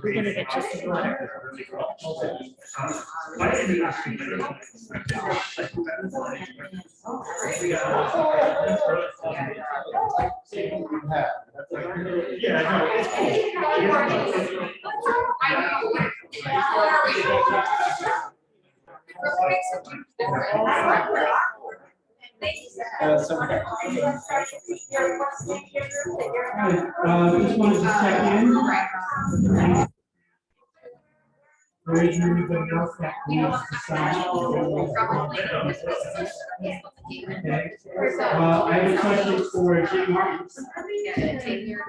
We're gonna get you some water. Just wanted to check in. Or is there anybody else that needs to sign? Okay. I have a question for Jim Martin.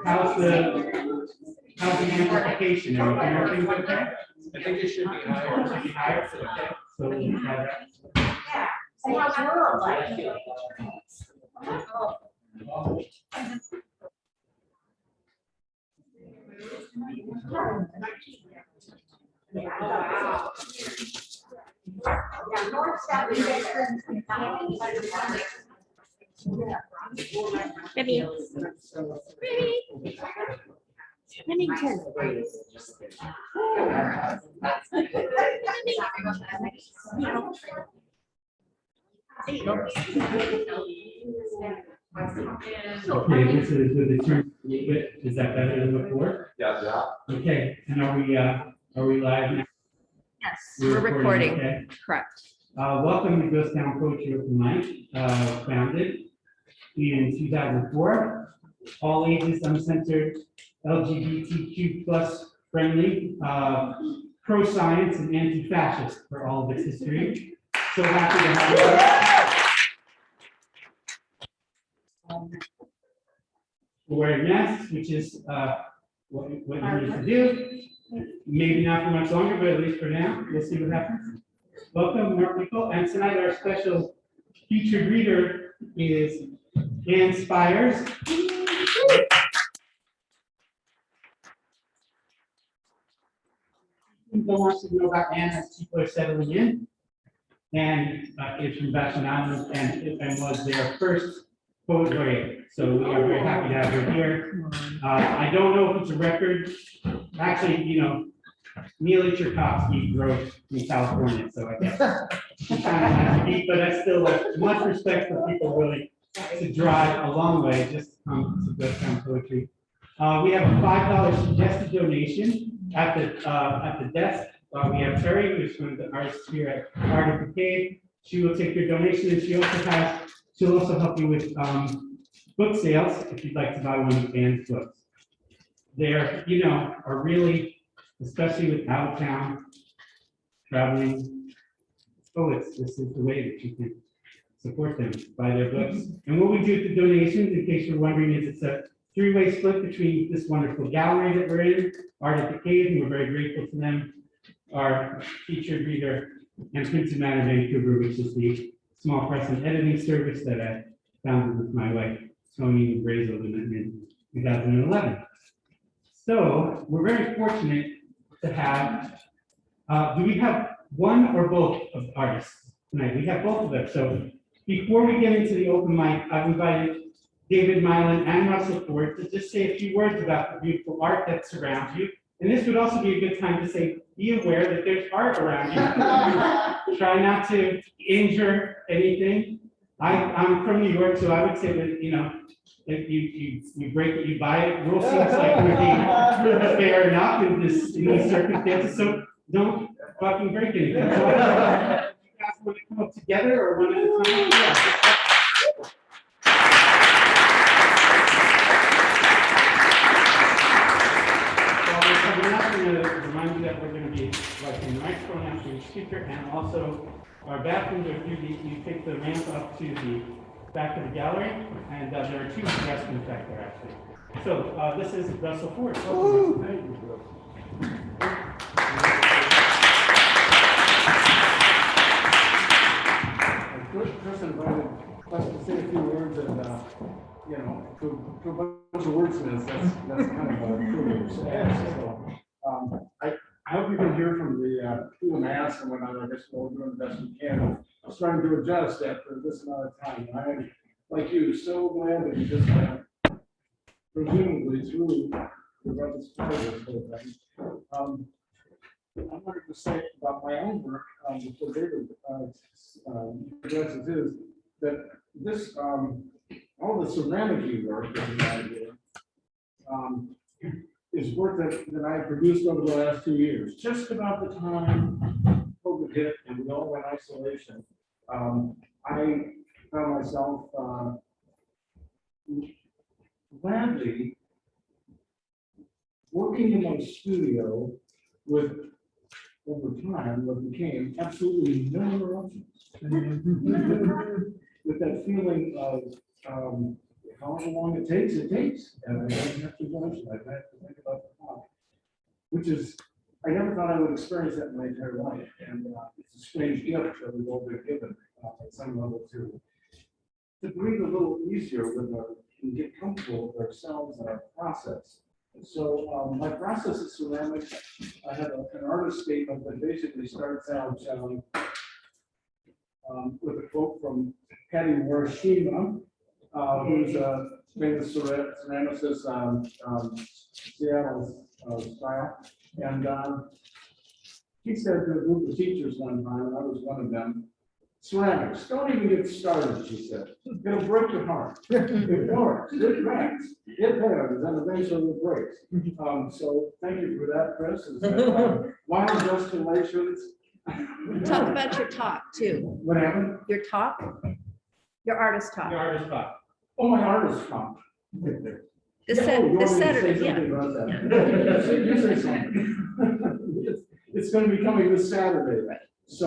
How's the amplification? Everything okay? I think it should be higher. Should be higher? Okay. So we have that. Maybe. Remington. Okay, this is with the turn. Is that better than before? Yeah. Okay, and are we live now? Yes, we're recording. Okay. Correct. Welcome to Ghost Town Poetry Open Mic, founded in 2004. All ages, uncensored, LGBTQ plus friendly, pro-science and anti-fascist for all of its history. So happy to have you. We're wearing masks, which is what you need to do. Maybe not for much longer, but at least for now, we'll see what happens. Welcome, more people. And tonight our special featured reader is Ann Spiers. People want to know about Ann as people are settling in. And is from Vashon Island and was their first poet laureate. So we are very happy to have her here. I don't know if it's a record. Actually, you know, Mylin wrote in California, so I guess it's kind of has to be, but I still like much respect for people willing to drive a long way just to come to Ghost Town Poetry. We have a $5 suggested donation at the desk. We have Terry, who's one of the artists here at Paige. She will take your donation, and she'll also help you with book sales if you'd like to buy one of Ann's books. They're, you know, are really, especially with out of town traveling poets, this is the way that you can support them, buy their books. And what we do with the donations, in case you're wondering, is it's a three-way split between this wonderful gallery that we're in, Art at the Cave, and we're very grateful to them. Our featured reader and printed matter Vancouver, which is the small press and editing service that I founded with my wife, Tony Brazel, in 2011. So we're very fortunate to have, do we have one or both of the artists tonight? We have both of them. So before we get into the open mic, I've invited David, Mylin, and Russell Ford to just say a few words about the beautiful art that surrounds you. And this would also be a good time to say, be aware that there's art around you. Try not to injure anything. I'm from New York, so I would say that, you know, if you break it, you buy it. Rule seems like we're being fair enough in these circumstances, so don't fucking break anything. So you guys want to come up together or one at a time? Yeah. Remind you that we're going to be lighting the microphone out to the speaker, and also our bathrooms are through you take the ramp up to the back of the gallery, and there are two restrooms back there actually. So this is Russell Ford. Thank you, Chris invited us to say a few words, and you know, to a bunch of wordsmiths, that's kind of a privilege. So, I hope you can hear from the through the mask and whatnot. I guess we're doing the best we can. I was trying to adjust after this amount of time. I am, like you, so glad that you just presumably through the brothers part of this whole thing. I wanted to say about my own work, before David addresses his, that this, all the ceramic work that I did, is work that I produced over the last 2 years, just about the time COVID hit and we all went isolation. I found myself gladly working in my studio with, over time, what became absolutely no interruptions. With that feeling of however long it takes, and I don't have to rush it. I have to think about the clock, which is, I never thought I would experience that in my entire life, and it's a strange gift that we've all been given at some level to breathe a little easier with and get comfortable with ourselves and our process. So my process is ceramics. I have an artist statement that basically starts out with a quote from Morrison, who's a famous ceramicist, Seattle style. And he said to a group of teachers one time, and I was one of them, ceramics, don't even get started, she said. It'll break your heart. It works, it cracks, it bends, and eventually it breaks. So thank you for that, Chris. Wild destinations. Talk about your talk too. What happened? Your talk, your artist talk. Your artist talk. Oh, my artist talk. This Yeah, you want me to say Saturday, yeah. something about that? You say something. It's going to be coming this Saturday. So,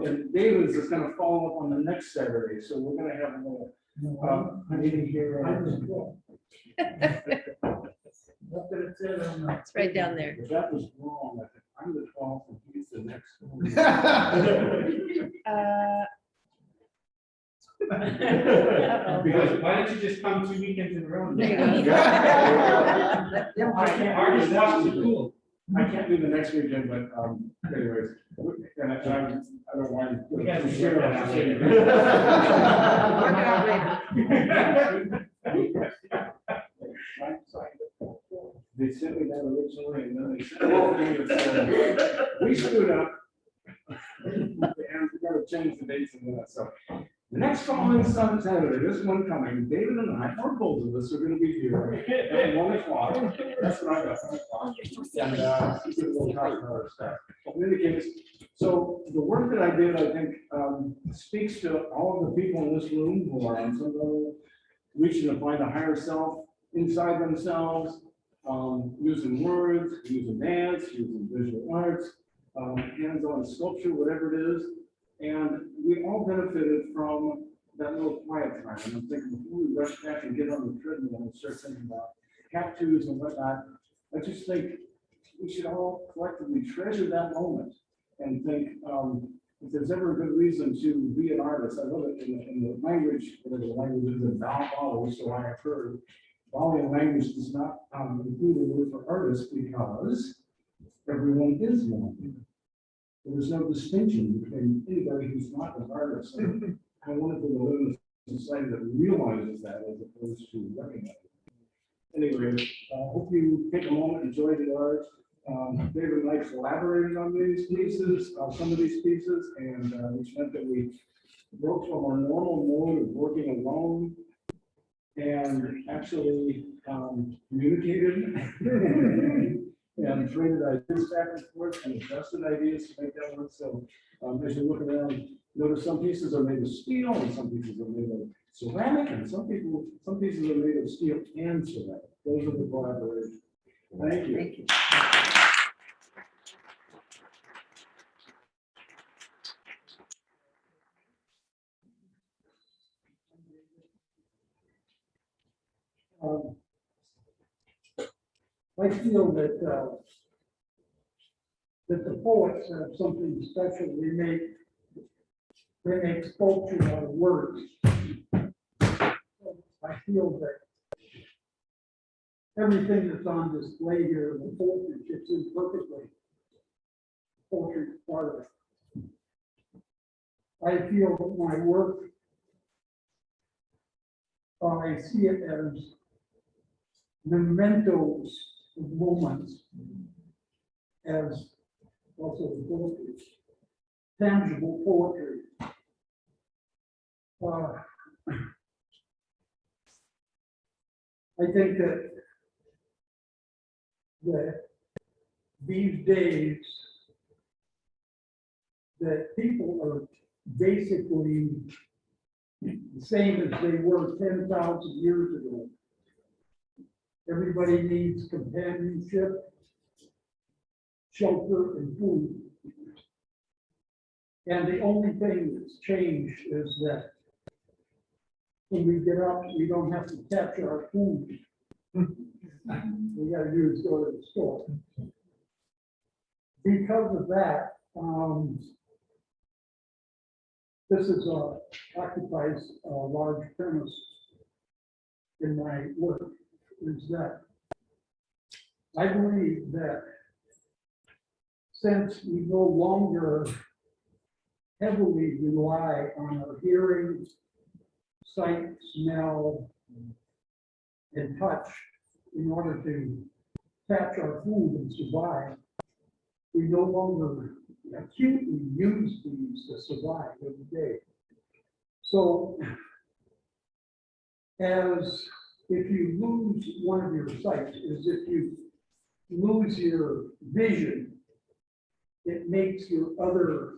and David's is going to follow up on the next Saturday. So we're going to have a little, I didn't hear. It's right down there. If that was wrong, I think I'm the 12th and he's the next one. Because why don't you just come 2 weekends in a row? There you go. I can't, Artist talk is cool. I can't do the next weekend, but anyways, and I don't mind. We got to share share They sent me that originally, and then they said, we screwed up. And we gotta change the dates and that, so. The next following Saturday, this one coming, David and I, or both of us, are gonna be here at 1 o'clock. That's what I got, 1 o'clock. And, we'll talk about our stuff. In any case, so the work that I did, I think, speaks to all of the people in this room who are on some level reaching to find a higher self inside themselves, using words, using dance, using visual arts, hands-on sculpture, whatever it is. And we all benefited from that little quiet time. And I'm thinking, before we rush back and get on the treadmill and start thinking about tattoos and whatnot, I just think we should all collectively treasure that moment and think, if there's ever a good reason to be an artist, I love it in the language, whatever the language is in Bali, so I have heard, Balian language does not include a word for artist because everyone is one. There's no distinction between anybody who's not an artist. And I wanted to live in a society that realizes that as opposed to recognizing it. Anyway, hope you take a moment, enjoy the art. David and I collaborated on these pieces, some of these pieces, and which meant that we broke from our normal mode of working alone and actually communicated and traded ideas back and forth and adjusted ideas to make that work. So as you look around, notice some pieces are made of steel and some pieces are made of ceramic, and some pieces are made of steel and ceramic. Those are the collaborations. Thank you. Thank you. I feel that the poets have something special. They make sculpture out of words. I feel that everything that's on display here, the poetry fits in perfectly. Poetry is part of it. I feel that my work, I see it as mementos of moments as also the poetry, tangible poetry. I think that these days that people are basically the same as they were 10,000 years ago. Everybody needs companionship, shelter, and food. And the only thing that's changed is that when we get up, we don't have to capture our food. We gotta do is go to the store. Because of that, this is occupies a large premise in my work, is that I believe that since we no longer heavily rely on our hearing, sight, smell, and touch in order to catch our food and survive, we no longer acutely use these to survive every day. So, as if you lose one of your sights, is if you lose your vision, it makes your other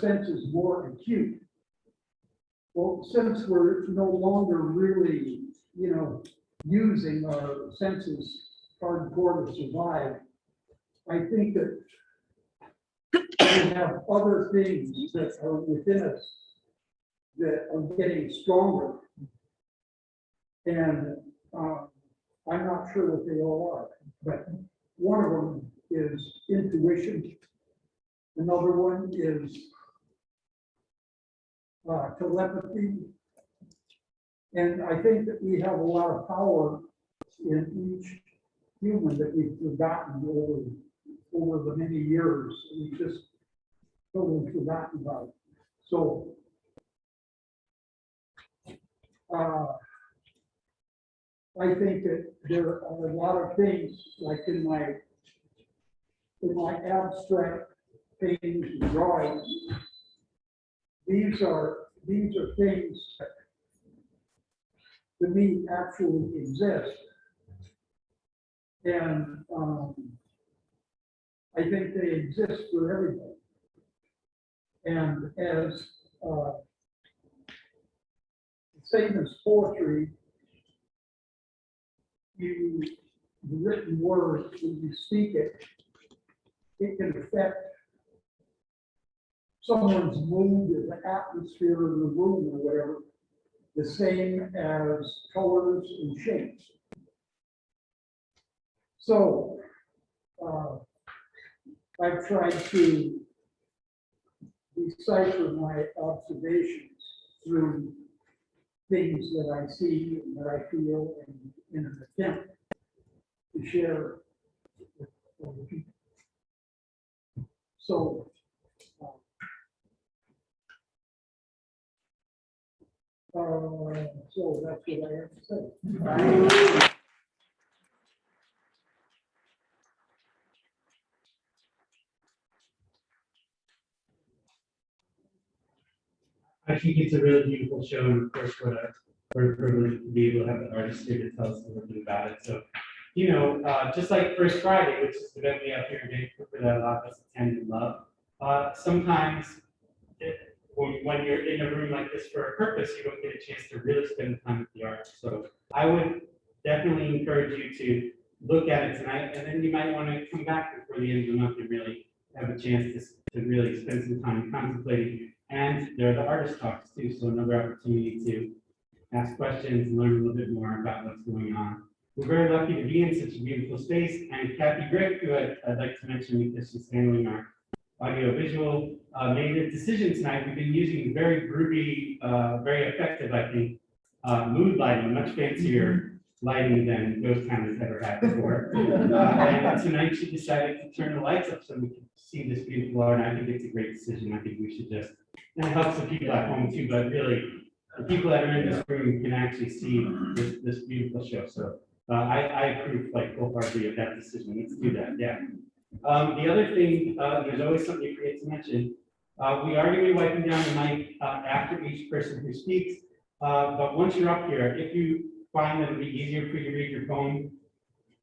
senses more acute. Well, since we're no longer really, using our senses hardcore to survive, I think that we have other things that are within us that are getting stronger. And I'm not sure what they all are, but one of them is intuition. Another one is telepathy. And I think that we have a lot of power in each human that we've forgotten over the many years. We've just totally forgotten about it. So I think that there are a lot of things, like in my abstract paintings and drawings. These are things that to me actually exist. And I think they exist for everybody. And as same as poetry, the written word, when you speak it, it can affect someone's mood or the atmosphere in the room or whatever, the same as colors and shapes. So I've tried to decipher my observations through things that I see and that I feel, and in an attempt to share with other people. So so that's what I have to say. I think it's a really beautiful show, and of course, we're privileged to be able to have the artist here to tell us a little bit about it. So, just like First Friday, which is the event we have here in Vancouver that a lot of us attend and love, sometimes when you're in a room like this for a purpose, you don't get a chance to really spend time with the art. So I would definitely encourage you to look at it tonight, and then you might want to come back before the end of the month and really have a chance to really spend some time contemplating. And there are the artist talks too, so another opportunity to ask questions and learn a little bit more about what's going on. We're very lucky to be in such a beautiful space, and Cathy Gray, who I'd like to mention because she's handling our audio-visual, made a decision tonight. We've been using very groovy, very effective, I think, mood lighting, much fancier lighting than Ghost Town has ever had before. And tonight she decided to turn the lights up so we can see this beautiful art, and I think it's a great decision. I think we should just, and it helps the people at home too, but really, the people that are in this room can actually see this beautiful show. So I approve like wholeheartedly of that decision. Let's do that. Yeah. The other thing, there's always something you forget to mention. We are going to be wiping down the mic after each person who speaks. But once you're up here, if you find that it'd be easier for you to read your phone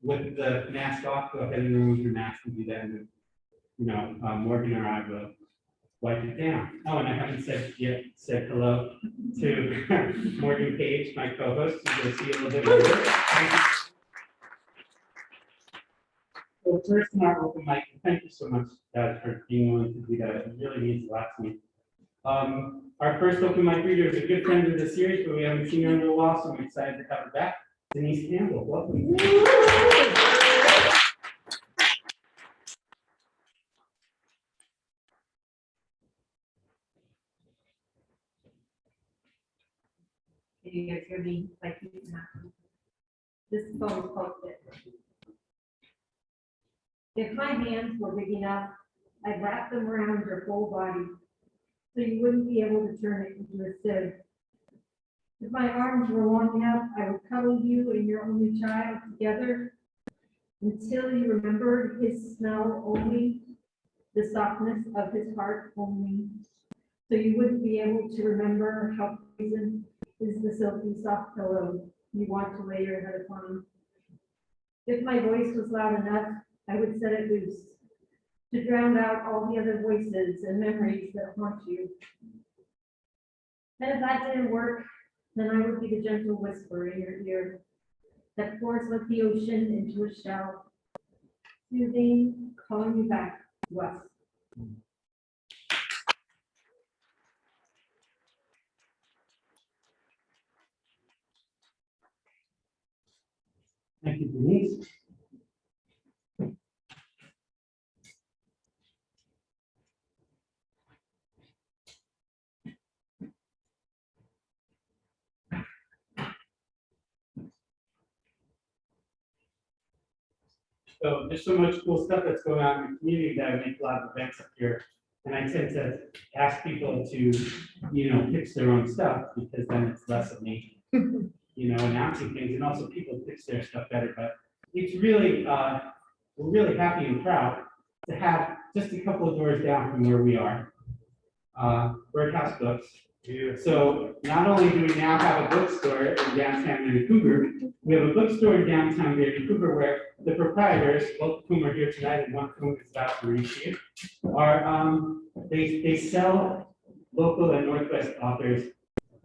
with the mask off, go ahead and remove your mask and do that. And, you know, Morgan or I will wipe it down. Oh, and I haven't said hello to Morgan Paige, my co-host. You'll see a little bit later. So first in our open mic, thank you so much, guys, for being willing to do that. It really means a lot to me. Our first open mic reader is a good friend of the series, but we haven't seen her in a while, so I'm excited to have her back. Denise Campbell, welcome. Can you guys hear me? Like, this phone is called it. If my hands were big enough, I'd wrap them around your whole body, so you wouldn't be able to turn it into a sieve. If my arms were long enough, I would cuddle you and your only child together until you remembered his smell only, the softness of his heart only, so you wouldn't be able to remember how poison is the silky soft pillow you want to lay your head upon. If my voice was loud enough, I would set it loose to drown out all the other voices and memories that haunt you. And if that didn't work, then I would be the gentle whisper in your ear that pours like the ocean into a shell, soothing, calling you back to us. Thank you, Denise. So there's so much cool stuff that's going on in the community that I make a lot of events up here. And I tend to ask people to, you know, pitch their own stuff because then it's less of me, you know, announcing things, and also people pitch their stuff better. But it's really, we're really happy and proud to have just a couple of doors down from where we are, Birdhouse Books. So not only do we now have a bookstore in downtown Vancouver, we have a bookstore in downtown Vancouver where the proprietors, both of whom are here tonight and one of whom is about to read to you, are they sell local and Northwest authors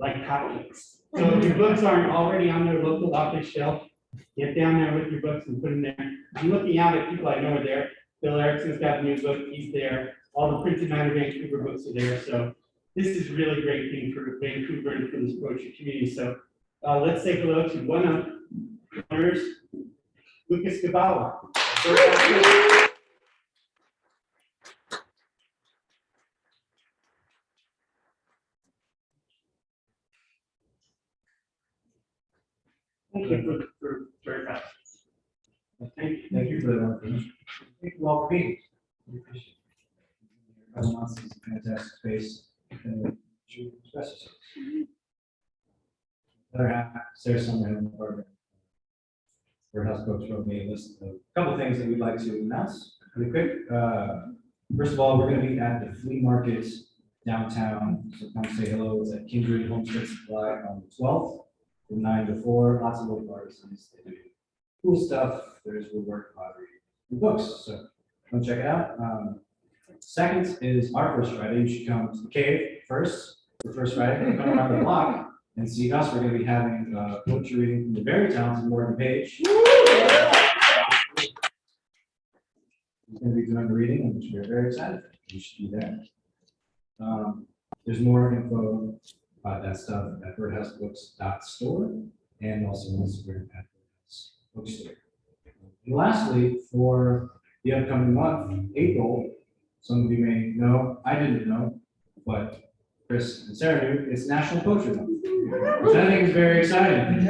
like hotcakes. So if your books aren't already on their local author shelf, get down there with your books and put them there. I'm looking out at people I know are there. Bill Erickson's got a new book, he's there. All the printed matter Vancouver books are there. So this is a really great thing for Vancouver and for this poetry community. So let's say hello to one of the owners, Lucas Gubala. Thank you for Birdhouse. Thank you for that. Thank you all for being. We appreciate it. Couple months is a fantastic space. And to express yourself. Other half, Sarah Summerhill in the department. Birdhouse Books wrote me a list of a couple things that we'd like to announce really quick. First of all, we're going to be at the flea market downtown. So come say hello. It's at Kindred Homestead Supply on the 12th from 9 to 4. Lots of local artisans. They do cool stuff. There's woodwork, pottery, and books. So come check it out. Second is our first Friday. You should come to the cave first. The first Friday, come around the block and see us. We're going to be having poetry reading from the very talented Morgan Paige. He's going to be doing the reading, which we're very excited. You should be there. There's more info about that stuff at birdhousebooks.store and also on Instagram at Birdhouse Bookstore. And lastly, for the upcoming month, April, some of you may know, I didn't know, but Chris and Sarah knew, it's National Poetry Month, which I think is very exciting.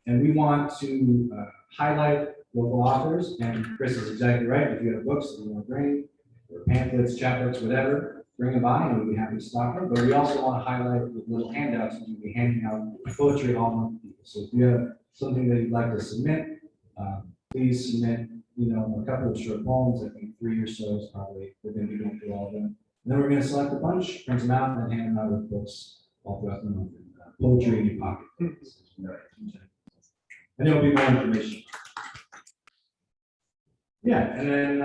And we want to highlight local authors, and Chris is exactly right. If you have books that you want to bring, or pamphlets, chapbooks, whatever, bring them by and we'd be happy to stock them. But we also want to highlight with little handouts, and we'll be handing out poetry all month. So if you have something that you'd like to submit, please submit, a couple of short poems. I think 3 or so is probably, we're going to be going through all of them. And then we're going to select a bunch, print them out, and then hand them out with books all throughout the month. Poetry in your pocket. And there'll be more information. Yeah, and then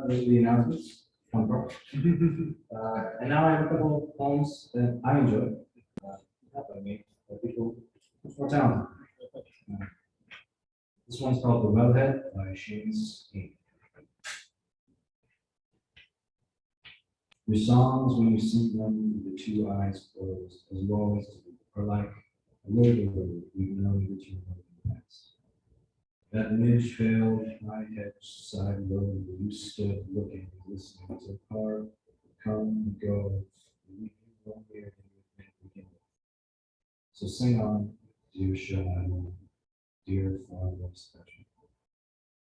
there's the announcements. Fun part. And now I have a couple of poems that I enjoy. Not by me, but people much more talented. This one's called The Wellhead by Shane's King. Your songs, when you sing them with the two eyes closed, as you always do, are like a little road we've known that you know in the past. That midge-veiled, high-hedged side road where you stood looking, listening to a car come and go, leaving you lonelier than you think begin. So sing on, dear shadow, dear far west country.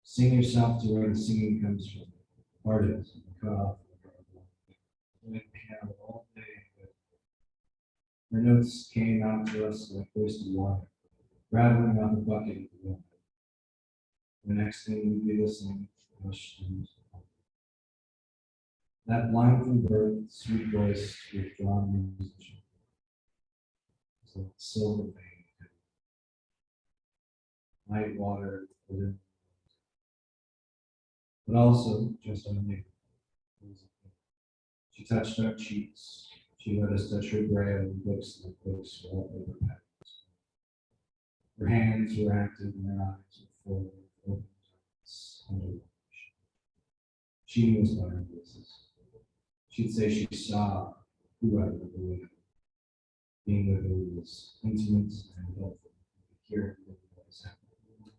Sing yourself to where the singing comes from. Artists, cut off playing piano all day. Her notes came out to us like thirsty water, rattling out the bucket of the water. The next thing we'd be listening, hushed and that blind from birth, sweet voice, withdrawn musician. It's like silver vein, light water, but also just underneath. She touched our cheeks. She let us touch her braille and books like books wallpaper patterns. Her hands were active and her eyes were full of open eyes. She was by her voices. She'd say she saw whoever the way. Being with her was intimate and helpful. Hear what was happening.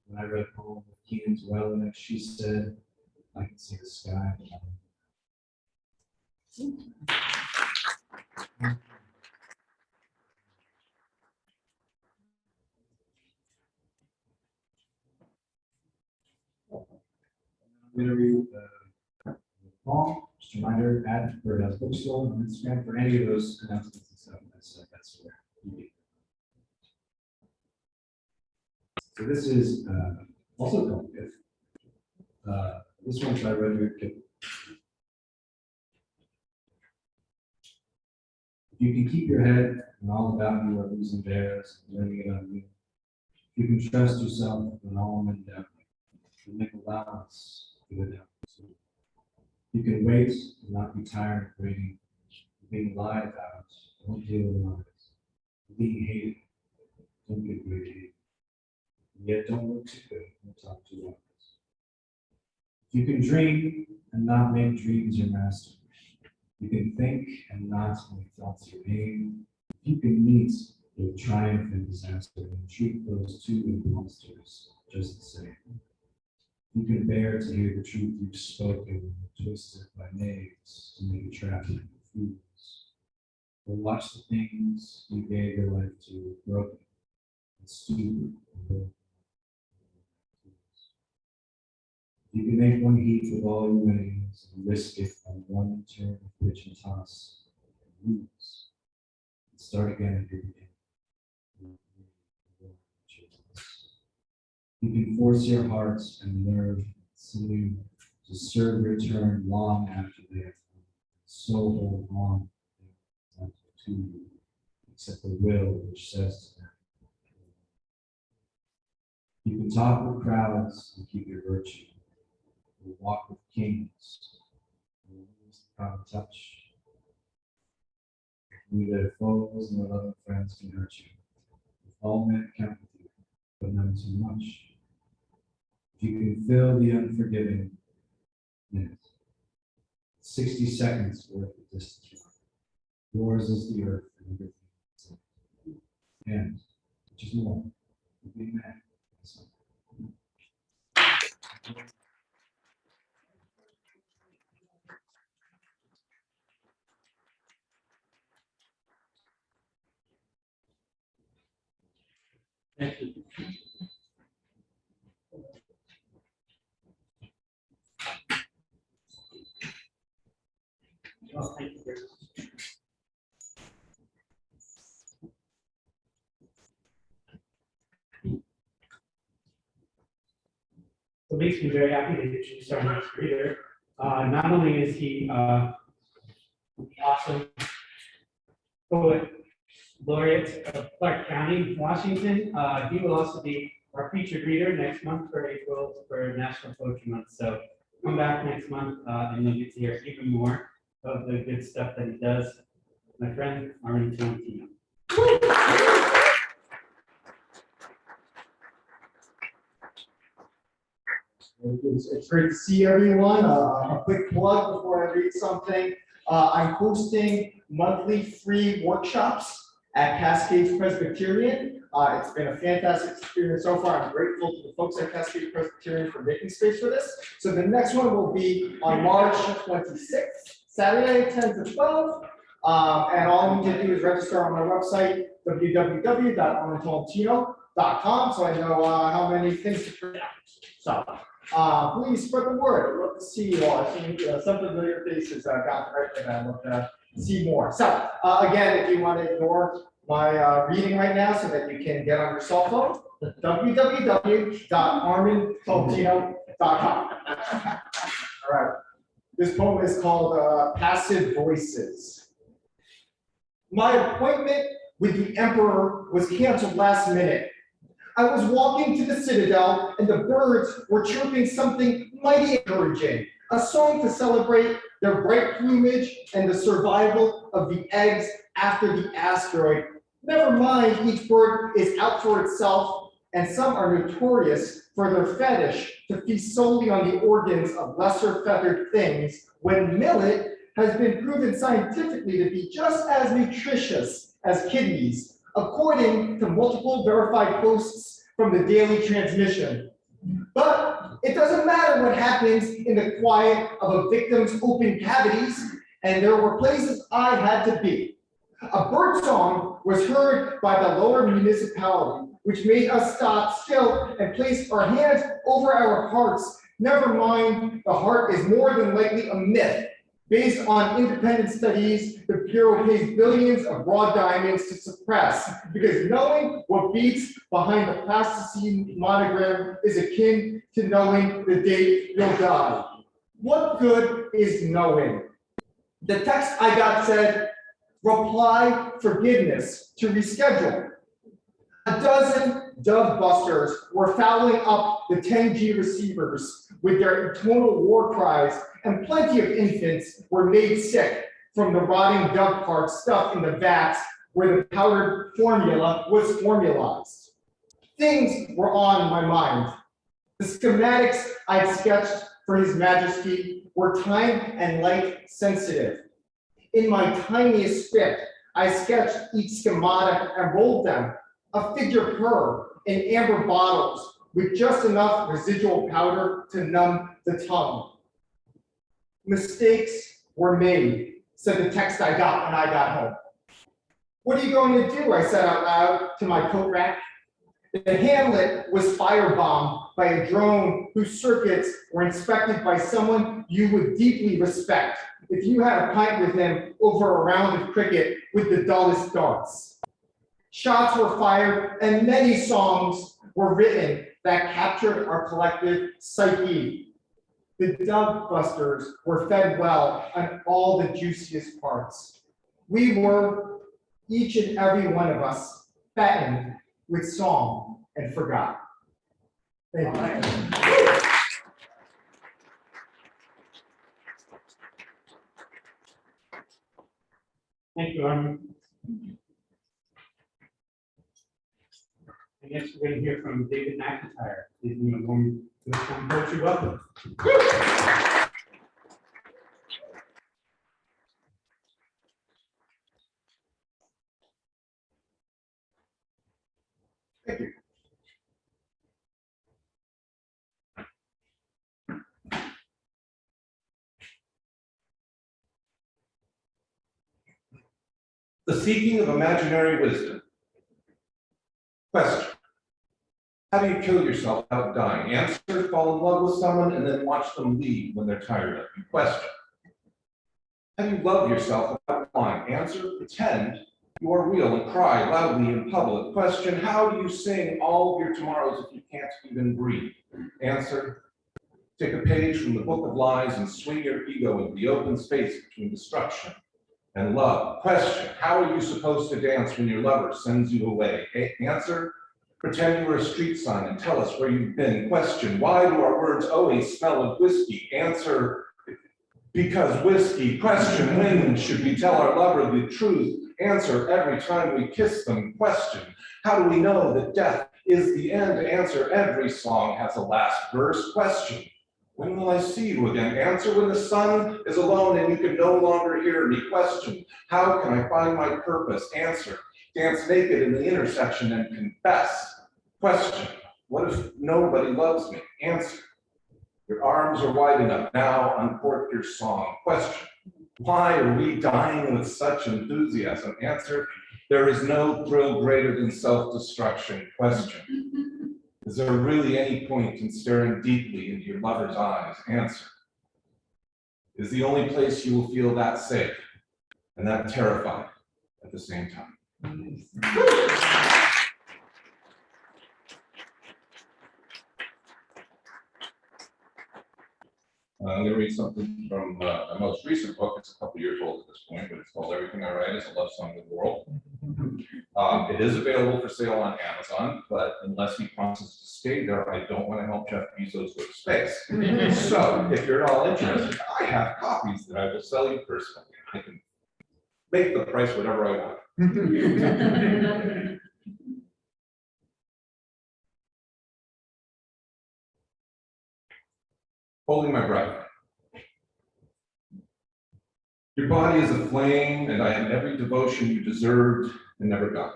When I read a poem of Keenan's Wellhead, she said, I can see the sky. I'm going to read the poem. Just a reminder, at Birdhouse Bookstore on Instagram for any of those announcements and stuff. That's where you get. So this is also called Gift. This one's by Roderick Gift. If you can keep your head and all about you are losing theirs and learning it on you. If you can trust yourself when all men doubt you, make allowance for the doubt. You can wait and not be tired of waiting, being lied about, don't deal with lies, being hated, don't get great hate, and yet don't look too good, don't talk too loud. You can dream and not make dreams your master. You can think and not make thoughts your aim. You can meet with triumph and disaster and treat those two monsters just the same. You can bear to hear the truth you've spoken, twisted by knaves to make a traffic of fools. Or watch the things you gave your life to broken and stupid and broken. You can make one heat with all your winnings and risk it on one turn of pitch and toss and lose. And start again at your beginning. You can force your heart and nerve and sinew to serve your turn long after they have come. So hold on to you, except the will which says to them. You can talk with crowds and keep your virtue. You walk with kings. You lose the proud touch. Neither foes nor loving friends can hurt you. If all men count with you, but none too much. If you can fill the unforgiving minute, 60 seconds worth of distance. Yours is the earth and everything that's in it. And, which is more, you'll be mad. Thank you. Well, thank you makes me very happy to introduce our next reader. Not only is he awesome poet laureate of Clark County, Washington, he will also be our featured reader next month for April for National Poetry Month. So come back next month and you'll get to hear even more of the good stuff that he does. My friend, Armin Tolentino. It's great to see everyone. A quick plug before I read something. I'm hosting monthly free workshops at Cascades Presbyterian. It's been a fantastic experience so far. I'm grateful to the folks at Cascades Presbyterian for making space for this. So the next one will be on March 26th, Saturday, 10 to 12. And all you need to do is register on my website, www.armintolentino.com, so I know how many things to print out. So please spread the word. I'd love to see you all. I think some familiar faces got right there. I'd love to see more. So again, if you want to ignore my reading right now so that you can get on your cell phone, www.armintolentino.com. All right. This poem is called Passive Voices. My appointment with the Emperor was canceled last minute. I was walking to the Citadel and the birds were chirping something mighty encouraging, a song to celebrate their bright plumage and the survival of the eggs after the asteroid. Never mind, each bird is out for itself, and some are notorious for their fetish to feast solely on the organs of lesser feathered things, when millet has been proven scientifically to be just as nutritious as kidneys, according to multiple verified posts from the daily transmission. But it doesn't matter what happens in the quiet of a victim's open cavities, and there were places I had to be. A bird song was heard by the lower municipality, which made us stop still and place our hands over our hearts. Never mind, the heart is more than likely a myth. Based on independent studies, the Bureau pays billions of raw diamonds to suppress, because knowing what beats behind the plasticine monogram is akin to knowing the date you'll die. What good is knowing? The text I got said, reply forgiveness to reschedule. A dozen dove busters were fouling up the 10G receivers with their tonal war cries, and plenty of infants were made sick from the rotting dove parts stuffed in the vats where the powdered formula was formalized. Things were on my mind. The schematics I'd sketched for His Majesty were time and light sensitive. In my tiniest spit, I sketched each schematic and rolled them, a figure per in amber bottles with just enough residual powder to numb the tongue. Mistakes were made, said the text I got when I got home. What are you going to do? I said out loud to my coat rack. The hamlet was firebombed by a drone whose circuits were inspected by someone you would deeply respect if you had a pint with him over a round of cricket with the dullest darts. Shots were fired and many songs were written that captured our collective psyche. The dove busters were fed well on all the juiciest parts. We were, each and every one of us, fattened with song and forgot. Thank you. Thank you, Armin. And next, we're going to hear from David McIntire. Please give him a warm poetry welcome. Thank you. The seeking of imaginary wisdom. Question. How do you kill yourself without dying? Answer, fall in love with someone and then watch them leave when they're tired of you. Question. How do you love yourself without lying? Answer, pretend you are real and cry loudly in public. Question, how do you sing all of your tomorrows if you can't even breathe? Answer, Take a page from the book of lies and swing your ego into the open space between destruction and love. Question, how are you supposed to dance when your lover sends you away? Answer, pretend you were a street sign and tell us where you've been. Question, why do our words always smell of whiskey? Answer, because whiskey. Question, when should we tell our lover the truth? Answer, every time we kiss them. Question, how do we know that death is the end? Answer, every song has a last verse. Question, when will I see you again? Answer, when the sun is alone and you can no longer hear me. Question, how can I find my purpose? Answer, dance naked in the intersection and confess. Question, what if nobody loves me? Answer, your arms are wide enough. Now uncork your song. Question, why are we dying with such enthusiasm? Answer, there is no thrill greater than self-destruction. Question, is there really any point in staring deeply into your lover's eyes? Answer, is the only place you will feel that safe and that terrified at the same time. I'm going to read something from my most recent book. It's a couple years old at this point, but it's called Everything I Write is a Love Song to the World. It is available for sale on Amazon, but unless he promises to stay there, I don't want to help Jeff Bezos go to space. So if you're at all interested, I have copies that I will sell you personally. I can make the price whatever I want. Holding my breath. Your body is a flame, and I am every devotion you deserved and never got.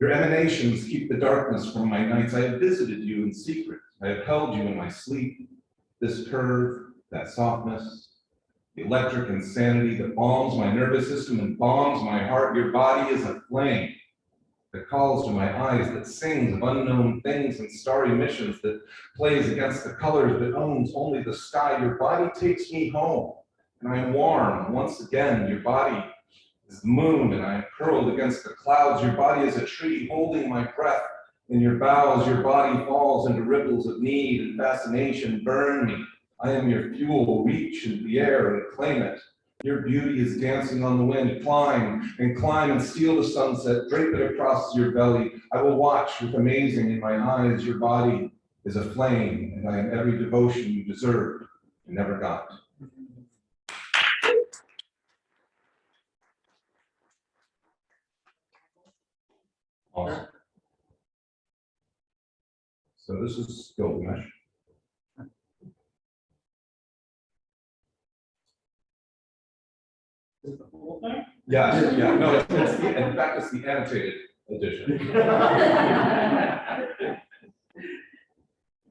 Your emanations keep the darkness from my nights. I have visited you in secret. I have held you in my sleep. This curve, that softness, the electric insanity that balms my nervous system and balms my heart. Your body is a flame that calls to my eyes, that sings of unknown things and starry missions, that plays against the colors, that owns only the sky. Your body takes me home, and I am warm once again. Your body is the moon, and I am curled against the clouds. Your body is a tree holding my breath in your boughs. Your body falls into ripples of need and fascination. Burn me. I am your fuel. Reach into the air and claim it. Your beauty is dancing on the wind. Climb and steal the sunset. Drape it across your belly. I will watch with amazing in my eyes. Your body is a flame, and I am every devotion you deserved and never got. Awesome. So this is Gilgamesh. Is the whole thing? Yeah, no, in fact, it's the annotated edition.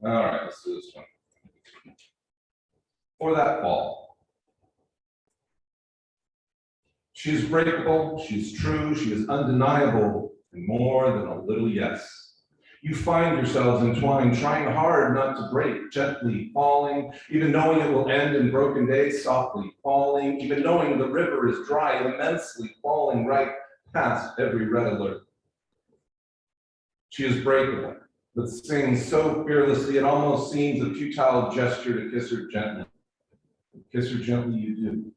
All right, let's do this one. For that fall. She is breakable, she is true, she is undeniable, and more than a little yes. You find yourselves entwined, trying hard not to break, gently falling, even knowing it will end in broken days, softly falling, even knowing the river is dry, immensely falling right past every red alert. She is breakable, but sings so fearlessly it almost seems a futile gesture to kiss her gently. Kiss her gently you do,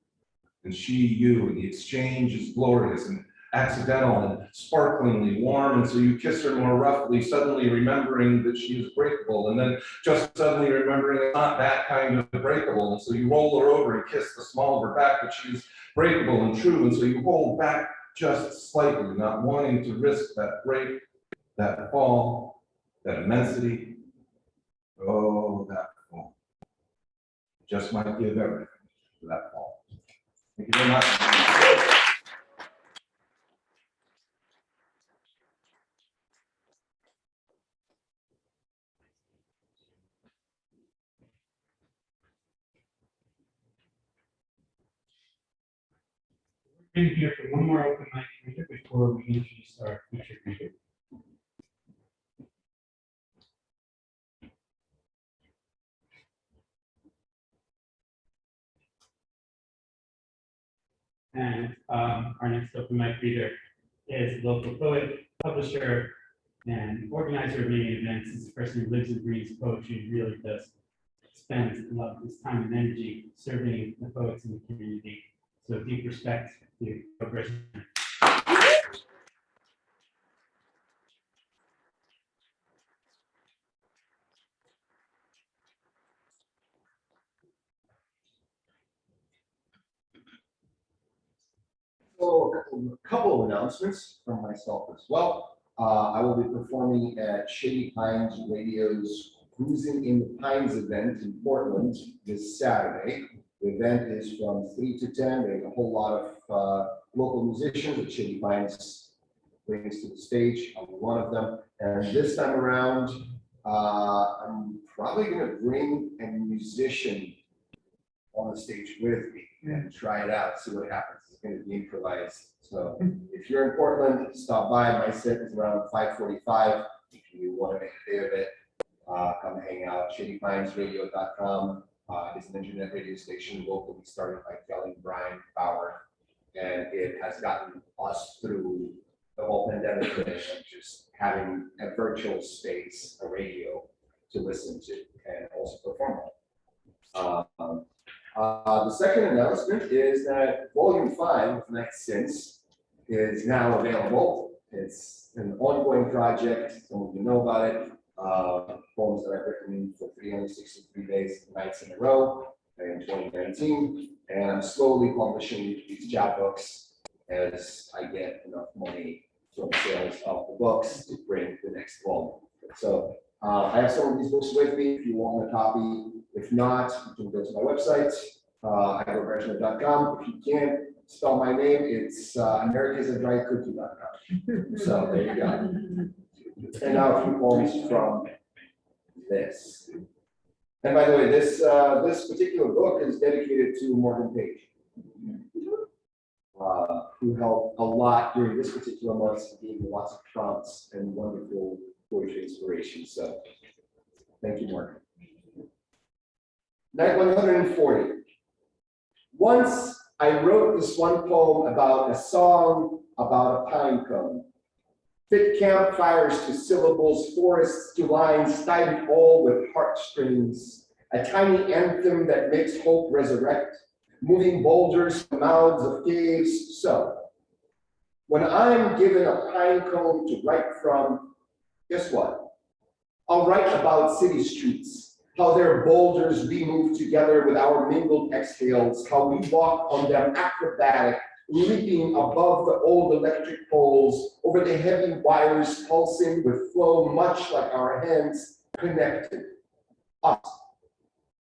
and she you, and the exchange is glorious and accidental and sparklingly warm, and so you kiss her more roughly, suddenly remembering that she is breakable, and then just suddenly remembering it's not that kind of breakable, and so you roll her over and kiss the small of her back, but she's breakable and true, and so you hold back just slightly, not wanting to risk that break, that fall, that immensity. Oh, that fall. Just might give everything for that fall. Thank you very much. In here for one more open mic reader before we introduce our featured reader. And our next open mic reader is a local poet, publisher, and organizer of many events. He's a person who lives and breathes poetry and really does spends a lot of his time and energy serving the poets in the community. So deep respect to Igor Brezhnev. So a couple of announcements from myself as well. I will be performing at Shady Pines Radio's Cruising in the Pines event in Portland this Saturday. The event is from 3 to 10. There's a whole lot of local musicians that Shady Pines brings to the stage. I'll be one of them. And this time around, I'm probably going to bring a musician on the stage with me and try it out, see what happens. It's going to be improvised. So if you're in Portland, stop by. My set is around 5:45. If you want to make a day of it, come hang out. ShadyPinesRadio.com is an internet radio station locally started by Kelly and Brian Bauer, and it has gotten us through the whole pandemic thing of just having a virtual space, a radio to listen to and also perform on. The second announcement is that Volume 5 of Night Since is now available. It's an ongoing project. Some of you know about it. Poems that I've written for 363 days, nights in a row in 2019. And I'm slowly publishing these chapbooks as I get enough money from sales of the books to bring the next volume. So I have some of these books with me if you want a copy. If not, you can go to my website, igorbrezhnev.com. If you can't spell my name, it's americasadrycookie.com. So there you go. And now a few poems from this. And by the way, this particular book is dedicated to Morgan Paige, who helped a lot during this particular month, gave me lots of prompts and wonderful poetry inspiration. So thank you, Morgan. Night 140. Once I wrote this one poem about a song about a pine cone. Fit campfires to syllables, forests to lines, tied all with heartstrings. A tiny anthem that makes hope resurrect, moving boulders from mouths of caves. So, when I'm given a pine cone to write from, guess what? I'll write about city streets, how their boulders we move together with our mingled exhales, how we walk on them acrobatic, leaping above the old electric poles, over the heavy wires pulsing with flow, much like our hands connected. Us,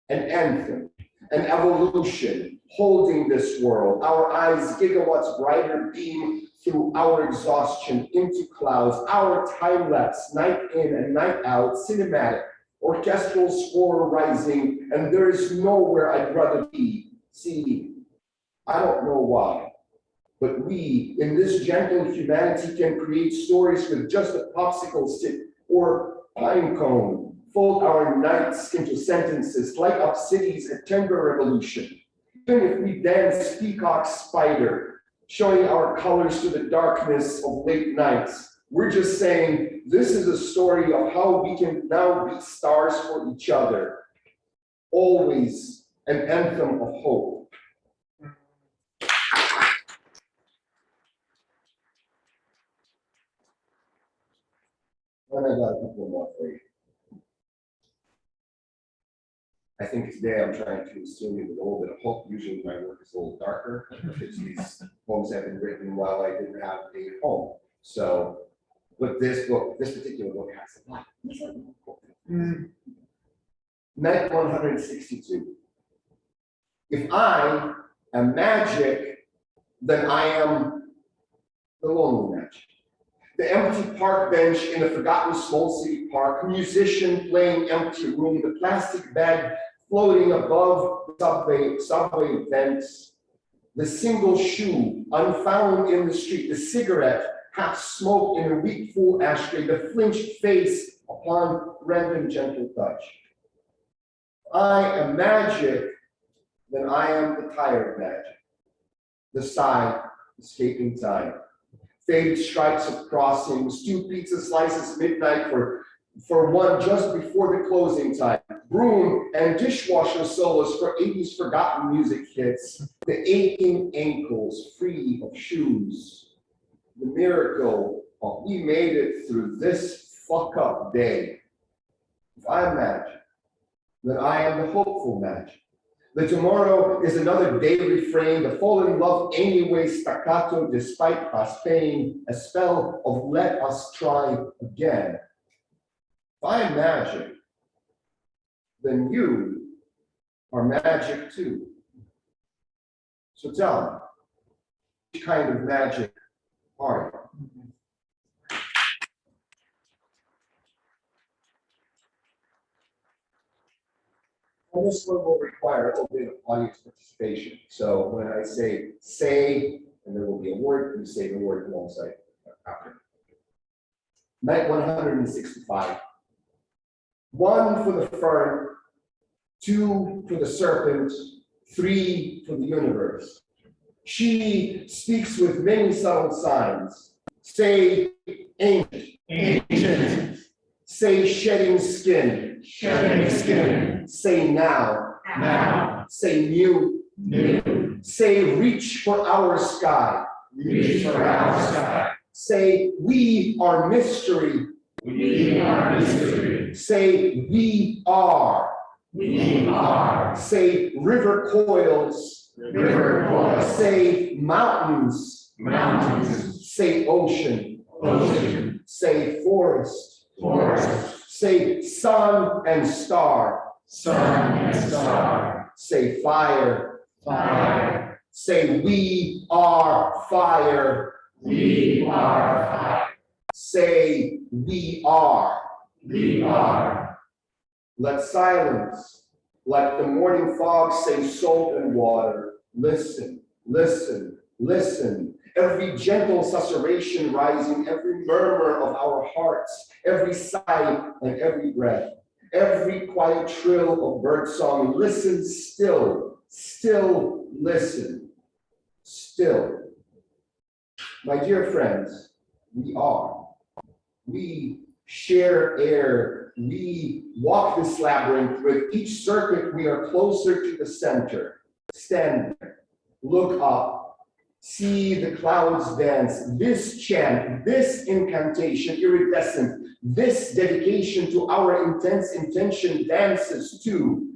an anthem, an evolution, holding this world, our eyes gigawatts brighter beam through our exhaustion into clouds, our time-lapse, night in and night out, cinematic, orchestral score rising, and there is nowhere I'd rather be. See, I don't know why, but we, in this gentle humanity, can create stories with just a popsicle stick or pine cone, fold our nights into sentences, light up cities, a tender revolution. Even if we dance peacock spider, showing our colors to the darkness of late nights, we're just saying, this is a story of how we can now be stars for each other. Always an anthem of hope. And I got a couple more for you. I think today I'm trying to assume with a little bit of hope. Usually my work is a little darker, because these poems have been written while I didn't have a home. So, but this book, this particular book has a lot. Night 162. If I am magic, then I am the lonely magic. The empty park bench in a forgotten small city park, musician playing empty room, the plastic bag floating above subway vents, the single shoe unfound in the street, the cigarette half smoked in a weak full ashtray, the flinched face upon random gentle touch. I am magic, then I am the tired magic, the sigh escaping time. Faded stripes of crossings, 2 pizza slices midnight for one just before the closing time. broom and dishwasher solos for 80s forgotten music hits, the aching ankles free of shoes, the miracle of we made it through this fuck up day. If I imagine that I am the hopeful magic, that tomorrow is another day refrain, the fall in love anyway staccato despite past pain, a spell of let us try again. If I am magic, then you are magic too. So tell me, which kind of magic are you? And this one will require a little bit of audience participation. So when I say, and there will be a word, you say the word alongside after. Night 165. 1 for the fern, 2 for the serpent, 3 for the universe. She speaks with many subtle signs. Say ancient. Ancient. Say shedding skin. Shedding skin. Say now. Now. Say new. New. Say reach for our sky. Reach for our sky. Say we are mystery. We are mystery. Say we are. We are. Say river coils. River coils. Say mountains. Mountains. Say ocean. Ocean. Say forest. Forest. Say sun and star. Sun and star. Say fire. Fire. Say we are fire. We are fire. Say we are. We are. Let silence, like the morning fog, say salt and water. Listen, listen, listen. Every gentle susurration rising, every murmur of our hearts, every sigh and every breath, every quiet trill of birdsong. Listen still, still listen, still. My dear friends, we are. We share air. We walk this labyrinth. With each circuit, we are closer to the center. Stand there, look up, see the clouds dance. This chant, this incantation, iridescent, this dedication to our intense intention dances too.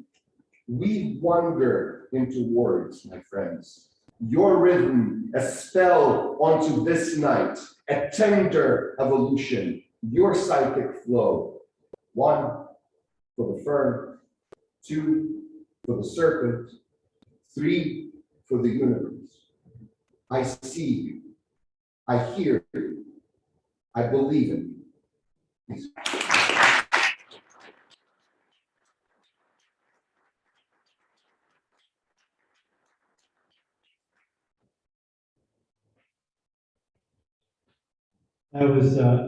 We wander into words, my friends. Your rhythm, a spell onto this night, a tender evolution, your psychic flow. 1 for the fern, 2 for the serpent, 3 for the universe. I see you, I hear you, I believe in you.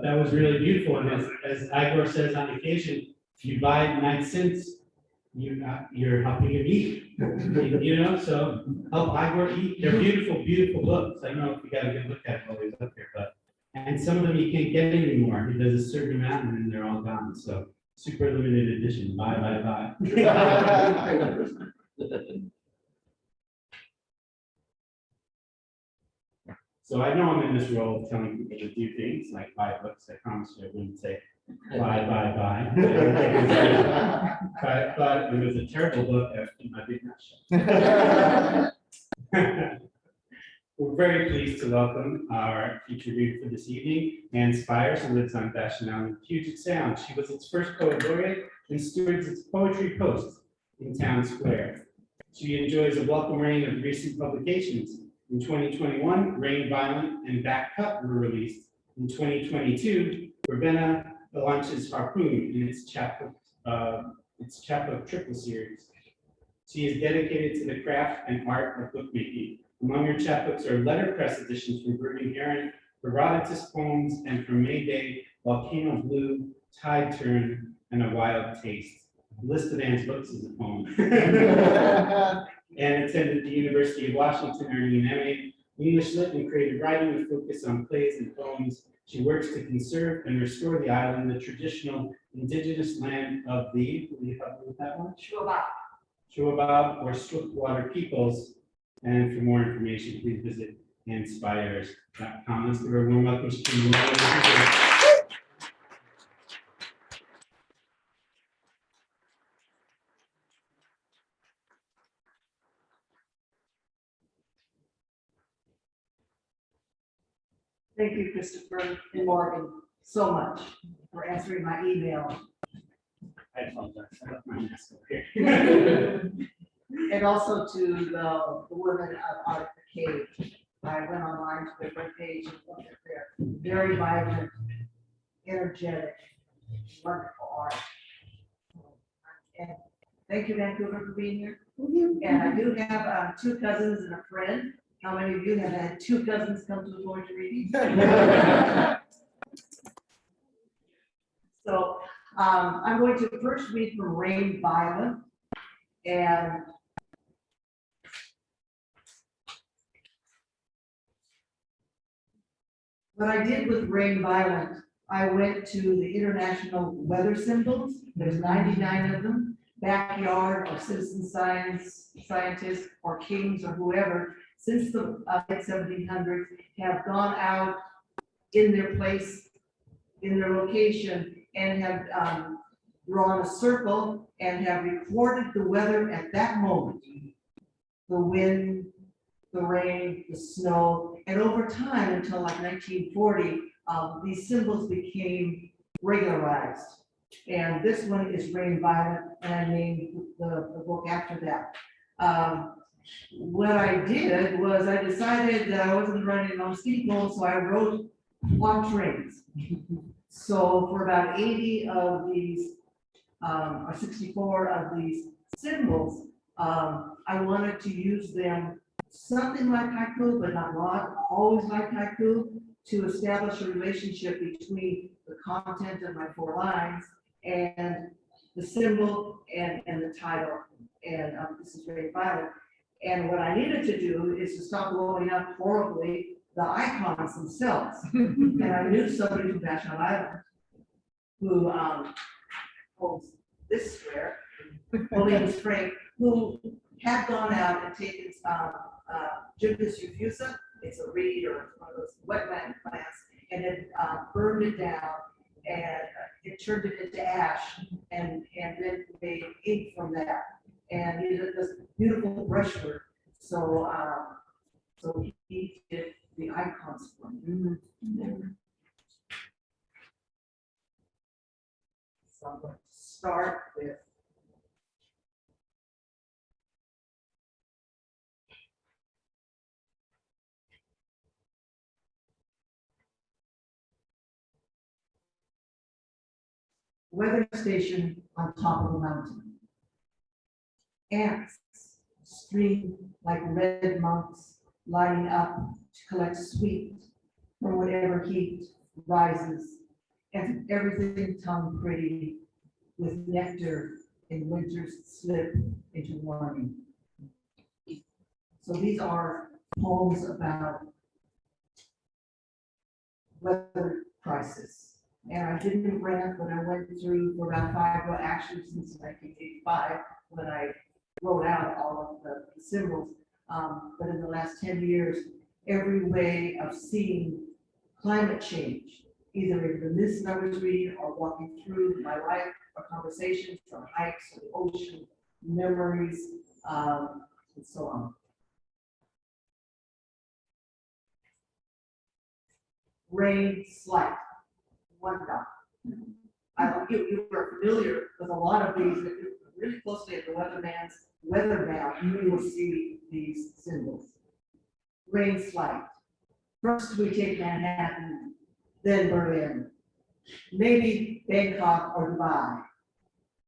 That was really beautiful, and as Igor says on occasion, if you buy 9 cents, you're helping him eat. You know, so help Igor eat. They're beautiful, beautiful books. I don't know if you got a good look at it while he's up here, and some of them you can't get anymore. He does a certain amount and then they're all gone. So super limited edition. Buy. So I know I'm in this role of telling people to do things like buy books. I promise you I wouldn't say buy. But it was a terrible book in my big nutshell. We're very pleased to welcome our featured reader for this evening, Ann Spiers, who lives on Vashon Island, Puget Sound. She was its first poet laureate and stewards its poetry post in Town Square. She enjoys a welcome reign of recent publications. In 2021, Rain, Violent, and Back Cut were released. In 2022, Ravenna launches Harpoon in its chapbook triple series. She is dedicated to the craft and art of bookmaking. Among her chapbooks are letterpress editions from Heron, Herodotus poems, and from May Day, Volcano Blue, Tide Turn, and A Wild Taste. The list of Ann's books is a poem. Ann attended the University of Washington, earning an MA English Lit and Creative Writing with focus on plays and poems. She works to conserve and restore the island, the traditional indigenous land of the, will you help me with that one? Gubala. Shuaba or Swiftwater peoples. And for more information, please visit annspiers.com. Let's give her a warm welcome to Mylin. Thank you, Christopher and Morgan, so much for answering my email. I apologize. I left my mask over here. And also to the women out at the cave. I went online to their webpage and looked at their very vibrant, energetic, wonderful art. And thank you, Vancouver, for being here. And I do have 2 cousins and a friend. How many of you have had 2 cousins come to the poetry reading? So I'm going to first read from Rain Violent. And what I did with Rain Violent, I went to the international weather symbols. There's 99 of them. Backyard or citizen science, scientists or kings or whoever, since the mid 1700s, have gone out in their place, in their location, and have drawn a circle and have recorded the weather at that moment. The wind, the rain, the snow, and over time, until like 1940, these symbols became regularized. And this one is Rain Violent, and I named the book after that. What I did was I decided that I wasn't running on steeple, so I wrote quatrains. So for about 80 of these, or 64 of these symbols, I wanted to use them something like haiku, but not always like haiku, to establish a relationship between the content of my 4 lines and the symbol and the title. And this is Rain Violent. And what I needed to do is to stop blowing up horribly the icons themselves. And I knew somebody from Vashon Island who owns this square, Mylin Frank, who had gone out and taken Juncus eufusa, it's a reed or one of those wetland plants, and had burned it down, and it turned it into ash, and then made ink from that. And he did this beautiful brushwork. So so he did the icons for me. So I'm going to start with weather station on top of a mountain. Ants stream like red monks lining up to collect sweet from whatever heat rises, and everything tongue pretty with nectar in winter's slip into warming. So these are poems about weather crisis. And I didn't rant when I went through for about 5, well, actually since 1985, when I wrote out all of the symbols. But in the last 10 years, every way of seeing climate change, either in the mist I was reading or walking through my life or conversations or hikes or the ocean, memories, and so on. Rain slight, 1 dot. You were familiar with a lot of these. If you look really closely at the weatherman's weather map, you will see these symbols. Rain slight. First we take Manhattan, then Berlin, maybe Bangkok or Dubai.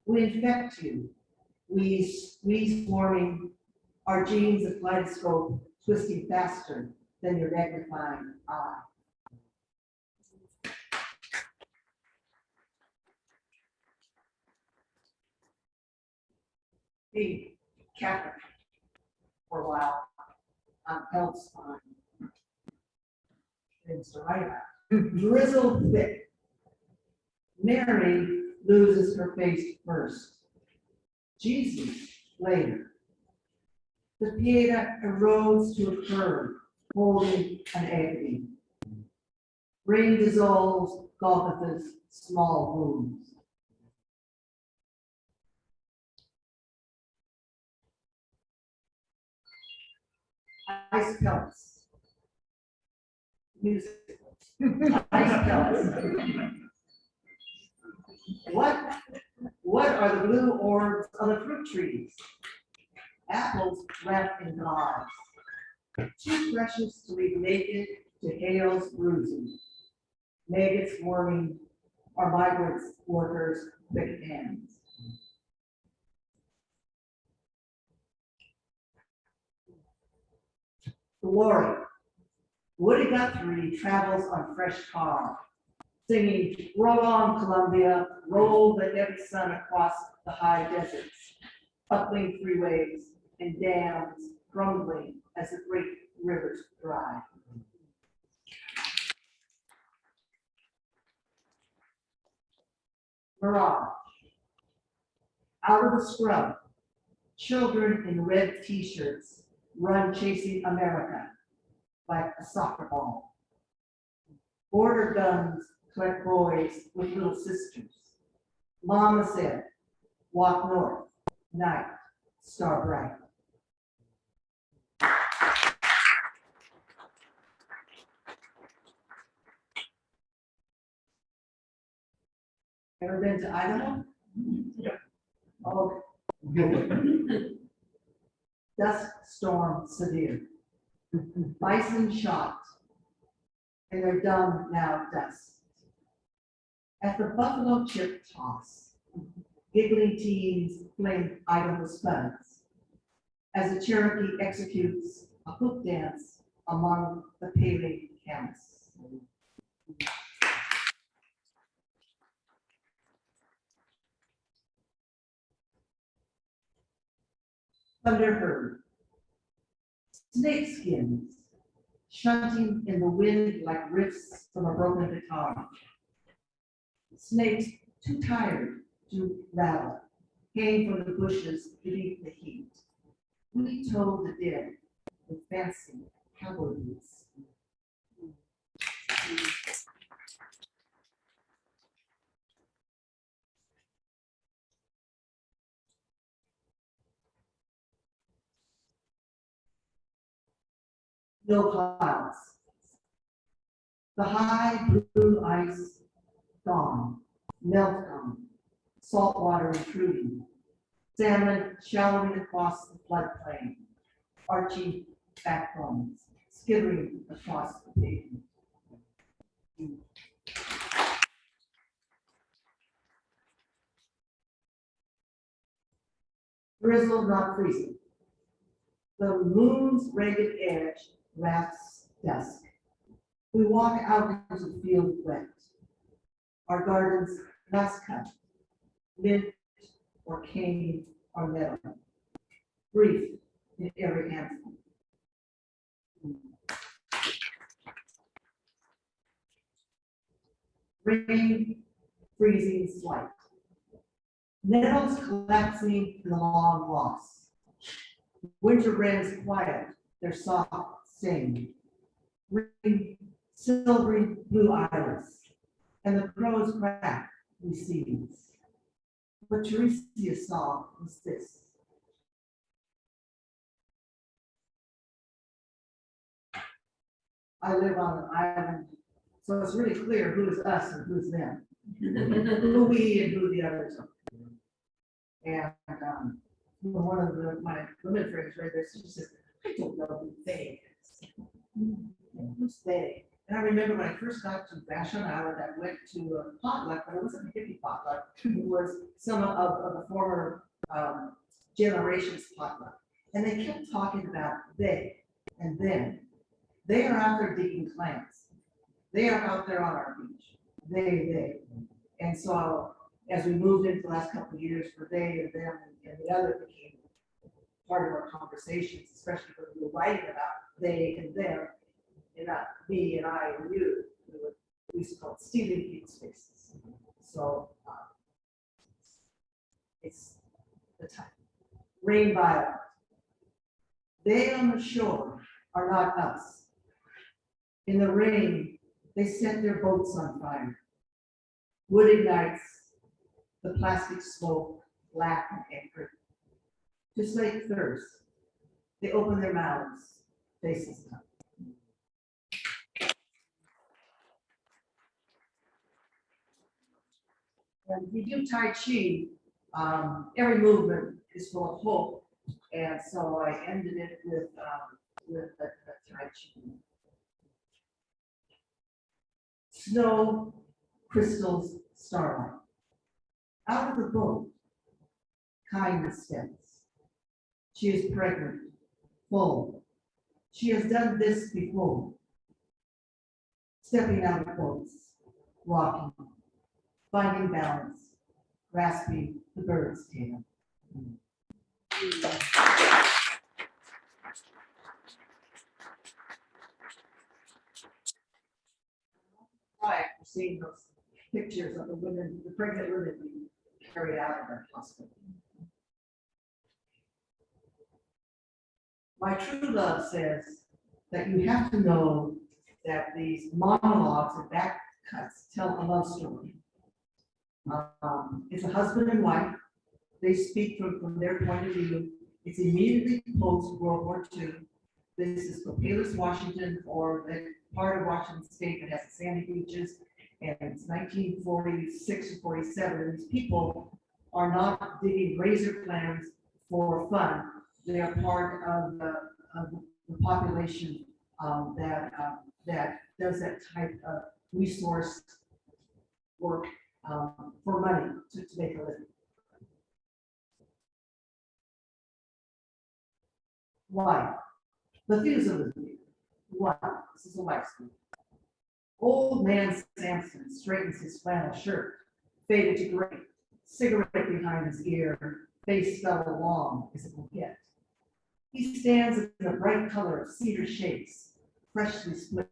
We infect you. We swarming our genes of kaleidoscope, twisting faster than your magnifying eye. Being Catholic for a while, held spine. Things to write about. Drizzle thick. Mary loses her face first. Jesus later. The Pieta erodes to a curve, holding an agony. Rain dissolves Golgotha's small wounds. Ice pellets. Music. Ice pellets. What are the blue orbs of the fruit trees? Apples wrapped in gauze. Too precious to leave naked to hail's bruising. Maggots worming our migrants, workers, thick hands. The laureate. Woody Guthrie travels on fresh car, singing, roll on Columbia, roll the heavy sun across the high deserts, upling freeways and dams crumbling as the great rivers dry. Mirage. Out of the scrub, children in red t-shirts run chasing America like a soccer ball. Border guns collect boys with little sisters. Mama said, walk north, night, star bright. Ever been to Idaho? Oh. Dust storm severe. Bison shot, and they're dumb now dust. At the buffalo chip toss, giggling teens flame Idaho spuds as the Cherokee executes a hook dance among the paling camps. Thunderherd. Snakeskins shunting in the wind like riffs from a broken guitar. Snakes too tired to rattle came from the bushes beneath the heat. We told the dead with fancy cowboy boots. No clouds. The high blue ice gone, melt gone, salt water intruding, salmon shallowing across the floodplain, arching backbones, skittering across the pavement. Drizzle not freezing. The moon's ragged edge wraps dusk. We walk out into the field wet. Our gardens last cut, mint or cane or meadow. Brief in every handful. Rain freezing slight. Nettles collapsing in the long loss. Winter wrens quiet, their soft sing. Ring silvery blue iris, and the crows crack we seize. What Teresa saw was this. I live on an island, so it's really clear who is us and who's them. Who we and who the others are. And one of my women friends right there, she says, I don't know who they is. Who's they? And I remember when I first got to Vashon Island, I went to a potluck, but it wasn't a hippie potluck. It was some of the former generations potluck. And they kept talking about they and them. They are out there digging clams. They are out there on our beach. They. And so as we moved into the last couple of years for they and them and the other became part of our conversations, especially when we were writing about they and them, and not me and I and you. We used to call it stealing eat spaces. So It's the type. Rain violet. They on the shore are not us. In the rain, they set their boats on fire. Wood ignites, the plastic smoke, black and angry. To slake thirst, they open their mouths, faces up. When we do Tai Chi, every movement is full of hope. And so I ended it with a Tai Chi. Snow, crystals, starlight. Out of the boat, kindness steps. She is pregnant, full. She has done this before. Stepping out of boats, walking, finding balance, grasping the bird's tail. Right, we're seeing those pictures of the women, the pregnant women being carried out of the hospital. My true love says that you have to know that these monologues and back cuts tell a love story. It's a husband and wife. They speak from their point of view. It's immediately post World War II. This is Copalis, Washington, or the part of Washington State that has the sandy beaches. And it's 1946 or 47. And these people are not digging razor clams for fun. They are part of the population that does that type of resource work for money to make a living. Why? The themes of the movie. One, this is a life story. Old man Samson straightens his flannel shirt, faded to gray, cigarette behind his ear, face fell long as a bouquet. He stands in a bright color of cedar shakes, freshly split,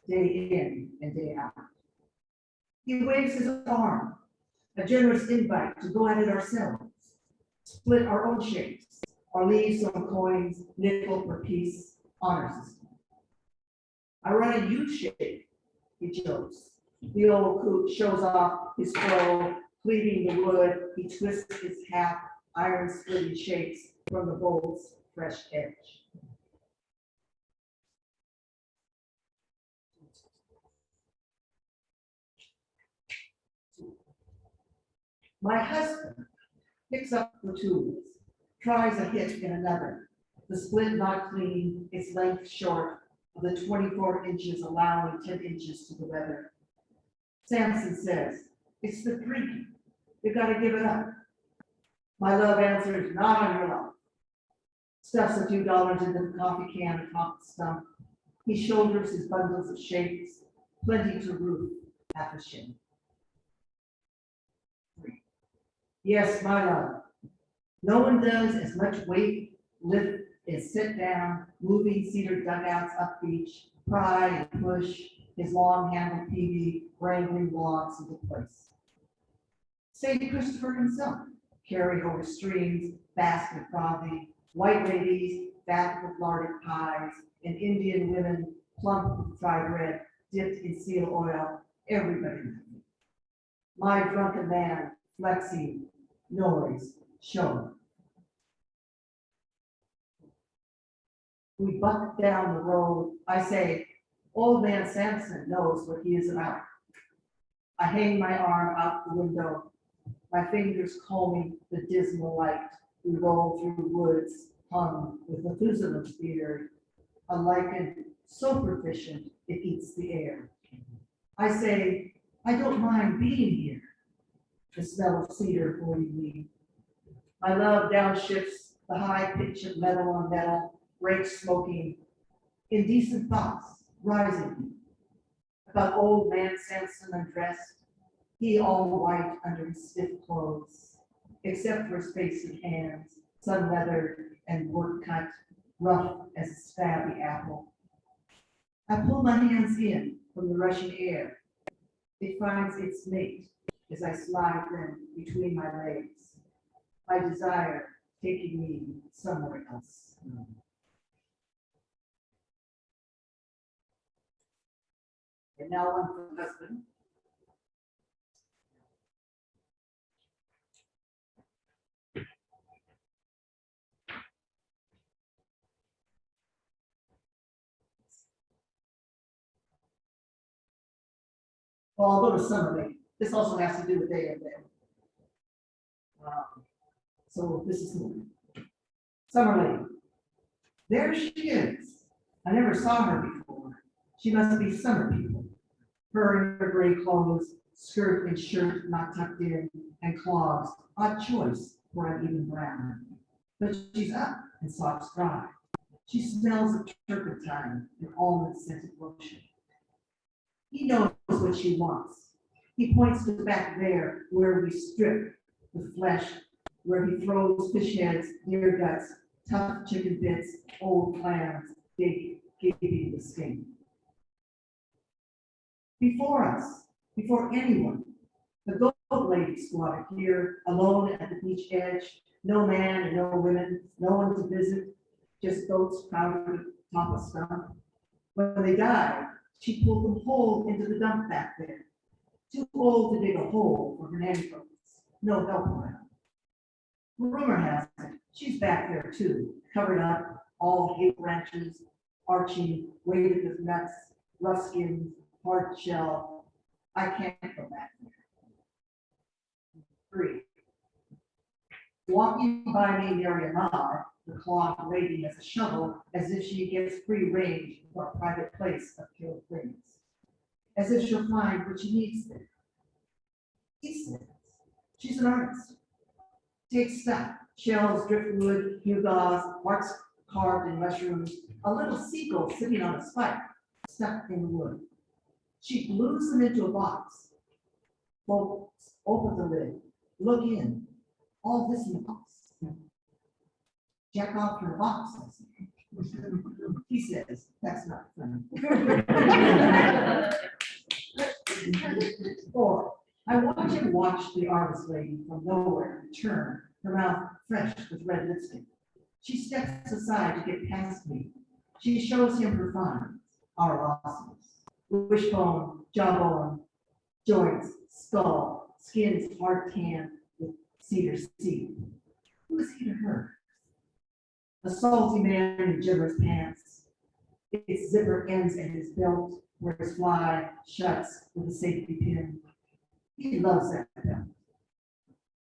day in and day out. He waves his arm, a generous invite to go at it ourselves, split our own shakes, or leave some coins, nickel per piece, honor system. I run a U-shape, he jokes. The old coot shows off his fro, cleaving the wood, he twists his hat, iron splitting shakes from the bolt's fresh edge. My husband picks up the tools, tries a hit in another. The split not clean, its length short of the 24 inches, allowing 10 inches to the weather. Samson says, it's the drinking. You gotta give it up. My love answers, not on your life. Stuffs a few dollars into the coffee can atop the stump. He shoulders his bundles of shakes, plenty to root half a shake. 3. Yes, my love. No one does as much weight, lift, as sit down, moving cedar dugouts up beach, pry and push his long-handled PV, wrangling logs into place. St. Christopher himself carried over streams, fast and frothy, white ladies, fat with larded pies, and Indian women, plump with fried bread, dipped in seal oil, everybody. My drunken man, flexing, noise, show. We buck down the road. I say, old man Samson knows what he is about. I hang my arm out the window, my fingers combing the dismal light. We roll through woods hung with Methuselah's beard, a lichen so proficient it eats the air. I say, I don't mind being here. The smell of cedar holding me. My love downshifts the high pitch of metal on metal, rakes smoking, indecent thoughts rising. About old man Samson undressed, he all white under his stiff clothes, except for his face and hands, sun leathered and work cut, rough as a stabby apple. I pull my hands in from the rushing air. It finds its mate as I slide them between my legs. my desire taking me somewhere else. And now one for the husband. Well, I'll go to summary. This also has to do with day and day. So this is Summerlee. There she is. I never saw her before. She must be summer people. Her in her gray clothes, skirt and shirt not tucked in, and clogs. Odd choice for an even brown. But she's up and socks dry. She smells of turpentine and almond scented lotion. He knows what she wants. He points to back there where we strip the flesh, where he throws fish heads, deer guts, tough chicken bits, old clams, big, gaping the skin. Before us, before anyone, the goat lady squatted here, alone at the beach edge, no man and no women, no one to visit, just goats crowded atop a stump. When they died, she pulled them whole into the dump back there. Too old to dig a hole for her nanny folks. No help around. Rumor has it, she's back there too, covered up, all hate branches, arching, weighted with nuts, rough skins, hard shell. I can't go back there. 3. Walking by me near Ahmad, the cloth lady as a shovel, as if she gets free range for a private place of killed things. As if she'll find what she needs there. He says, she's an artist. Takes stuff, shells, driftwood, gewgaws, marks carved in mushrooms, a little seagull sitting on a spike, stuck in the wood. She glues them into a box. Folks, open the lid, look in, all this in the box. Jack off her box, I say. He says, that's not funny. 4. I watch him watch the artist lady from nowhere return, her mouth fresh with red lipstick. She steps aside to get past me. She shows him her finds, our losses. Wishbone, jawbone, joints, skull, skins hard tanned with cedar seed. Who is he to her? A salty man in gibber's pants. Its zipper ends at his belt, where his fly shuts with a safety pin. He loves that belt.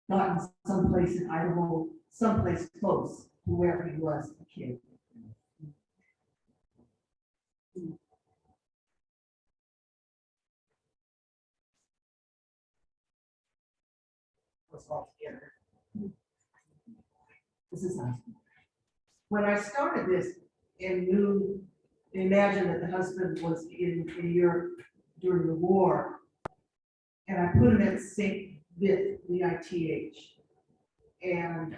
Not in someplace in Idaho, someplace close to where he was a kid. What's all together? This is nice. When I started this and imagined that the husband was in Europe during the war, and I put him at St. Vith, V-I-T-H, and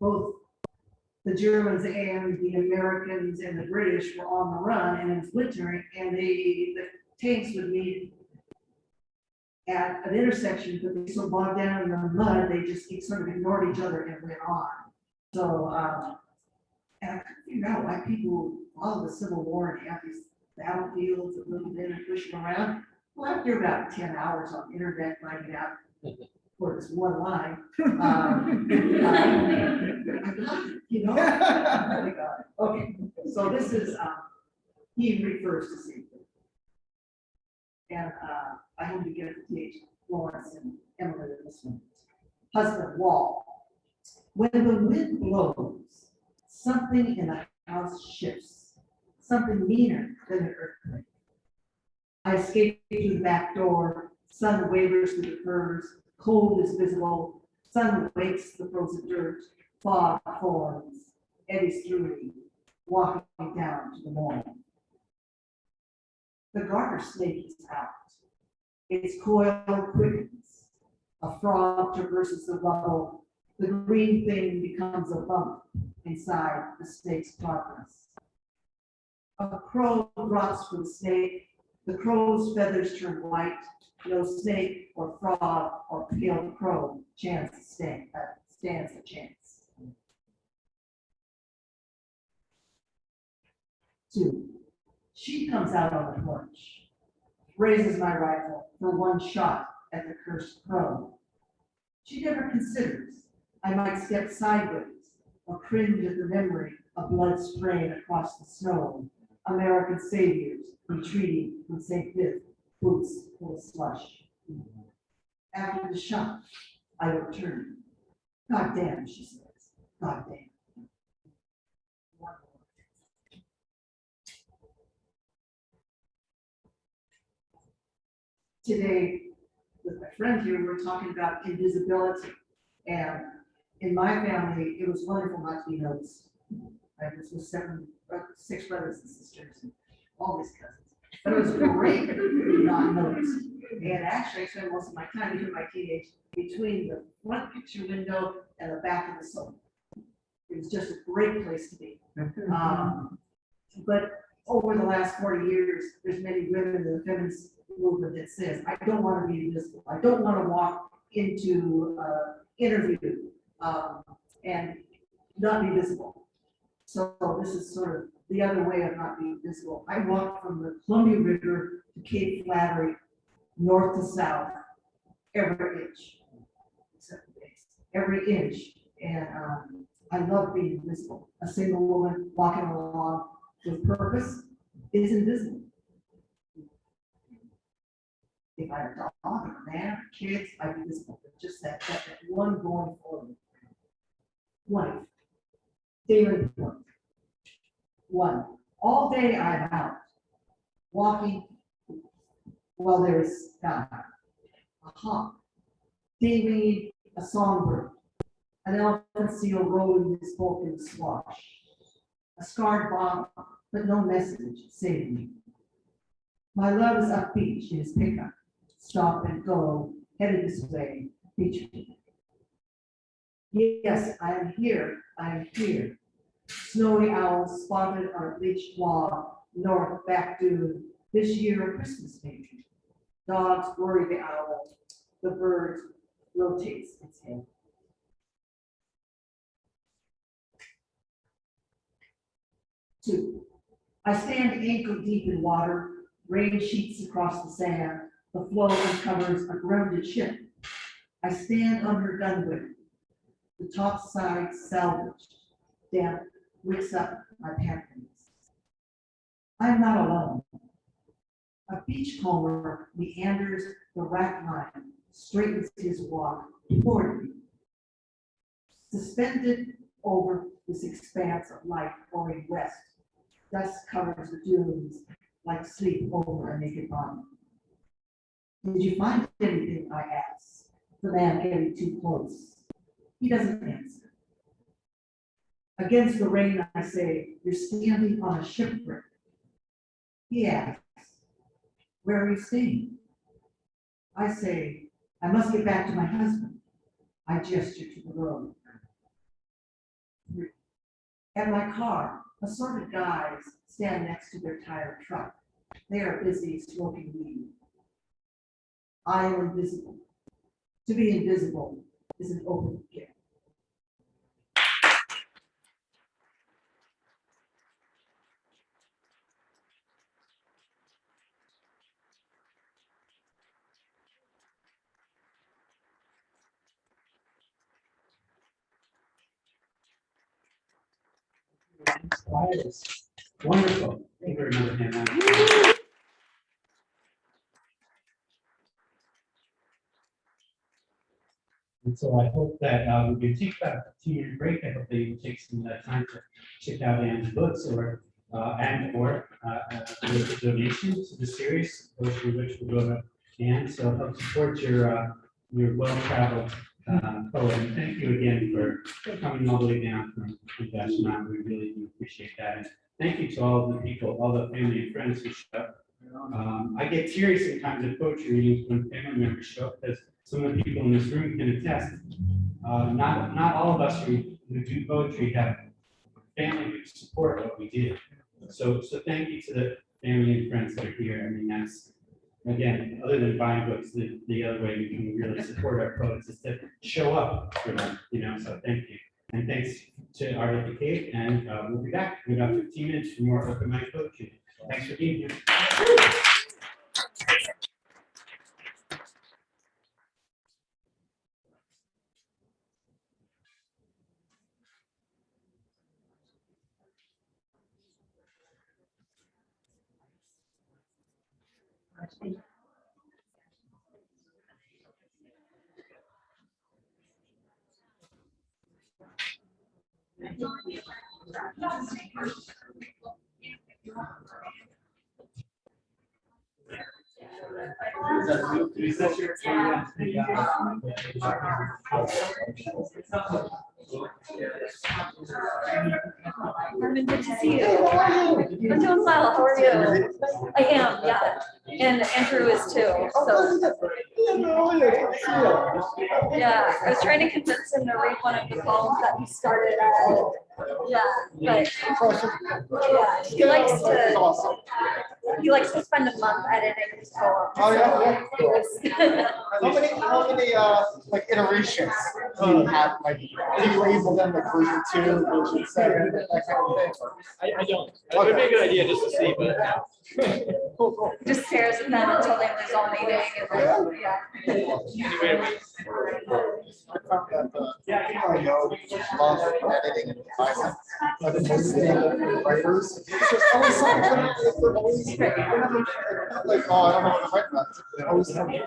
both the Germans and the Americans and the British were on the run, and it's winter, and the tanks would meet at an intersection, but they so bogged down in the mud, they just sort of ignored each other and went on. So, and I couldn't figure out why people follow the Civil War and have these battlefields that little bit and push them around. Well, after about 10 hours on the internet finding out for this one line, I got it, you know? I got it. Okay, so this is, he refers to St. Louis. And I hope you get to teach Florence and Emily in this one. Husband, wall. When the wind blows, something in the house shifts, something meaner than an earthquake. I escape through the back door, sun wavers through the curves, cold is visible, sun wakes the frozen dirt, fog forms, eddies through me, walking down to the mall. The garter snake is out. Its coil quickens. A frog traverses the rubble. The green thing becomes a bump inside the snake's progress. A crow drops for the snake. The crow's feathers turn white, no snake or frog or pale crow stands a chance. 2. She comes out on the porch, raises my rifle for one shot at the cursed crow. She never considers I might step sideways or cringe at the memory of blood spraying across the snow, American saviors retreating from St. Viv, boots full of slush. After the shot, I would turn. God damn, she says. God damn. Today, with my friend here, we're talking about invisibility. And in my family, it was wonderful not to be noticed. I was with 6 brothers and sisters, and all these cousins. But it was great to be not noticed. And actually, I spent most of my time during my teenage between the front picture window and the back of the sofa. It was just a great place to be. But over the last 40 years, there's many women in the feminist movement that says, I don't want to be invisible. I don't want to walk into an interview and not be visible. So this is sort of the other way of not being visible. I walk from the Columbia River to Cape Flattery, north to south, every inch, except the base, every inch. And I love being invisible. A single woman walking along with purpose is invisible. If I had a dog or a man or kids, I'd be visible. But just that one going forward. Wife, daily report. 1, all day I'm out, walking while there is God, a hawk, daily a songbird, an elephant seal rolling his bulk in the swash, a scarred bottle, but no message saving me. My love is upbeat in his pickup, stop and go, headed this way, beach. Yes, I am here, I am here. Snowy owls spotted on a bleached wall, north back dune, this year a Christmas maybe. Dogs worry the owl, the bird rotates its head. Two, I stand ankle deep in water, rain sheets across the sand, the flow uncovers a grounded ship. I stand under gunwale, the top side salvaged, damp wicks up my pantries. I'm not alone. A beachcomber meanders the rack line, straightens his walk toward me. Suspended over this expanse of light going west, dust covers the dunes like sleep over a naked body. Did you find anything? I ask. The man getting too close. He doesn't answer. Against the rain, I say, you're standing on a shipwreck. He asks, where are you staying? I say, I must get back to my husband. I gesture to the road. At my car, assorted guys stand next to their tired truck. They are busy smoking weed. I am invisible. To be invisible is an open gift. Wonderful. Thank you very much, Hannah. And so I hope that we can take about a 2-minute break. I hope that you take some time to check out Ann's books or make a donation to the series, which will go to Ann. So help support your well-traveled poet. And thank you again for coming all the way down from Vashon Island. We really do appreciate that. And thank you to all the people, all the family and friends who show up. I get teary sometimes at poetry readings when family members show up, because some of the people in this room can attest. Not all of us who do poetry have family who support what we do. So thank you to the family and friends that are here. I mean, that's, again, other than buying books, the other way we can really support our poets is to show up for them, so thank you. And thanks to Art at the Cape, and we'll be back in about 15 minutes for more open mic poetry. Thanks for being here. Armin, good to see you. I'm doing well. How are you? I am, yeah. And Andrew is too. So yeah, I was trying to convince him to read one of the poems that he started. Yeah, but yeah, he likes to spend a month editing his poems. Oh, yeah. How many like iterations do you have? Like, do you label them like version 2, version 7, that kind of thing? I don't. It would be a good idea just to see, but Cool. Just stares at them until they lose all meaning. And yeah. anyway, I found that people I know love editing and design. But the writers, it's just always something. They're always they're not like, oh, I don't know what to write about. They're always something.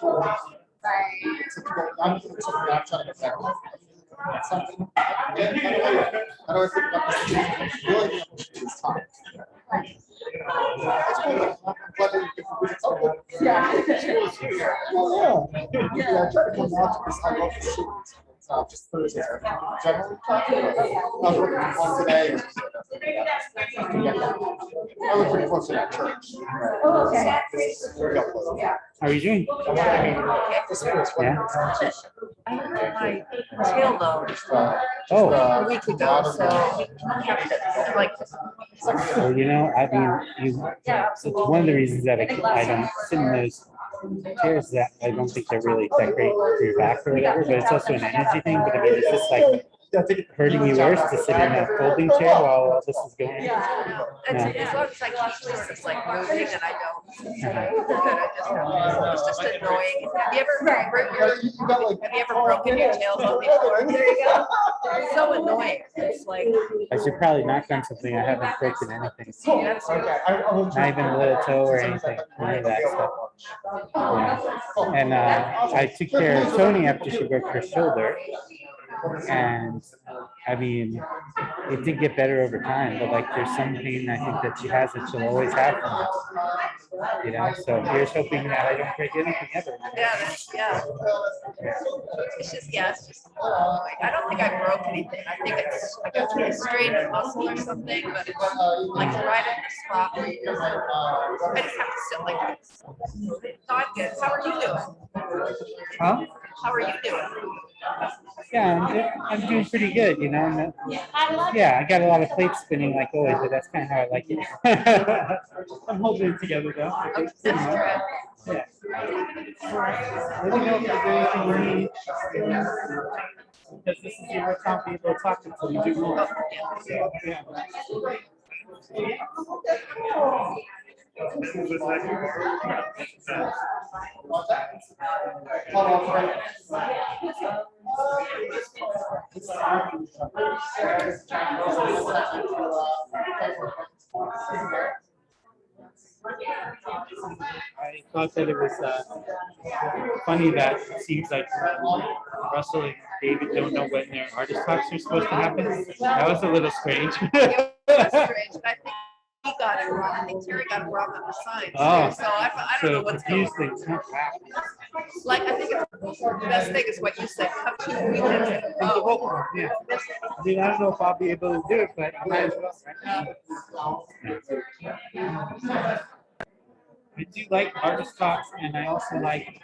I'm trying to get better. Something. How do I think about this? Really, it's time. It's cool. I'm glad that you can Yeah. Well, yeah. I try to come out because I love the series. It's not just Thursdays. Generally, I was working on one today. I was pretty close to that church. Oh, okay. How are you doing? Yeah. I hurt my tail though Oh, a week ago, so he kept it like. well, I mean, Yeah, it's one of the reasons that I don't sit in those chairs that I don't think they're really that great for your back or whatever, but it's also an energy thing. But I mean, it's just like hurting you worse to sit in that folding chair while all this is going on. Yeah, as long as I keep sort of like moving and I don't. It's just annoying. Have you ever broken your tail before? There you go. It's so annoying. It's like. I should probably not done something. I haven't broken anything. That's Not even a little toe or anything. None of that stuff. Yeah. And I took care of Tony after she broke her shoulder. And I mean, it did get better over time, but like there's some pain I think that she has that she'll always have from it. So here's hoping that I don't break anything ever. Yeah. It's just, it's just, I don't think I broke anything. I think I got a strained muscle or something, but it's like right at the spot where you just, I just have to sit like this. No, I'm good. How are you doing? Huh? How are you doing? Yeah, I'm doing pretty good, I got a lot of plates spinning like always, but that's kind of how I like it. I'm holding it together though. I think, pretty much. Yeah. Let me know if there's anything you need. Because this is your first time being able to talk until you do more. So, yeah. I thought that it was funny that it seems like Russell and David don't know when their artist talks are supposed to happen. That was a little strange. It was strange, but I think he got it wrong. I think Terry got it wrong on the signs too. So I don't know what's going on. Like, I think it's the best thing is what you said, come to the weekends in a row. Yeah. I mean, I don't know if I'll be able to do it, but I might as well. I do like artist talks, and I also like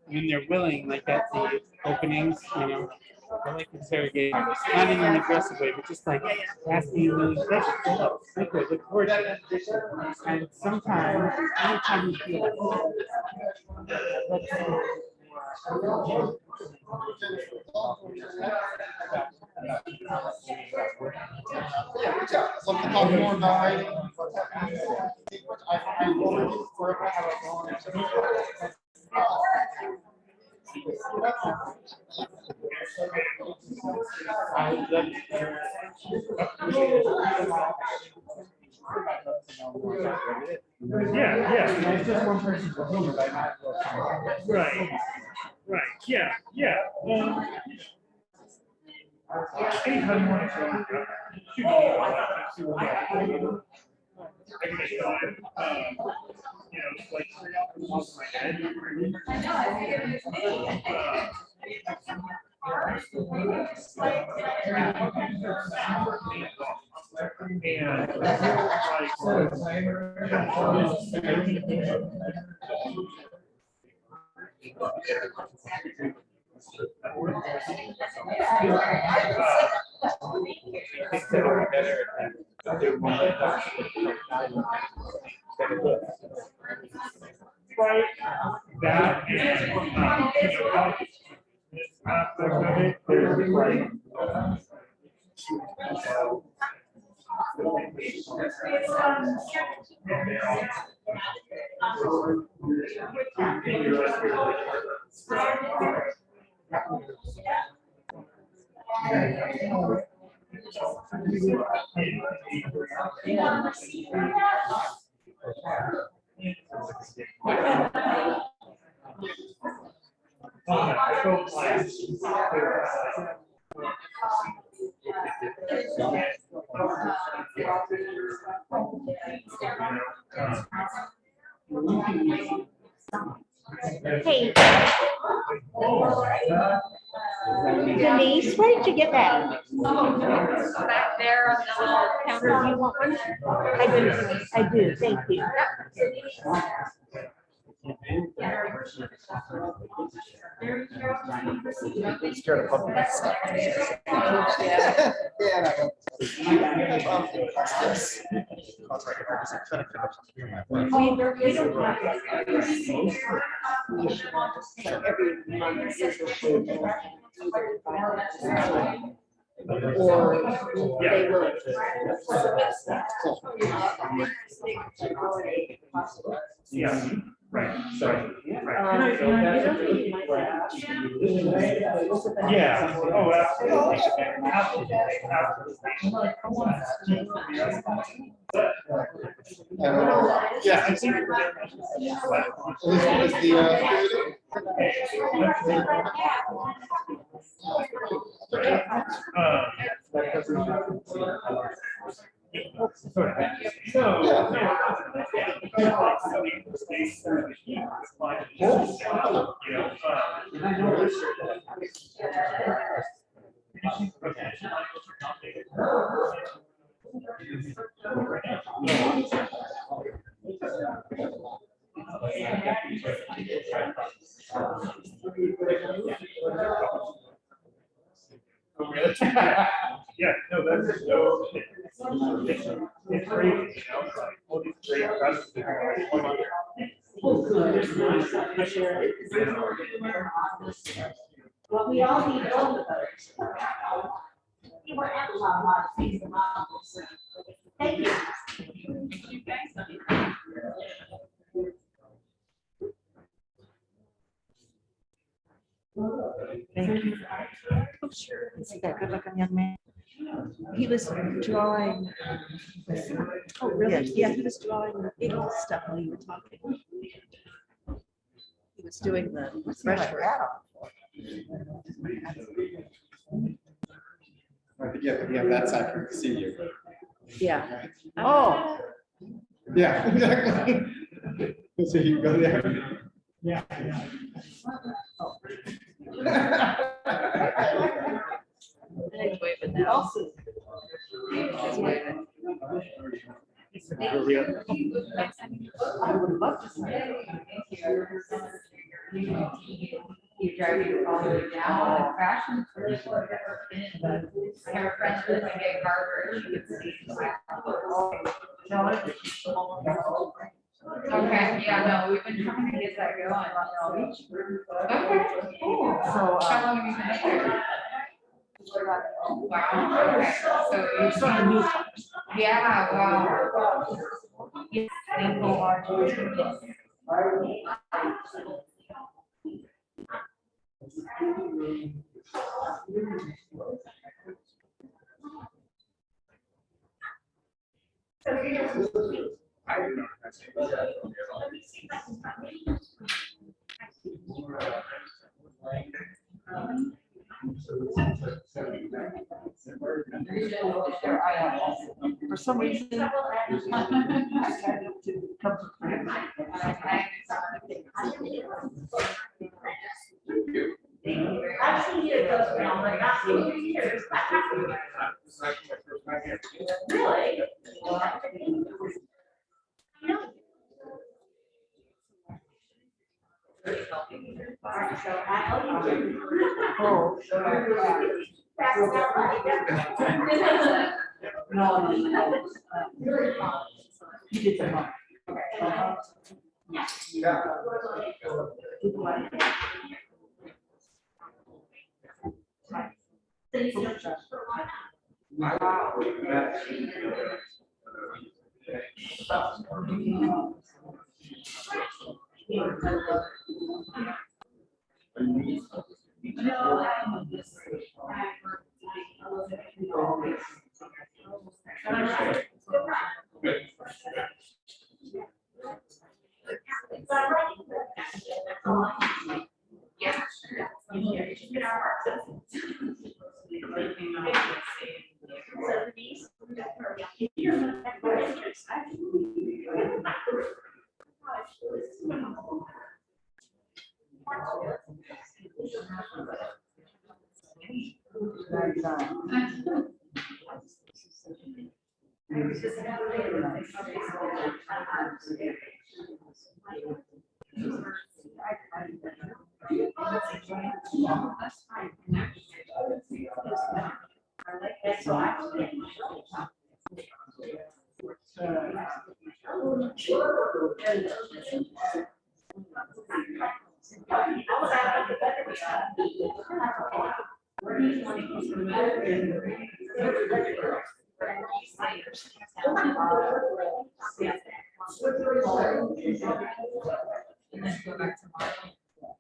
when they're willing, like at the openings, I like interrogating, not in an aggressive way, but just like asking really questions. Oh, okay, look forward to it. And sometimes, anytime you feel like, Something talk more about. Yeah, it's just one person's opinion, but not. right, yeah. Anytime you want to show shoot me I can just go in, like straight off the top of my head. Right, that and aspect of it, there's like Hey. Denise, where did you get that? Back there on the little counter. Do you want one? I do, thank you. Scared of pumpkin stuff. Or they will. yeah, right, sorry. Yeah, oh, absolutely. Yeah, I think. Oh, really? Yeah, no, that's so, it's great, you know, like, all these great investments that are Well, we all need both of those. You were at a lot of things. Thank you. Thank you. Oh, sure. Is that good looking young man? He was drawing. Oh, really? Yeah, he was drawing the big stuff while you were talking. He was doing the brushwork. Yeah, that side for the senior. Yeah. Oh. Yeah, exactly. So you go there. Yeah. He's waving now. Also. He's waving. I would love to say. You drive you all the way down, and Fashion's really cool, I've never been, but I have a friend who's like at Harvard, she could see. Okay, yeah, no, we've been trying to get that going. Okay, cool. So how long have you been up there? Wow, okay, so you're sort of new. Yeah, wow. Yes, thank you. For some reason. I've seen you go around, but not seen you in years. Really? Oh. No. You did the month. Yeah.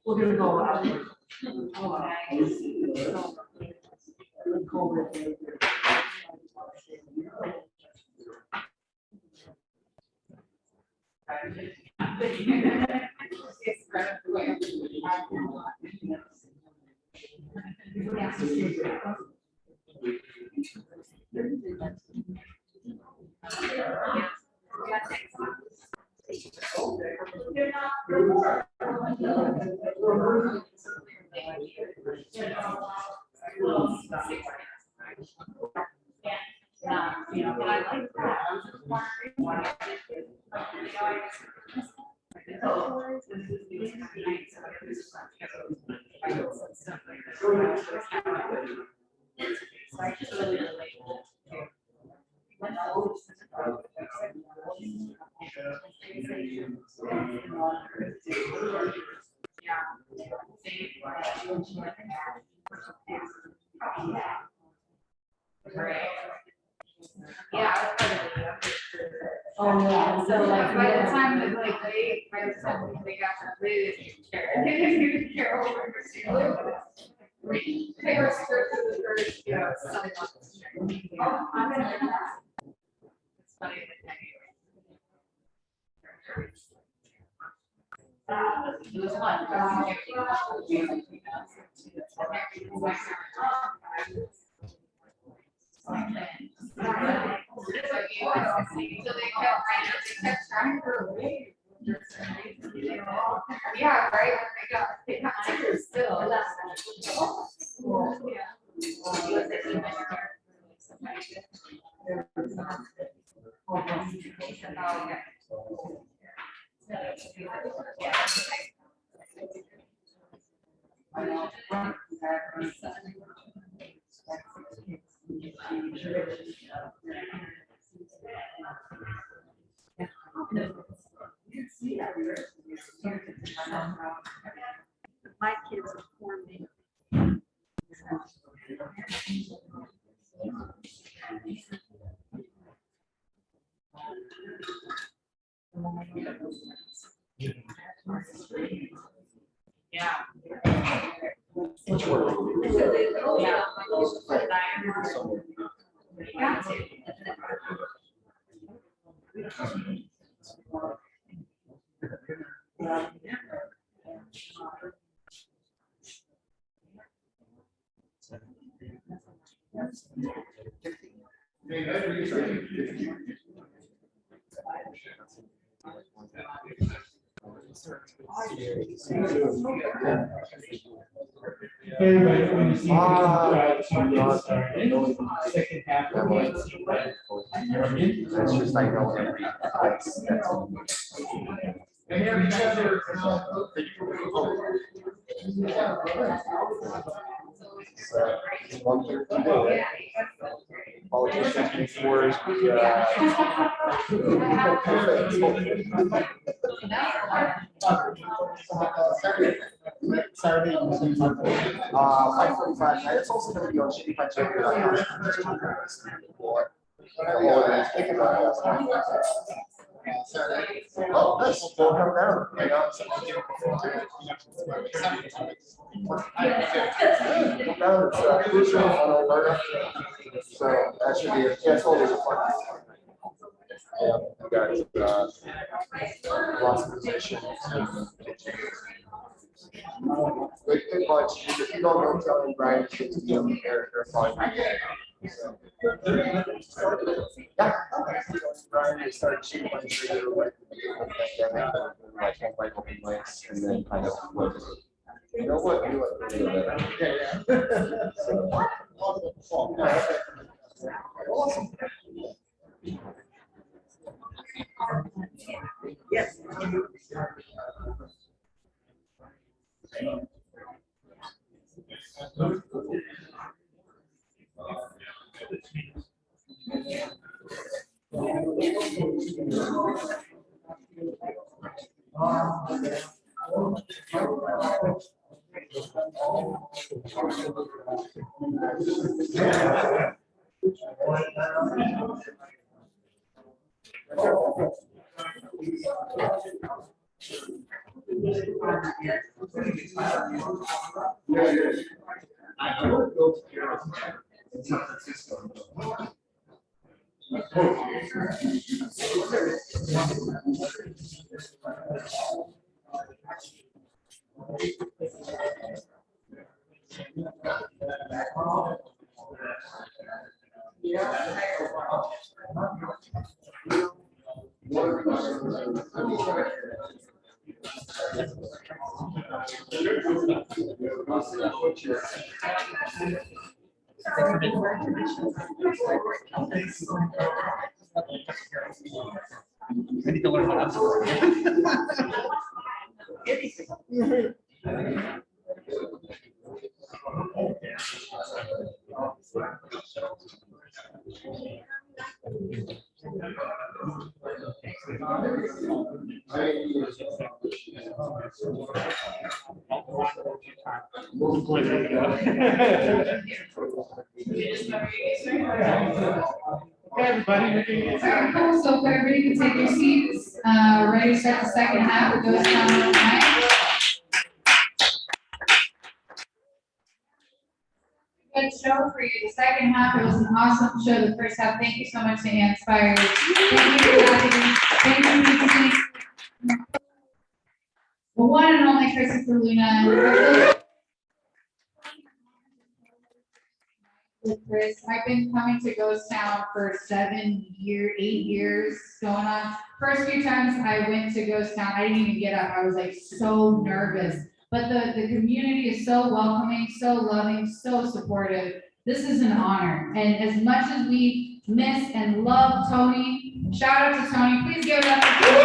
We're gonna go out. Oh, yeah. So like by the time that like by the time they got to they didn't care what we were doing. They were scripted the first, you know, something like this. Oh, I'm gonna do that. It's funny. It was kept trying for a week. Yeah, right, they got tickets still. My kids are forming. Everybody, when you see the try to get started, second half of the Armin. That's just, I know every place that's. Politicians before. Saturday, 5:45. It's also going to be on McIntire. Oh, nice. Don't come down. I got it's crucial on Alberta. So that should be it. Yeah, it's always a fun. Yeah, I got lots of positions. Good bunch. If you don't know, tell Brian to be on the air. They're fine. So, yeah. Brian, we started shooting my video like open mics, and then kind of like, you know what? Do it. Awesome. Yes. I need to learn how to. Everybody, cool. So if everybody can take your seats, ready to start the second half of Ghost Town tonight. Good show for you. The second half, it was an awesome show. The first half, thank you so much to Ann Spiers. Thank you, Cathi. Thank you, the one and only Christopher Luna. With Chris, I've been coming to Ghost Town for 8 years going on. First few times I went to Ghost Town, I didn't even get up. I was like so nervous. But the community is so welcoming, so loving, so supportive. This is an honor. And as much as we miss and love Tony, shout out to Tony. Please give it up for Tony.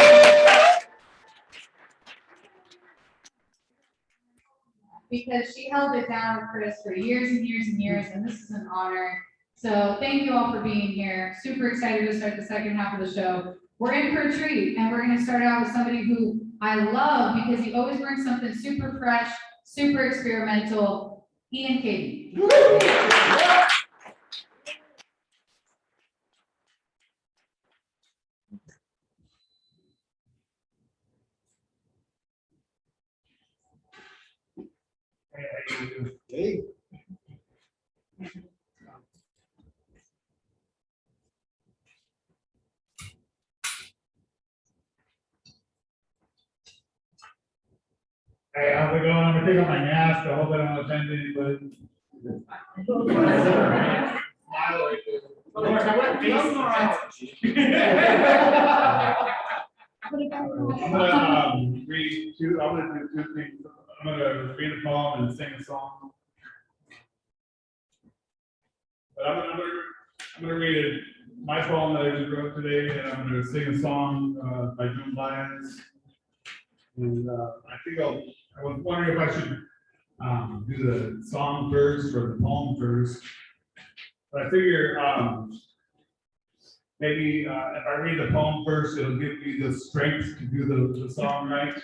because she held it down with Chris for years and years and years, and this is an honor. So thank you all for being here. Super excited to start the second half of the show. We're in for a treat, and we're gonna start out with somebody who I love because he always brings something super fresh, super experimental. Ian Caton. Hey. Hey, how's it going? I'm gonna take off my mask. I hope I don't offend anybody. I'm gonna do two things. I'm gonna read a poem and sing a song. But I'm gonna read my poem that I just wrote today, and I'm gonna sing a song by June Lyons. And I was wondering if I should do the song first or the poem first. But I figure maybe if I read the poem first, it'll give me the strength to do the song right.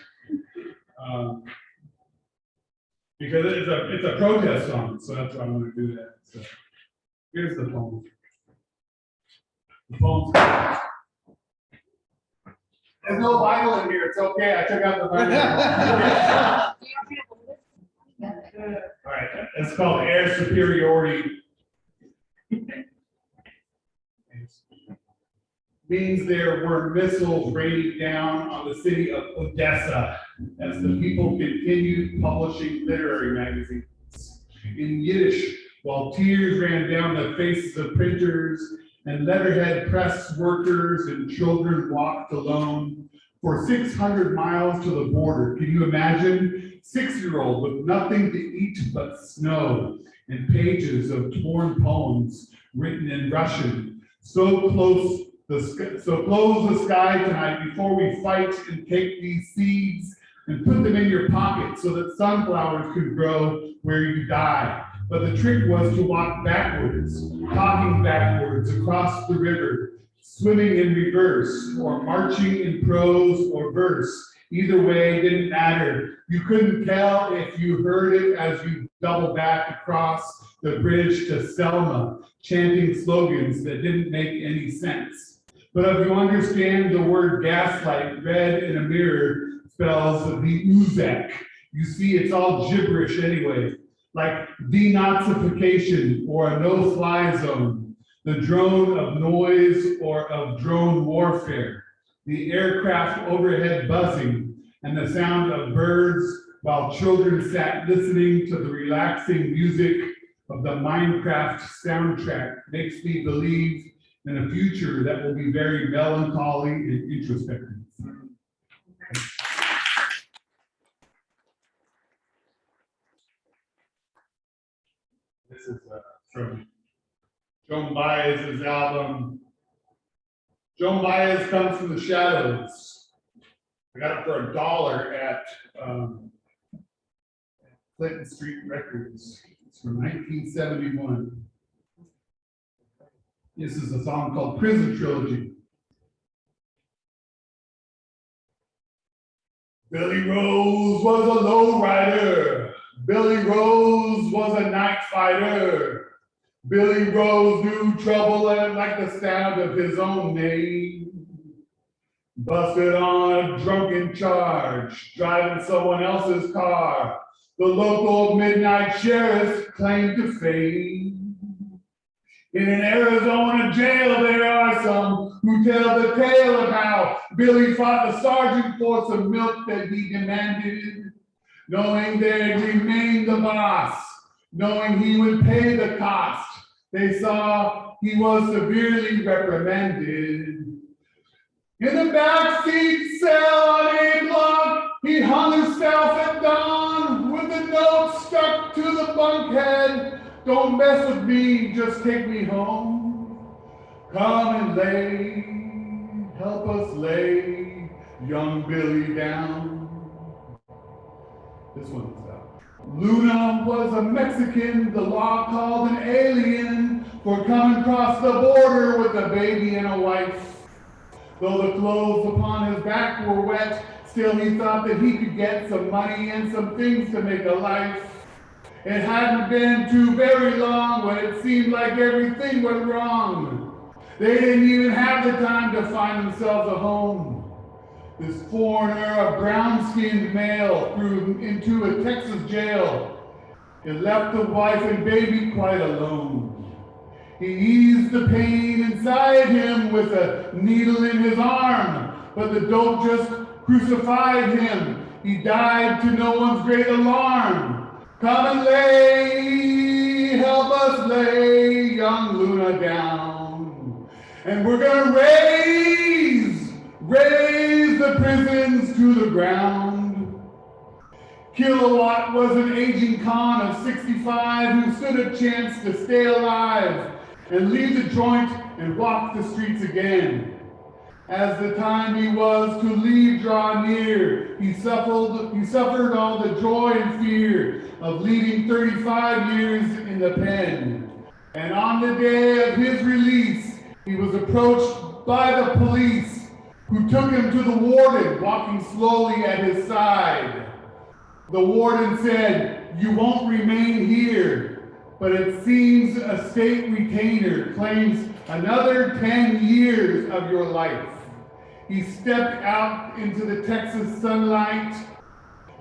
Because it's a protest song, so that's why I'm going to do that. So here's the poem. The poem's There's no Bible in here, it's okay, I took out the Bible. all right. It's called Air Superiority. Means there were missiles raining down on the city of Odessa as the people continued publishing literary magazines in Yiddish, while tears ran down the faces of printers and letterhead press workers and children walked alone for 600 miles to the border. Can you imagine? 6-year-old with nothing to eat but snow and pages of torn poems written in Russian. So close the sky tonight before we fight and take these seeds and put them in your pocket so that sunflowers could grow where you die. But the trick was to walk backwards, talking backwards across the river, swimming in reverse, or marching in prose or verse. Either way, didn't matter. You couldn't tell if you heard it as you double back across the bridge to Selma, chanting slogans that didn't make any sense. But if you understand the word gaslight read in a mirror spells the Uzak, you see it's all gibberish anyway, like denazification or a no-fly zone, the drone of noise or of drone warfare, the aircraft overhead buzzing, and the sound of birds while children sat listening to the relaxing music of the Minecraft soundtrack makes me believe in a future that will be very melancholy and introspective. This is from Joan Baez's album. Joan Baez Comes from the Shadows. I got it for $1 at Clinton Street Records. It's from 1971. This is a song called Prison Trilogy. Billy Rose was a lowrider. Billy Rose was a night fighter. Billy Rose knew trouble and liked the sound of his own name. Busted on a drunken charge, driving someone else's car. The local midnight sheriff claimed to fame. In an Arizona jail, there are some who tell the tale of how Billy fought the sergeant for some milk that he demanded, knowing they'd remain the boss, knowing he would pay the cost. They saw he was severely reprimanded. In the backseat cell on A block, he hung himself at dawn with a note stuck to the bunkhead. Don't mess with me, just take me home. Come and lay, help us lay young Billy down. This one's out. Luna was a Mexican the law called an alien for coming across the border with a baby and a wife. Though the clothes upon his back were wet, still he thought that he could get some money and some things to make a life. It hadn't been too very long when it seemed like everything went wrong. They didn't even have the time to find themselves a home. This foreigner, a brown-skinned male, threw into a Texas jail. It left the wife and baby quite alone. He eased the pain inside him with a needle in his arm, but the dope just crucified him. He died to no one's great alarm. Come and help us lay young Luna down. And we're gonna raise the prisons to the ground. Kilowatt was an aging con of 65 who stood a chance to stay alive and leave the joint and walk the streets again. As the time he was to leave draw near, he suffered all the joy and fear of leaving 35 years in the pen. And on the day of his release, he was approached by the police, who took him to the warden, walking slowly at his side. The warden said, "You won't remain here, but it seems a state retainer claims another 10 years of your life." He stepped out into the Texas sunlight.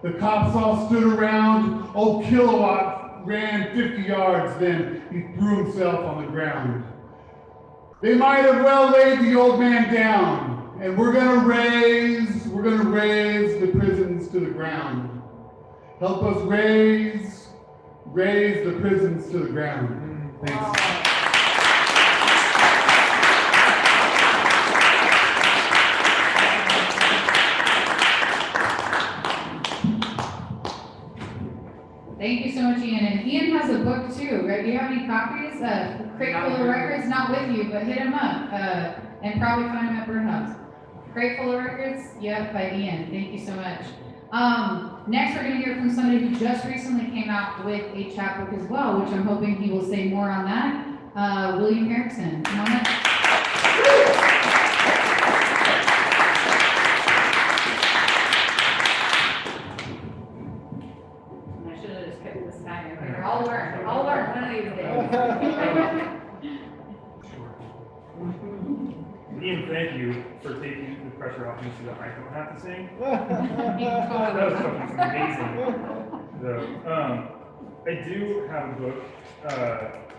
The cops all stood around. Old Kilowatt ran 50 yards, then he threw himself on the ground. They might have well laid the old man down. And we're gonna raise the prisons to the ground. Help us raise the prisons to the ground. Thanks. Thank you so much, Ian. And Ian has a book too, right? Do you have any copies? Crate Full of Records, not with you, but hit him up and probably find him at Birdhouse. Crate Full of Records, yep, by Ian. Thank you so much. Next, we're going to hear from somebody who just recently came out with a chapbook as well, which I'm hoping he will say more on that. William Erickson, come on up. I should have just kept this guy in here. I'll learn one of these days. Ian, thank you for taking the pressure off me so that I don't have to sing. That was fucking amazing. So, I do have a book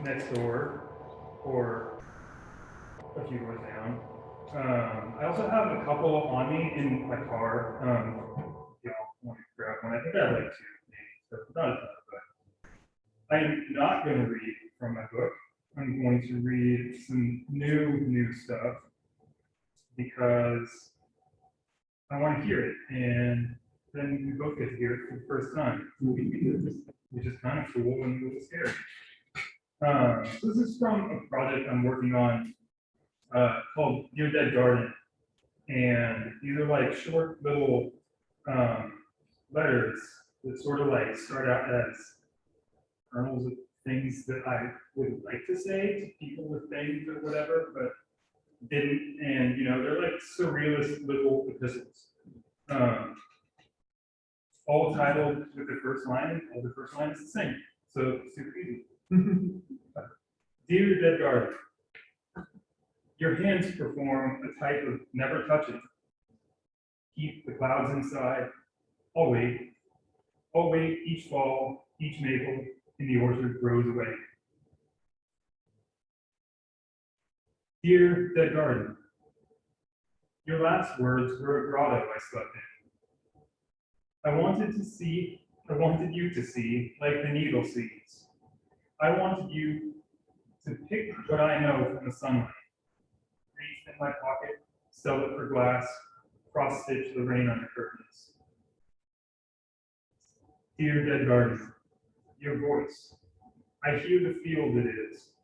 next door, or a few doors down. I also have a couple on me in my car. Y'all want to grab one? I think I have like two, maybe, so not a ton, but I'm not going to read from my book. I'm going to read some new stuff, because I want to hear it, and then we both get to hear it for the first time, which is kind of cool and a little scary. So this is from a project I'm working on called Dear Dead Garden, and these are like short little letters that sort of like start out as kernels of things that I would like to say to people with things or whatever, but didn't, and they're like surrealist little epistles, all titled with the first line, and all the first line is the same, so it's super easy. Dear Dead Garden, your hands perform a type of never touching. Keep the clouds inside. I'll wait, each fall, each maple in the orchard grows away. Dear Dead Garden, your last words were a grotto I slept in. I wanted you to see like the needle sees. I wanted you to pick what I know from the sunlight. Reach in my pocket, sell it for glass, cross-stitch the rain on the curtains. Dear Dead Garden, your voice, I hear the field it is.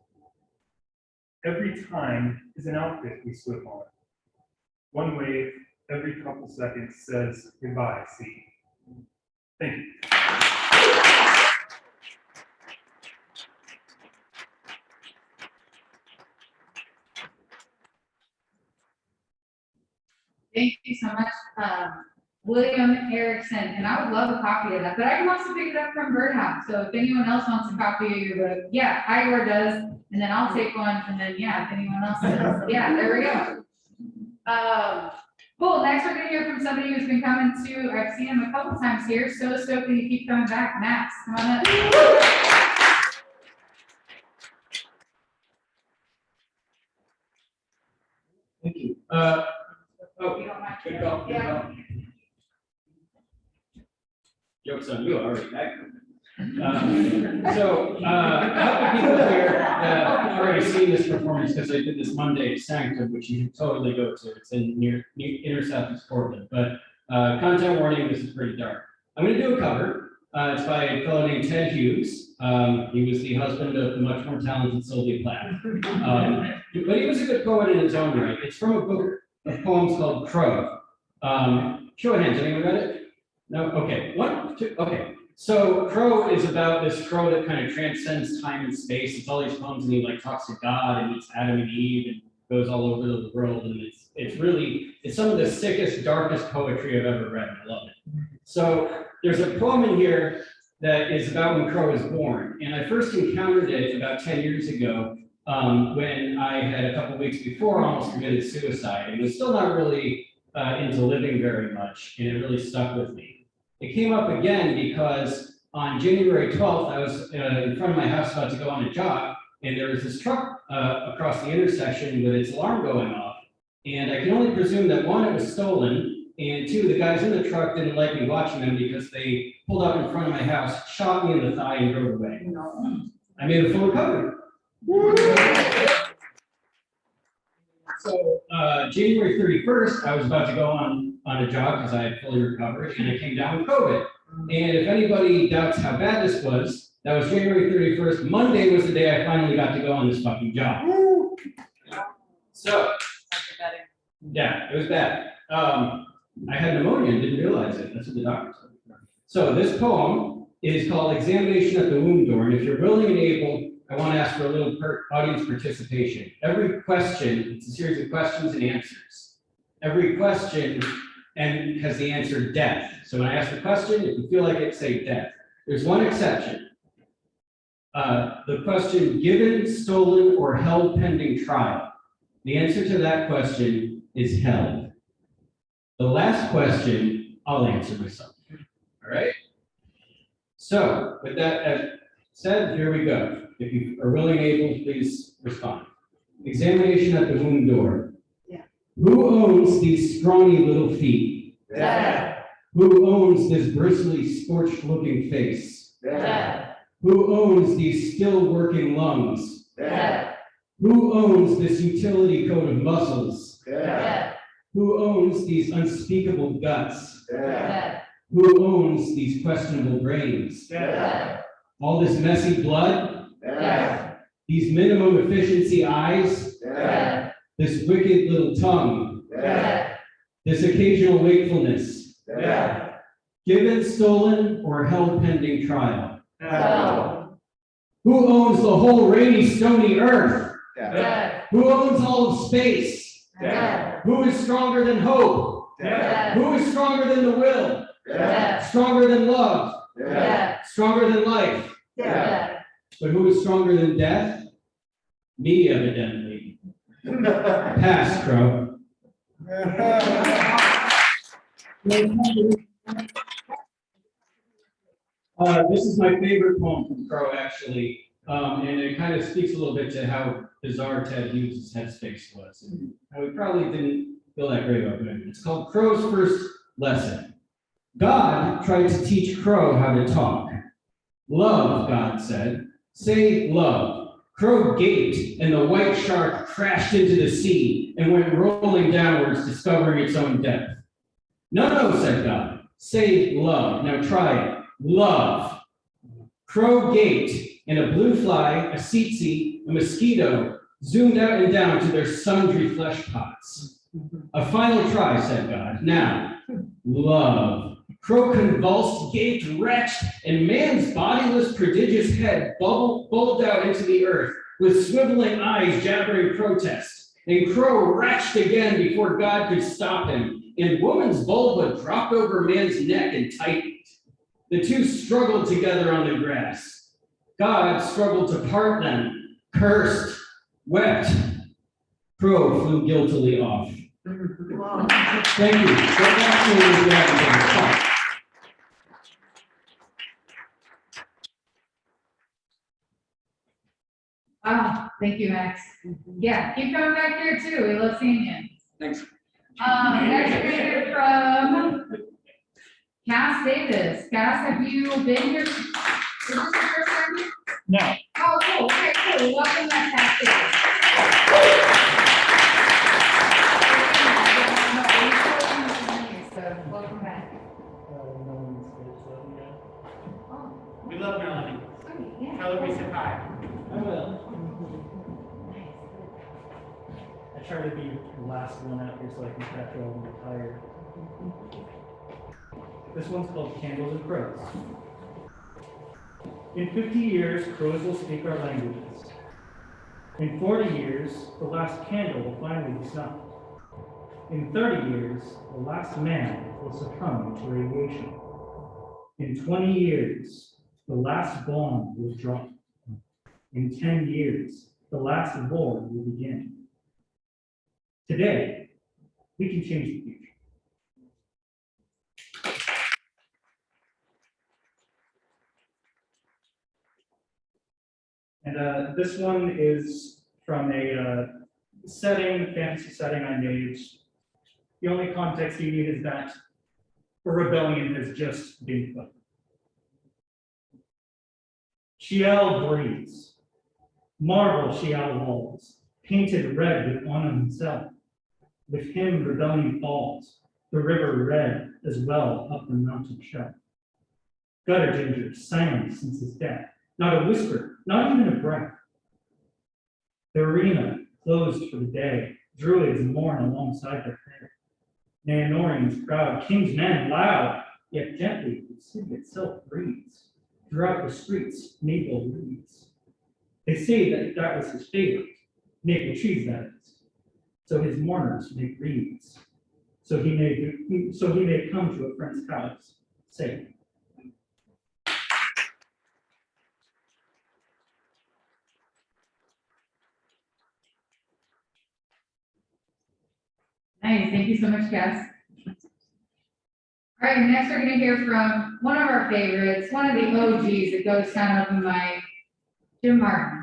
Every time is an outfit we slip on. One wave every couple seconds says goodbye, see. Thank you. Thank you so much, William Erickson, and I would love a copy of that, but I can also pick it up from Birdhouse, so if anyone else wants a copy of your book, yeah, Igor does, and then I'll take one, and then, yeah, if anyone else does, yeah, there we go. Cool, next we're gonna hear from somebody who's been coming to, I've seen him a couple times here, so stoked that you keep coming back, Max, come on up. Thank you. If you don't mind. Good call, good Yeah. call. Joke's on you, already back. So, a couple people here have already seen this performance because I did this Monday at Sanctum, which you should totally go to. It's in near inner southeast Portland, but content warning, this is pretty dark. I'm gonna do a cover. It's by a fellow named Ted Hughes. He was the husband of the much more talented Sylvia Plath. But he was a good poet in his own right. It's from a book of poems called Crow. Show of hands, anyone got it? No? Okay, 1, 2, okay. So Crow is about this crow that kind of transcends time and space. It's all these poems and he like talks to God and it's Adam and Eve and goes all over the world. And it's some of the sickest, darkest poetry I've ever read. I love it. So there's a poem in here that is about when Crow was born. And I first encountered it about 10 years ago when I had a couple weeks before almost committed suicide and was still not really into living very much. And it really stuck with me. It came up again because on January 12th, I was in front of my house about to go on a jog, and there was this truck across the intersection with its alarm going off. And I can only presume that 1, it was stolen, and 2, the guys in the truck didn't like me watching them because they pulled up in front of my house, shot me in the thigh, and drove away. I made a full recovery. So January 31st, I was about to go on a jog because I had fully recovered and I came down with COVID. And if anybody doubts how bad this was, that was January 31st. Monday was the day I finally got to go on this fucking jog. So, yeah, it was bad. I had pneumonia and didn't realize it. That's what the doctor told me. So this poem is called Examination at the Womb Door. And if you're willing and able, I want to ask for a little audience participation. Every question, it's a series of questions and answers. Every question has the answer death. So when I ask the question, if you feel like it, say death. There's one exception. The question, given, stolen, or held pending trial. The answer to that question is held. The last question, I'll answer myself. All right? So with that said, here we go. If you are willing and able, please respond. Examination at the womb door. Yeah. Who owns these scrawny little feet? Dad. Who owns this bristly, scorched-looking face? Dad. Who owns these still working lungs? Dad. Who owns this utility coat of muscles? Dad. Who owns these unspeakable guts? Dad. Who owns these questionable brains? Dad. All this messy blood? Dad. These minimum efficiency eyes? Dad. This wicked little tongue? Dad. This occasional wakefulness? Dad. Given, stolen, or held pending trial? No. Who owns the whole rainy, stony earth? Dad. Who owns all of space? Dad. Who is stronger than hope? Dad. Who is stronger than the will? Dad. Stronger than love? Dad. Stronger than life? Dad. But who is stronger than death? Me, evidently. Pass, Crow. This is my favorite poem from Crow, actually. And it kind of speaks a little bit to how bizarre Ted Hughes' headspace was. And how he probably didn't feel that great about it. It's called Crow's First Lesson. God tried to teach Crow how to talk. Love, God said. Say love. Crow gaped, and the white shark crashed into the sea and went rolling downwards, discovering its own depth. No, said God. Say love. Now try it. Love. Crow gaped, and a blue fly, a tsetse, a mosquito zoomed out and down to their sundry flesh pots. A final try, said God. Now, love. Crow convulsed, gaped, retched, and man's bodiless, prodigious head bulged out into the earth, with swiveling eyes jabbering protest. And Crow retched again before God could stop him. and woman's vulva dropped over man's neck and tightened. The two struggled together on the grass. God struggled to part them, cursed, wept. Crow flew guiltily off. Thank you. Go back to the dragon. Wow, thank you, Max. Yeah, keep coming back here too. We love seeing you. Thanks. Next we're gonna hear from Cass Davis. Cass, have you been here? Is this your first time here? No. Oh, cool. Okay, cool. Welcome back, Cass Davis. So, welcome back. We love Melanie. Yeah. Tell her we said hi. I will. I try to be the last one out here so I can catch all of the tired. This one's called Candles and Crows. In 50 years, crows will speak our languages. In 40 years, the last candle will finally be snuffed. In 30 years, the last man will succumb to radiation. In 20 years, the last bomb will drop. In 10 years, the last war will begin. Today, we can change the future. And this one is from a fantasy setting I made. The only context you need is that a rebellion has just been put. Shiel breathes. Marble Shiel walls, painted red with Anna himself. With him rebellion falls, the river red as well up the mountain shelf. Gutter ginger silent since his death, not a whisper, not even a breath. The arena closed for the day, druids mourn alongside their prayer. Naenorians proud, king's men loud, yet gently the city itself breathes. Throughout the streets, maple reeds. They say that was his favorite, maple trees that is. So his mourners make reeds. So he may come to a friend's house, safe. Nice, thank you so much, Cass. All right, next we're gonna hear from one of our favorites, one of the OGs that goes down up in my Jim Martin.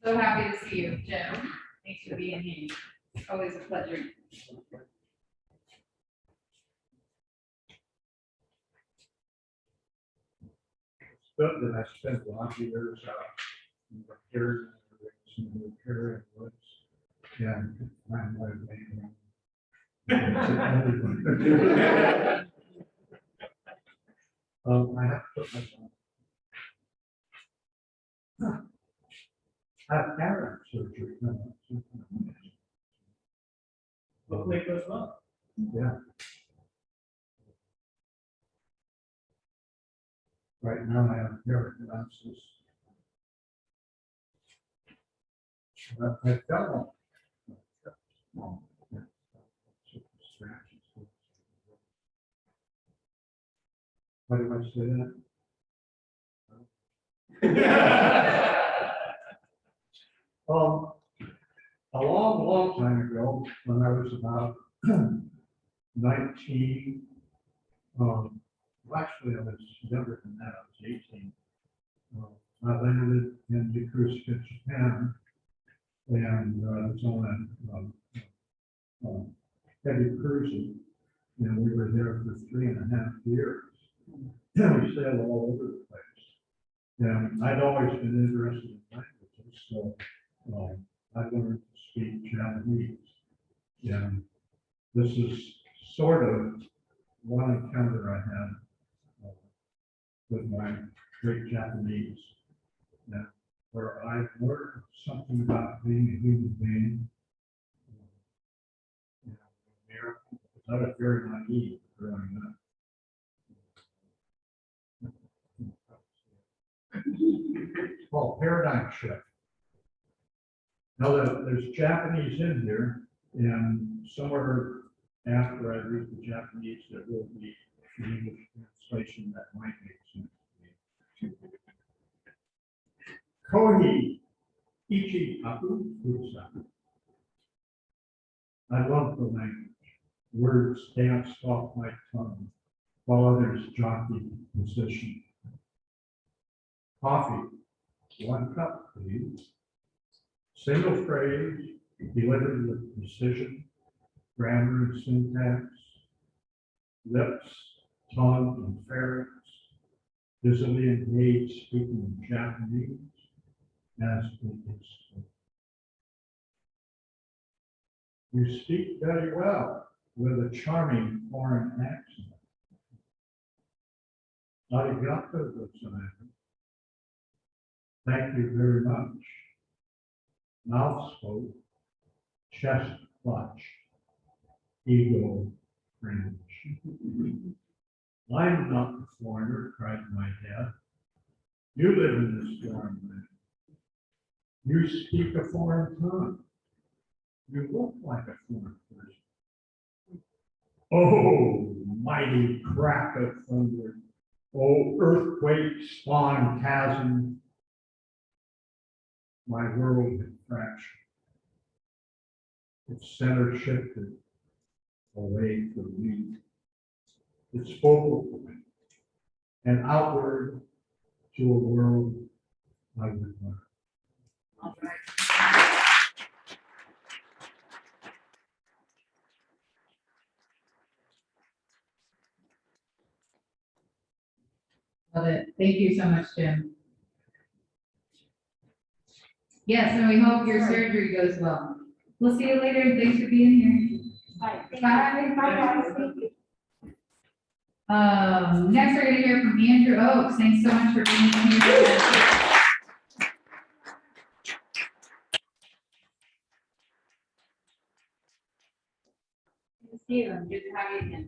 So happy to see you, Jim. Thanks for being here. Always a pleasure. But that I spent a lot of years here in woods. Yeah, I'm like, I have to put myself. I have cataract surgery. Hopefully it goes well. Yeah. Right now I have paralysis. I fell on. Why do I say that? A long time ago, when I was about 19, actually I was younger than that, I was 18. I landed in Yokosuka, Japan, and was on a heavy cruising, and we were there for 3.5 years. We sailed all over the place, and I'd always been interested in languages, so I learned to speak Japanese. And this is sort of one encounter I had with my great Japanese, where I learned something about being a human being. I was very naive growing up. called Paradigm Shift. Now, there's Japanese in here, and somewhere after I read the Japanese, there will be an English translation that might make sense to me. Kohi Ichi Taku Fusa. I love the language. Words danced off my tongue, while others jockeyed position. Coffee, 1 cup, please. Single phrase, delivered with precision, grammar and syntax, lips, tongue, and pharynx, visibly engaged speaking in Japanese as it is spoken. You speak very well with a charming foreign accent. Arigato gozaimasu. Thank you very much. Mouth spoke, chest clutched, ego cringed. I'm not the foreigner, cried my dad. You live in this foreign land. You speak a foreign tongue. You look like a foreign person. Oh, mighty crack of thunder. Oh, earthquake, spawn, chasm. My world had fractured. Its center shifted away from me. Its focal point and outward to a world I would learn. Love it. Thank you so much, Jim. Yes, and we hope your surgery goes well. We'll see you later. Thanks for being here. Bye. Bye. Bye, guys. Thank you. Next we're gonna hear from Andrew Oakes. Thanks so much for being here. Good to see you. Good to have you again.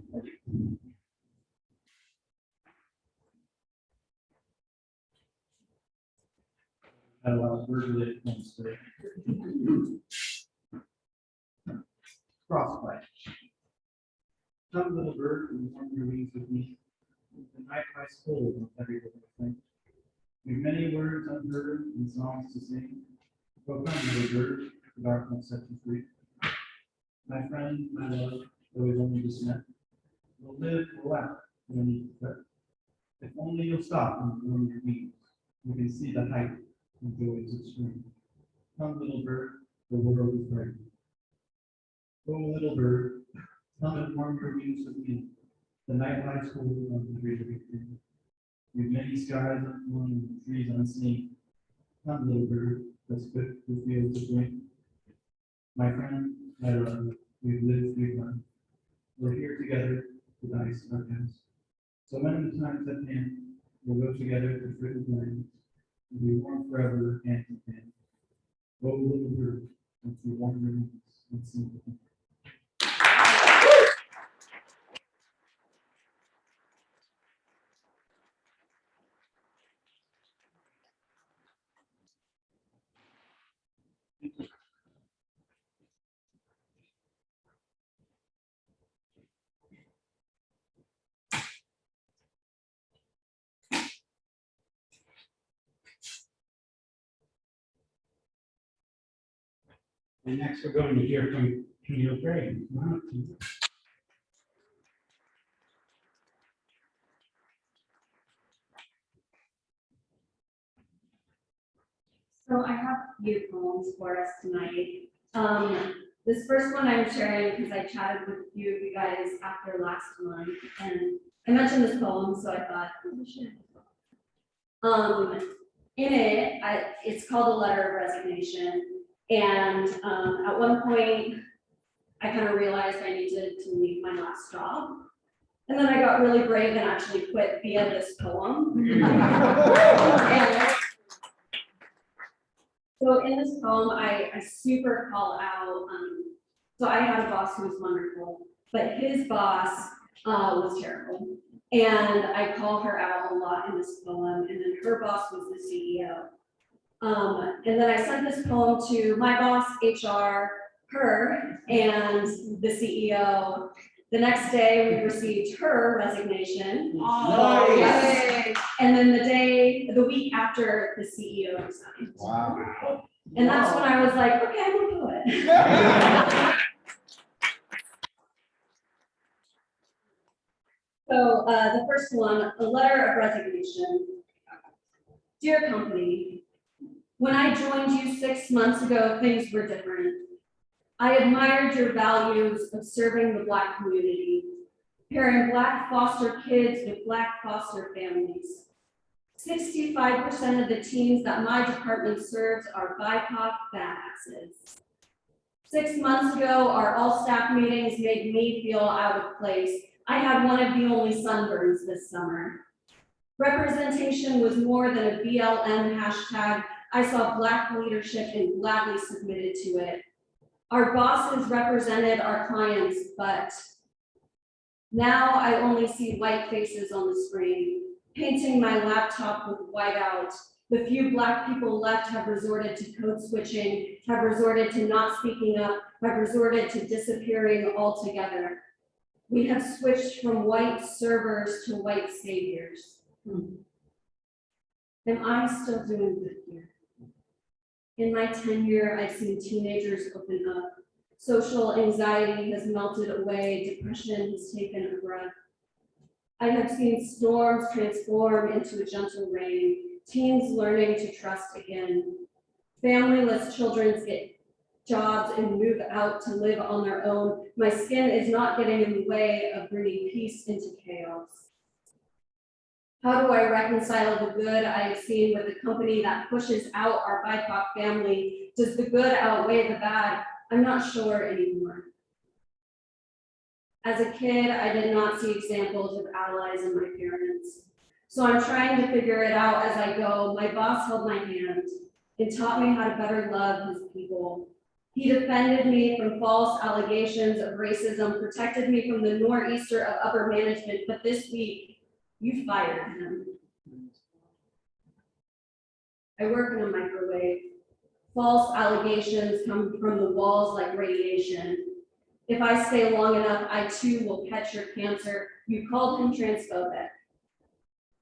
Had a lot of verbal influence today. Frostbite. Some little bird and warm your wings with me. The night lies cold on every little thing. We've many words unheard and songs to sing. Go come, little bird, the dark won't set you free. My friend, my love, though we've only just met, we'll live, we'll laugh, we'll need to fret. If only you'll stop and warm your wings, you can see the height and joys of spring. Come, little bird, the world is bright. Go, little bird, come and warm your wings with me. The night lies cold on the great big tree. We've many skies unflowing, trees unseen. Come, little bird, let's quit the fields of rain. My friend, my love, we've lived, we've learned. We're here together with ice in our hands. So many times at hand, we'll go together to frigid lands. And be warm forever, hand in hand. Go, little bird, let's be warm your wings and sing with me. And next, we're going to hear from Camille Gray. So I have a few poems for us tonight. This first one I'm sharing because I chatted with a few of you guys after last month, and I mentioned this poem, so I thought, oh, shit. In it, it's called A Letter of Resignation. And at one point, I kind of realized I needed to leave my last job. And then I got really brave and actually quit via this poem. And so in this poem, I super call out, so I had a boss who was wonderful, but his boss was terrible. And I call her out a lot in this poem, and then her boss was the CEO. And then I sent this poem to my boss, HR, her, and the CEO. The next day, we received her resignation. Nice. And then the week after, the CEO resigned. Wow. And that's when I was like, okay, I'm gonna do it. So the first one, a letter of resignation. Dear company, when I joined you 6 months ago, things were different. I admired your values of serving the Black community, pairing Black foster kids with Black foster families. 65% of the teams that my department serves are BIPOC badasses. 6 months ago, our all-staff meetings made me feel out of place. I had one of the only sunburns this summer. Representation was more than a BLM hashtag. I saw Black leadership and gladly submitted to it. Our bosses represented our clients, but now I only see white faces on the screen, painting my laptop with whiteout. The few Black people left have resorted to code switching, have resorted to not speaking up, have resorted to disappearing altogether. We have switched from white servers to white saviors. Am I still doing good here? In my tenure, I've seen teenagers open up. Social anxiety has melted away. Depression has taken a breath. I have seen storms transform into a gentle rain. Teens learning to trust again. Familyless children get jobs and move out to live on their own. My skin is not getting in the way of bringing peace into chaos. How do I reconcile the good I have seen with a company that pushes out our BIPOC family? Does the good outweigh the bad? I'm not sure anymore. As a kid, I did not see examples of allies in my parents. So I'm trying to figure it out as I go. My boss held my hand and taught me how to better love his people. He defended me from false allegations of racism, protected me from the nor'easter of upper management, but this week, you fired him. I work in a microwave. False allegations come from the walls like radiation. If I stay long enough, I too will catch your cancer. You called him transphobic.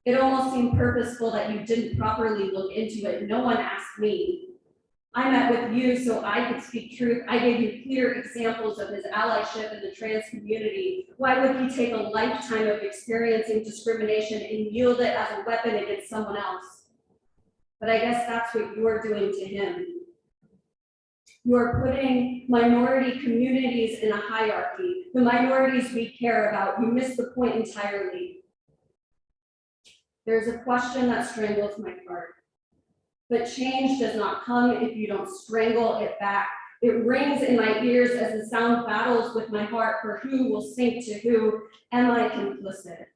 It almost seemed purposeful that you didn't properly look into it. No one asked me. I met with you so I could speak truth. I gave you clear examples of his allyship in the trans community. Why would he take a lifetime of experiencing discrimination and yield it as a weapon against someone else? But I guess that's what you're doing to him. You're putting minority communities in a hierarchy. The minorities we care about, you miss the point entirely. There's a question that strangles my heart. But change does not come if you don't strangle it back. It rings in my ears as the sound battles with my heart for who will sink to who. Am I complicit?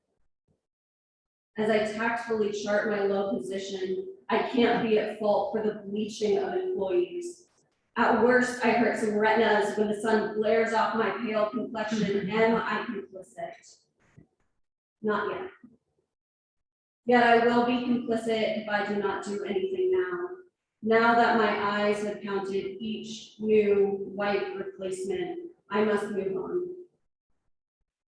As I tactfully chart my low position, I can't be at fault for the bleaching of employees. At worst, I hurt some retinas when the sun glares off my pale complexion. Am I complicit? Not yet. Yet I will be complicit if I do not do anything now. Now that my eyes have counted each new white replacement, I must move on.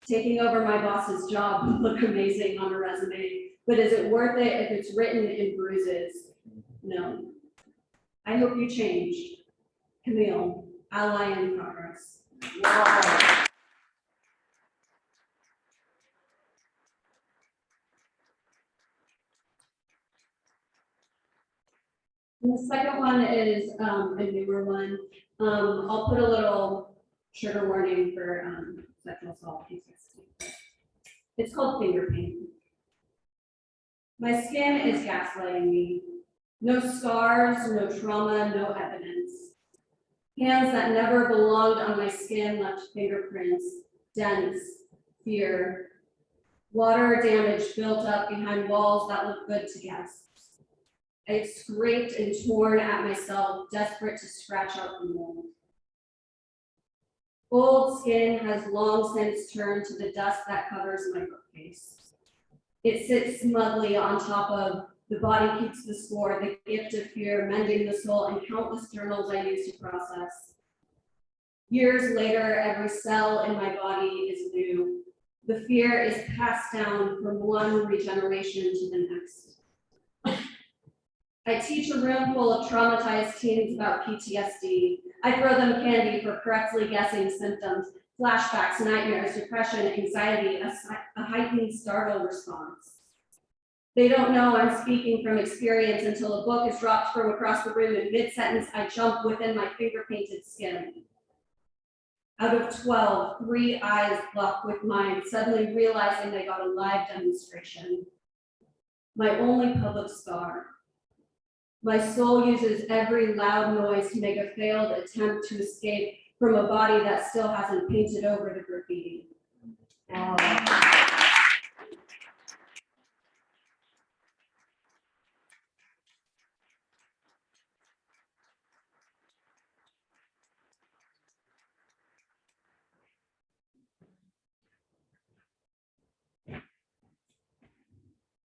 Taking over my boss's job would look amazing on a resume, but is it worth it if it's written in bruises? No. I hope you change. Camille, ally in progress. Wow. And the second one is a newer one. I'll put a little trigger warning for sexual assault. It's called finger paint. My skin is gaslighting me. No scars, no trauma, no evidence. Hands that never belonged on my skin left fingerprints, dents, fear. Water damage built up behind walls that look good to guests. I scraped and torn at myself, desperate to scratch out the mold. Old skin has long since turned to the dust that covers my bookcase. It sits smugly on top of the body keeps the score, the gift of fear, mending the soul, and countless journals I use to process. Years later, every cell in my body is new. The fear is passed down from one regeneration to the next. I teach a room full of traumatized teens about PTSD. I throw them candy for correctly guessing symptoms, flashbacks, nightmares, depression, anxiety, a heightened startle response. They don't know I'm speaking from experience until a book is dropped from across the room. In mid-sentence, I jump within my finger-painted skin. Out of 12, 3 eyes lock with mine, suddenly realizing they got a live demonstration. My only public scar. My soul uses every loud noise to make a failed attempt to escape from a body that still hasn't painted over the graffiti.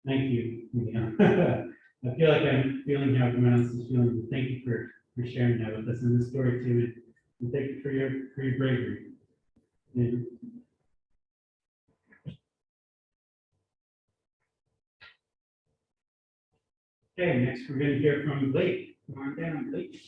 Thank you. I feel like I'm feeling how everyone else is feeling, but thank you for sharing that with us in this story too, and thank you for your bravery. And okay, next we're going to hear from Blake. Come on down, Blake.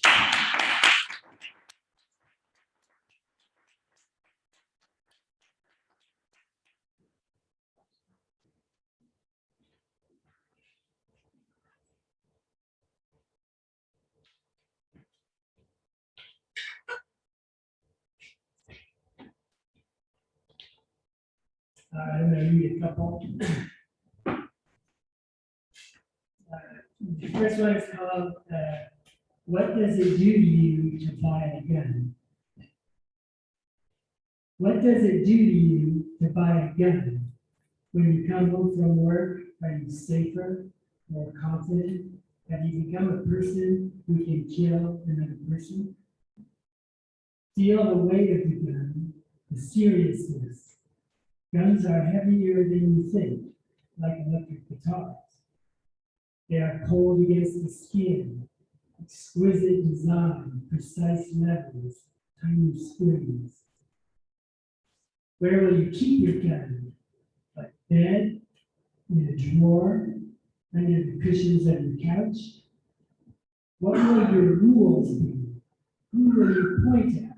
I'm going to read a couple. The first one is called, What Does It Do to You to Buy a Gun? What does it do to you to buy a gun? When you come home from work, are you safer, more confident? Have you become a person who can kill another person? Feel the weight of the gun, the seriousness. Guns are heavier than you think, like electric guitars. They are cold against the skin, exquisite design, precise levels, tiny springs. Where will you keep your gun? Like bed, in a drawer, under the cushions of your couch? What will your rules be? Who will you point at?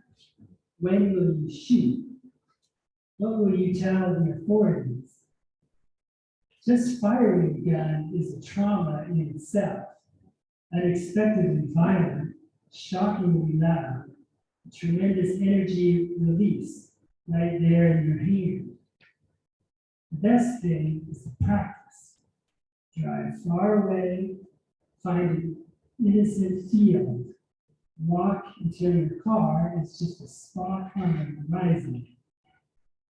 When will you shoot? What will you tell the authorities? Just firing a gun is a trauma in itself. Unexpectedly violent, shockingly loud, a tremendous energy release right there in your hand. The best thing is to practice. Drive far away, find an innocent field, walk until your car is just a spot on the horizon.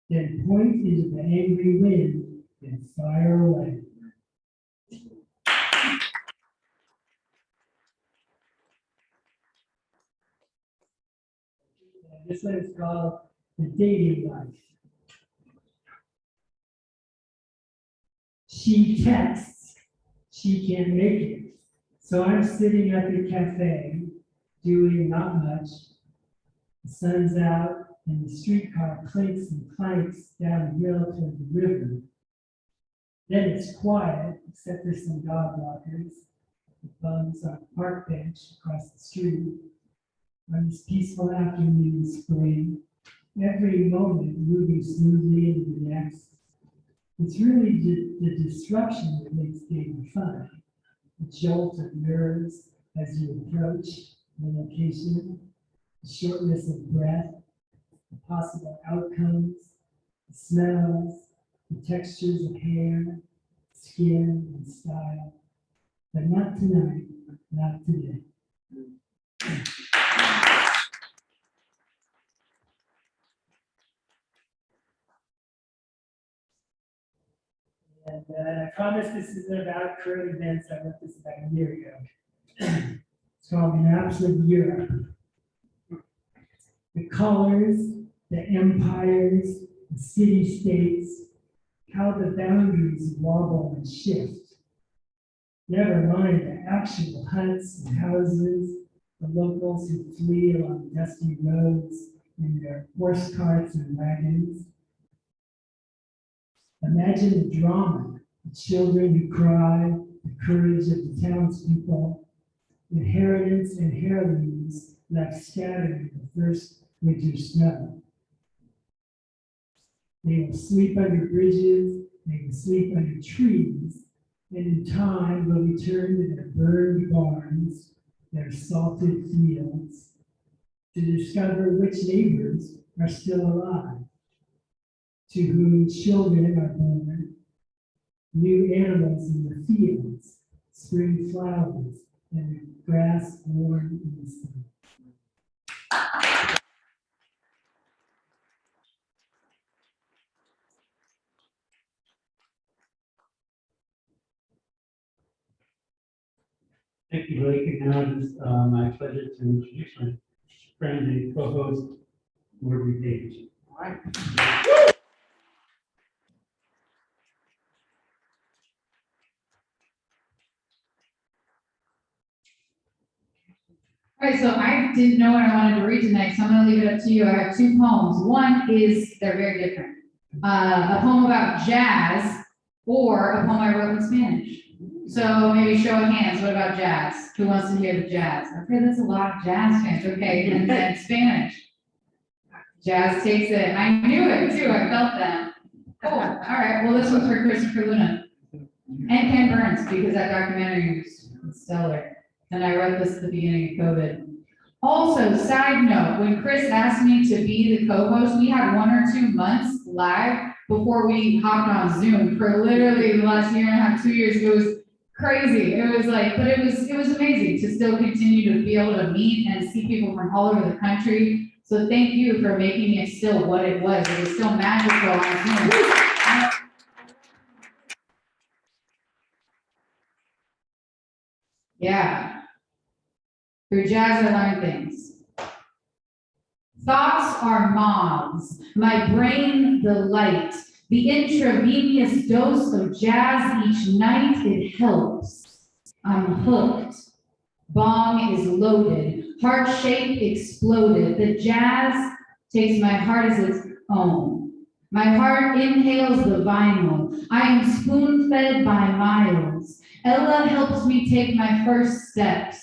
Then point into the angry wind and fire away. This one is called The Dating Life. She texts, she can't make it. So I'm sitting at the cafe, doing not much. The sun's out, and the streetcar clinks and clanks down the hill toward the river. Then it's quiet, except for some dog walkers, the bums on a park bench across the street. On this peaceful afternoon in spring, every moment moving smoothly into the next. It's really the disruption that makes dating fun. The jolt of nerves as you approach the location, the shortness of breath, the possible outcomes, the smells, the textures of hair, skin, and style. But not tonight, not today. And I promise this isn't about current events. I wrote this about a year ago. It's called Maps of Europe. The colors, the empires, the city-states, how the boundaries wobble and shift. Never mind the actual huts and houses, the locals who flee along dusty roads in their horse carts and wagons. Imagine the drama, the children who cry, the courage of the townspeople, inheritance and heirlooms left scattered in the first winter snow. They will sleep under bridges, they will sleep under trees, and in time will return to their burned barns, their salted fields, to discover which neighbors are still alive, to whom children are born, new animals in the fields, spring flowers, and the grass worn in the sun. Thank you, Blake. And now it is my pleasure to introduce my friend and co-host, Paige. All right. All right, so I didn't know what I wanted to read tonight, so I'm gonna leave it up to you. I have two poems. One is, they're very different. A poem about jazz or a poem I wrote in Spanish. So maybe show of hands, what about jazz? Who wants to hear the jazz? Okay, that's a lot of jazz fans, okay, and then Spanish. Jazz takes it, I knew it too, I felt that. Cool, all right, well, this one's for Christopher Luna. And Ken Burns, because that documentary was stellar. And I wrote this at the beginning of COVID. Also, side note, when Chris asked me to be the co-host, we had 1 or 2 months live before we hopped on Zoom for literally the last year and a half, 2 years. It was crazy. It was like, but it was amazing to still continue to be able to meet and see people from all over the country. So thank you for making it still what it was. It was still magical on Zoom. Yeah. Through jazz, I learned things. Thoughts are moths, my brain the light. The intravenous dose of jazz each night, it helps. I'm hooked. Bong is loaded, heart shape exploded. The jazz takes my heart as its own. My heart inhales the vinyl. I am spoon-fed by miles. Ella helps me take my first steps.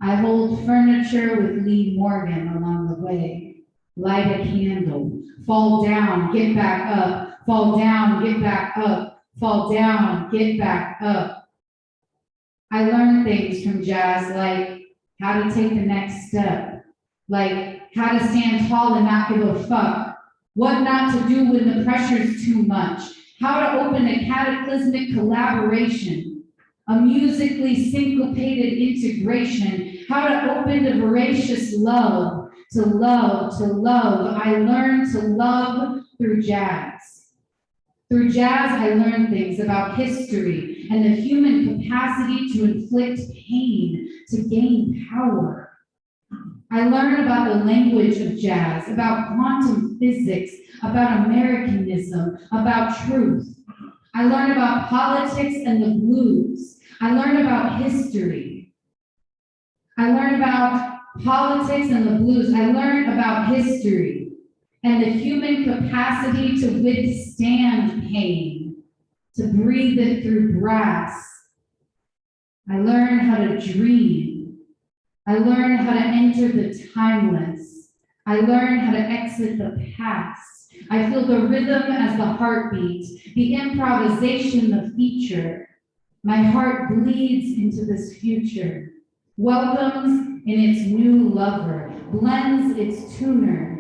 I hold furniture with Lee Morgan along the way. Light a candle, fall down, get back up, fall down, get back up, fall down, get back up. I learned things from jazz like how to take the next step, like how to stand tall and not give a fuck, what not to do when the pressure's too much, how to open a cataclysmic collaboration, a musically syncopated integration, how to open to voracious love, to love, to love. I learned to love through jazz. Through jazz, I learned things about history and the human capacity to inflict pain, to gain power. I learned about the language of jazz, about quantum physics, about Americanism, about truth. I learned about politics and the blues. I learned about history. I learned about politics and the blues. I learned about history and the human capacity to withstand pain, to breathe it through brass. I learned how to dream. I learned how to enter the timeless. I learned how to exit the past. I feel the rhythm as the heartbeat, the improvisation, the feature. My heart bleeds into this future, welcomes in its new lover, blends its tuner.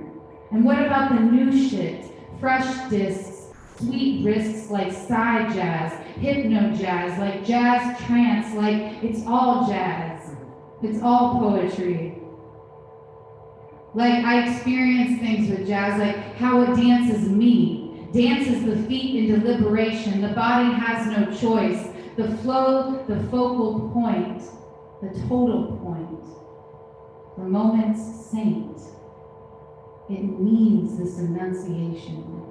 And what about the new shit? Fresh discs, sweet risks like psy jazz, hypno jazz, like jazz trance, like it's all jazz. It's all poetry. Like I experience things with jazz, like how it dances me, dances the feet into liberation. The body has no choice. The flow, the focal point, the total point, the moment's saint. it needs this enunciation,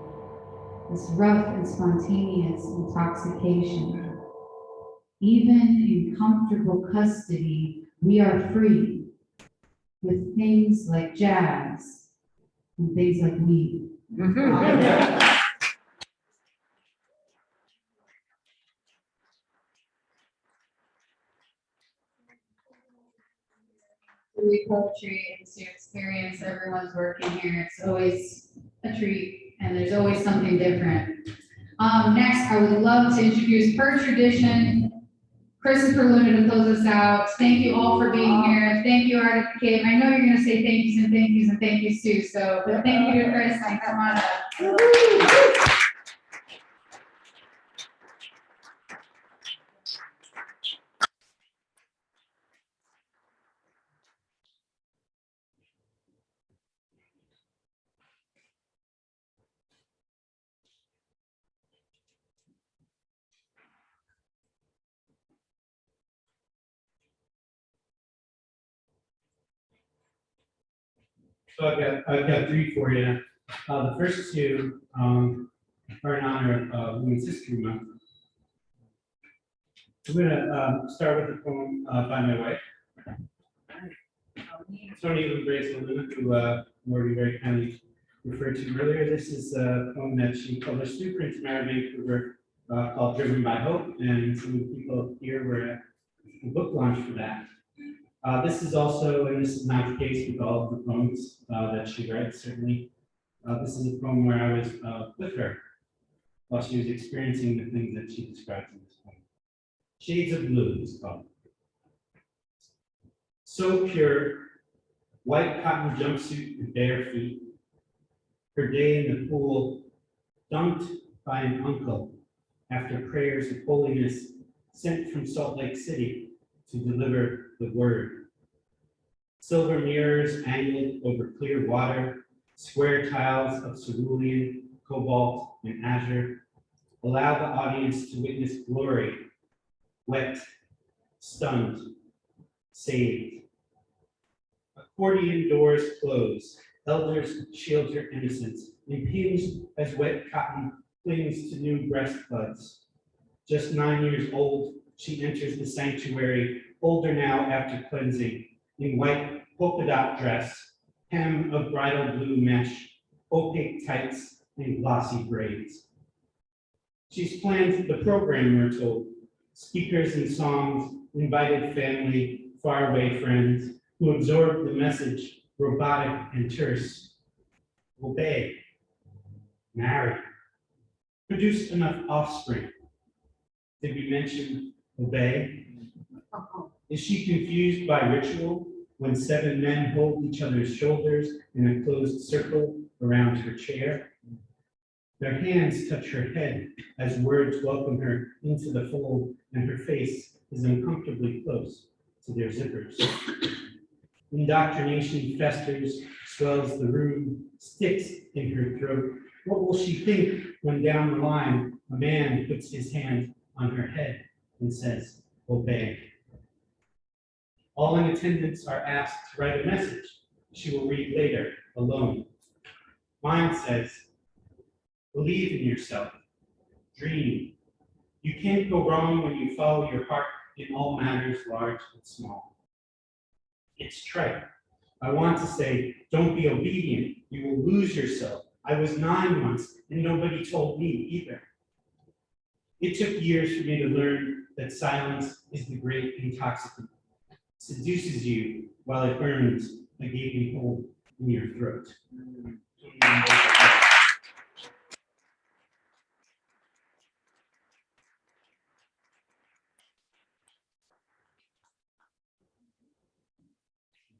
this rough and spontaneous intoxication. Even in comfortable custody, we are free with things like jazz and things like weed. To read poetry and to experience everyone's work in here, it's always a treat, and there's always something different. Next, I would love to introduce, per tradition, Christopher Luna to close us out. Thank you all for being here. Thank you, Art at the Cave. I know you're gonna say thank yous and thank yous and thank yous too, so, but thank you to Chris, and come on up. So I've got three for you. The first two are in honor of Women's History Month. I'm gonna start with a poem by my wife, Igor Brezhnev, who Morty very kindly referred to earlier. This is a poem that she published through Prince Mary Vancouver called Driven by Hope, and some of the people here were at the book launch for that. This is also, and this is not the case with all of the poems that she writes, certainly. This is a poem where I was with her while she was experiencing the things that she describes in this poem. Shades of Blue is called. So pure, white cotton jumpsuit and bare feet. Her day in the pool, dunked by an uncle after prayers of holiness sent from Salt Lake City to deliver the word. Silver mirrors angled over clear water, square tiles of cerulean, cobalt, and azure allow the audience to witness glory, wet, stunned, saved. Accordion doors close, elders shield her innocence, impinged as wet cotton clings to new breast buds. Just 9 years old, she enters the sanctuary, older now after cleansing, in white polka dot dress, hem of bridal blue mesh, opaque tights, and glossy braids. She's planned the program, we're told, speakers and songs, invited family, faraway friends, who absorb the message, robotic and terse. Obey, marry, produce enough offspring. Did we mention obey? Is she confused by ritual when 7 men hold each other's shoulders in a closed circle around her chair? Their hands touch her head as words welcome her into the fold, and her face is uncomfortably close to their zippers. Indoctrination festers, swells the room, sticks in her throat. What will she think when down the line a man puts his hand on her head and says, obey? All in attendance are asked to write a message she will read later, alone. Mine says, believe in yourself, dream. You can't go wrong when you follow your heart in all matters large and small. It's trite. I want to say, don't be obedient, you will lose yourself. I was 9 months and nobody told me either. It took years for me to learn that silence is the great intoxicant. Seduces you while it burns a gaping hole in your throat.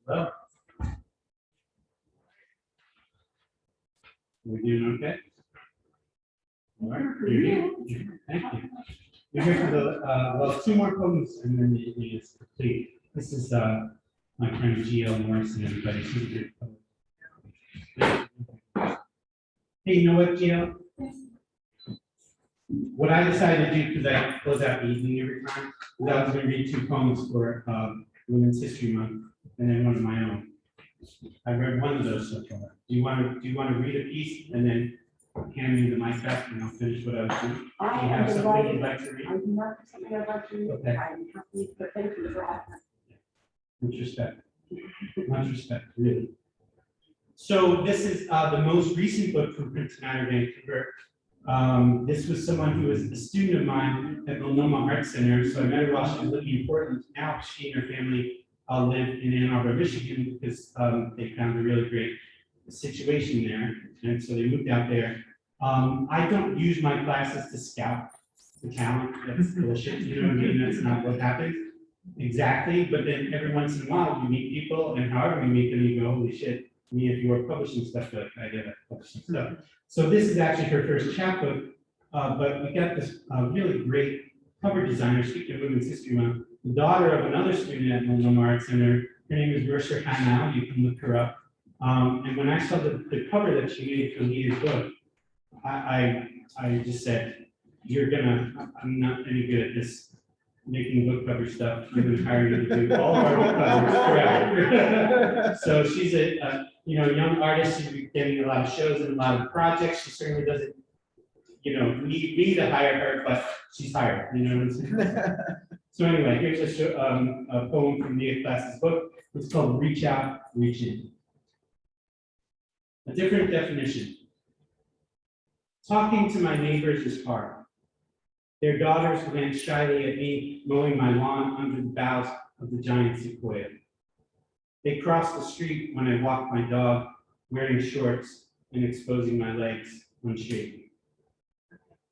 Well, we're doing okay? All right, you're here. Thank you. We're here for the, well, 2 more poems and then the evening is complete. This is my friend G.L. Morrison, everybody. She's a great poet. Hey, you know what, G.L.? What I decided to do, because I close out the evening every time, is I was going to read 2 poems for Women's History Month and then one of my own. I read one of those so far. Do you want to read a piece and then hand me the mic back and I'll finish what I was doing? Do you have something you'd like to read? I do not have something I'd like to read. Okay. I'm happy, but thank you for asking. Much respect. Much respect, really. So this is the most recent book from Princeton Matter Vancouver. This was someone who was a student of mine at Multnomah Art Center. So I met her while she was living in Portland. Now she and her family live in Ann Arbor, Michigan, because they found a really great situation there. And so they moved out there. I don't use my classes to scout the talent. That's bullshit. You know what I mean? That's not what happens. Exactly. But then every once in a while you meet people, and however you meet them, you go, holy shit. Me, if you were publishing stuff, like I did publishing stuff. So this is actually her first chapbook, but we got this really great cover designer, speaking of Women's History Month, the daughter of another student at Multnomah Art Center. Her name is Vashon Island. You can look her up. And when I saw the cover that she made for Leah's book, I just said, I'm not any good at this making book cover stuff. I'm going to hire you to do all of our book covers forever. So she's a young artist. She's getting a lot of shows and a lot of projects. She certainly doesn't, need me to hire her, but she's hired. You know what I'm saying? So anyway, here's a poem from Leah Class's book. It's called Reach Out, Reach In. A different definition. Talking to my neighbors is hard. Their daughters glance shyly at me, mowing my lawn under the boughs of the giant sequoia. They cross the street when I walk my dog, wearing shorts and exposing my legs unshaven.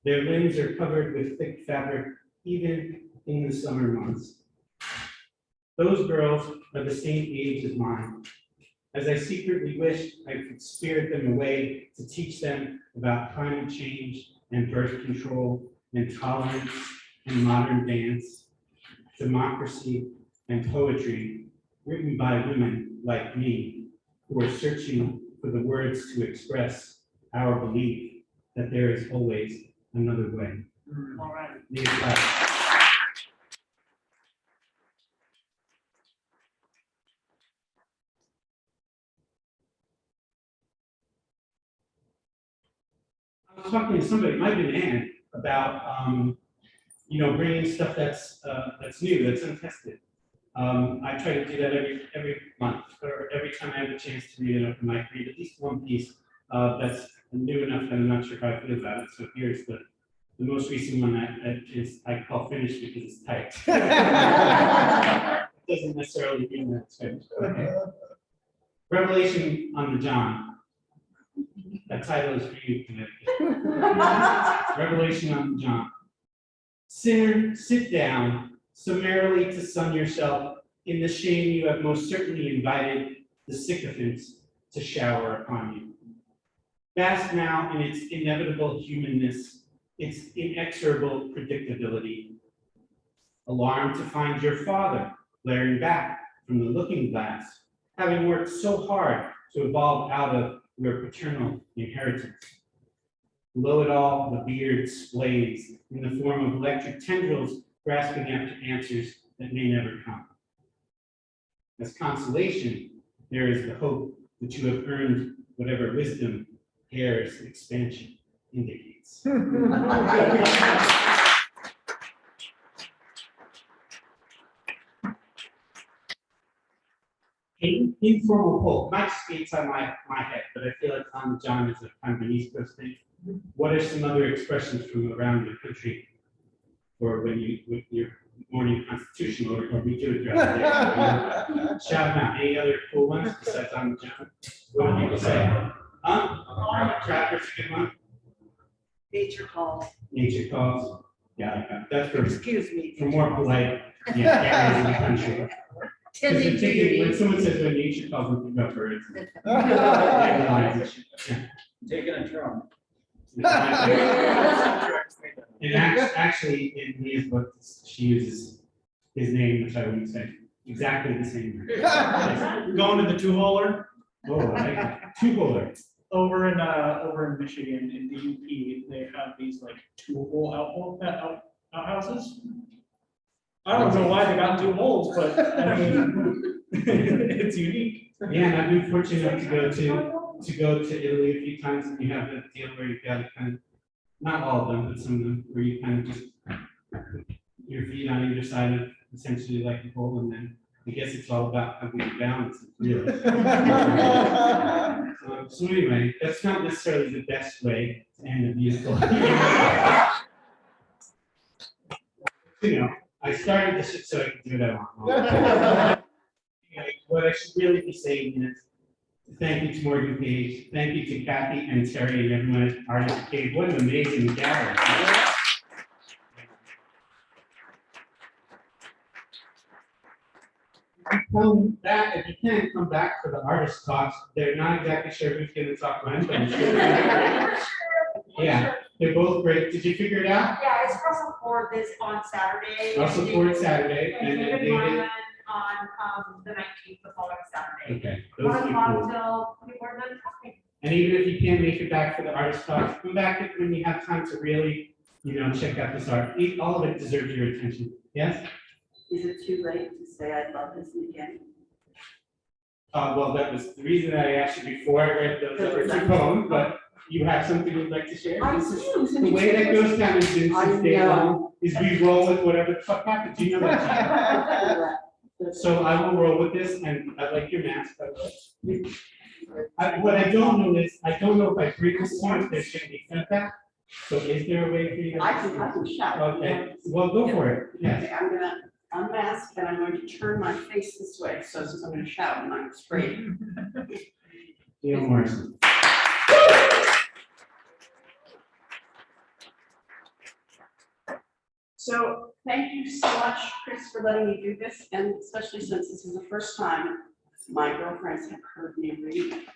Their limbs are covered with thick fabric, even in the summer months. Those girls are the same age as mine. As I secretly wished I could spirit them away to teach them about climate change and birth control and tolerance and modern dance, democracy and poetry written by women like me who are searching for the words to express our belief that there is always another way. All right. I was talking to somebody, it might have been Ann, about bringing stuff that's new, that's untested. I try to do that every month, or every time I have a chance to read an open mic, read at least one piece that's new enough that I'm not sure how I feel about it. So here's the most recent one that is I call finished because it's tight. It doesn't necessarily mean that it's finished. Okay. Revelation on the John. That title is for you, Connecticut. Revelation on the John. Sinner, sit down, summarily to sun yourself in the shame you have most certainly invited the sycophants to shower upon you. Bask now in its inevitable humanness, its inexorable predictability. Alarmed to find your father glaring back from the looking glass, having worked so hard to evolve out of your paternal inheritance. Below it all, the beard splays in the form of electric tendrils grasping after answers that may never come. As consolation, there is the hope that you have earned whatever wisdom hair's expansion indicates. An informal poll, might just be inside my head, but I feel like on the John is a kind of an East Coast thing. What are some other expressions from around the country, or when you with your morning constitutional, or we do it throughout the day? Shout them out. Any other cool ones besides on the John? What do people say? Trapper's a good one. Nature calls. Nature calls. Yeah, that's for. Excuse me. For more polite, areas in the country. Tending to your When needs. someone says when nature calls, we think about birds. Taking a drum. And actually, in Leah's book, she uses his name, which I wouldn't say, exactly the same. Going to the two-holer. Oh, I like that. Two-holer. Over in Michigan, in the UP, they have these like two-hole outhouses. I don't know why they got two holes, but I mean, it's unique. Yeah, and I've been fortunate enough to go to Italy a few times, and you have that deal where you've got to kind of, not all of them, but some of them, where you kind of just put your feet on either side of essentially like a bowl, and then I guess it's all about having to balance it. Really. So anyway, that's not necessarily the best way to end a musical. You know, I started this shit so I could do what I want. What I should really be saying is thank you to Morgan Paige, thank you to Kathy and Terry and everyone at Artist Cave. What an amazing gathering. Come back, if you can't come back for the artist talks, they're not exactly sure who's going to talk when, but I'm sure yeah, they're both great. Did you figure it out? Yeah, it's Russell Ford this on Saturday. Russell Ford Saturday, And and then David David. Mylin on the 19th, the following Saturday. Okay, those 1 will be o'clock cool. till people are done talking. And even if you can't make it back for the artist talks, come back when you have time to really, you know, check out this art. All of it deserves your attention. Yes? Is it too late to say I love this again? Well, that was the reason that I asked you before I read those other two poems, but you have something you'd like to share? I This is- do. The way that goes down is I since day know. long is we roll with whatever the fuck happens. You know that. So I will roll with this, and I like your mask, by the way. What I don't know is, I don't know if I bring this to you, if there's gonna be feedback. So is there a way for you to? I can shout. Okay, well, go for it, yes. Okay, I'm gonna unmask and I'm going to turn my face this way, so since I'm gonna shout and I'm spraying. Neil Morrison. So thank you so much, Chris, for letting me do this, and especially since this is the first time my girlfriends have heard me read.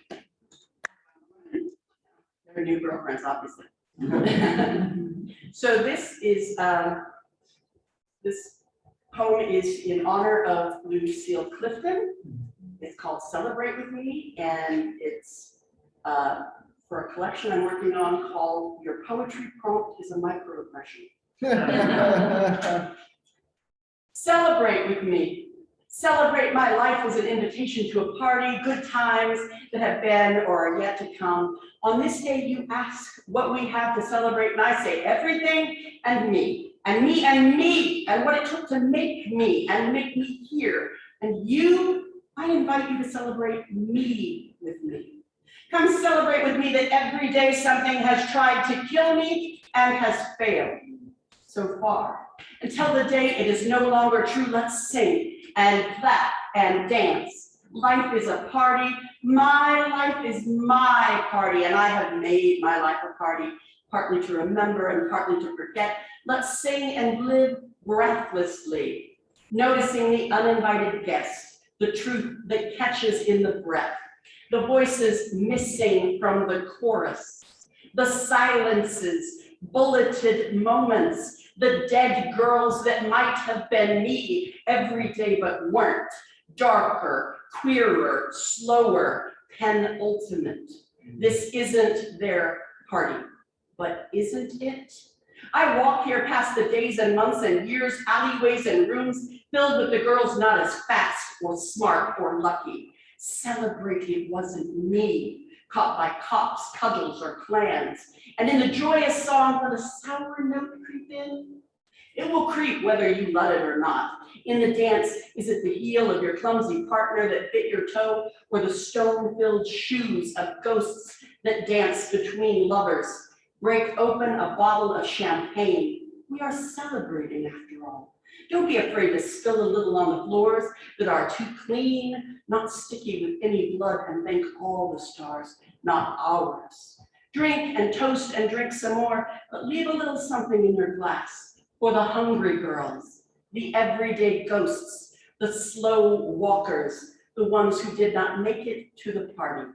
They're new girlfriends, obviously. So this is, this poem is in honor of Lucille Clifton. It's called Celebrate With Me, and it's for a collection I'm working on called Your Poetry Prompt is a Microaggression. Celebrate with me. Celebrate my life as an invitation to a party, good times that have been or are yet to come. On this day, you ask what we have to celebrate, and I say everything and me, and me and me, and what it took to make me and make me here. And you, I invite you to celebrate me with me. Come celebrate with me that every day something has tried to kill me and has failed so far. Until the day it is no longer true, let's sing and clap and dance. Life is a party. My life is my party, and I have made my life a party, partly to remember and partly to forget. Let's sing and live breathlessly, noticing the uninvited guest, the truth that catches in the breath, the voices missing from the chorus, the silences, bulleted moments, the dead girls that might have been me every day but weren't, darker, queerer, slower, penultimate. This isn't their party, but isn't it? I walk here past the days and months and years, alleyways and rooms filled with the girls not as fast or smart or lucky. Celebrate it wasn't me, caught by cops, cuddles, or clans. And in the joyous song, let a sour note creep in. It will creep whether you let it or not. In the dance, is it the heel of your clumsy partner that bit your toe, or the stone-filled shoes of ghosts that dance between lovers? Break open a bottle of champagne. We are celebrating after all. Don't be afraid to spill a little on the floors that are too clean, not sticky with any blood, and thank all the stars, not ours. Drink and toast and drink some more, but leave a little something in your glass for the hungry girls, the everyday ghosts, the slow walkers, the ones who did not make it to the party.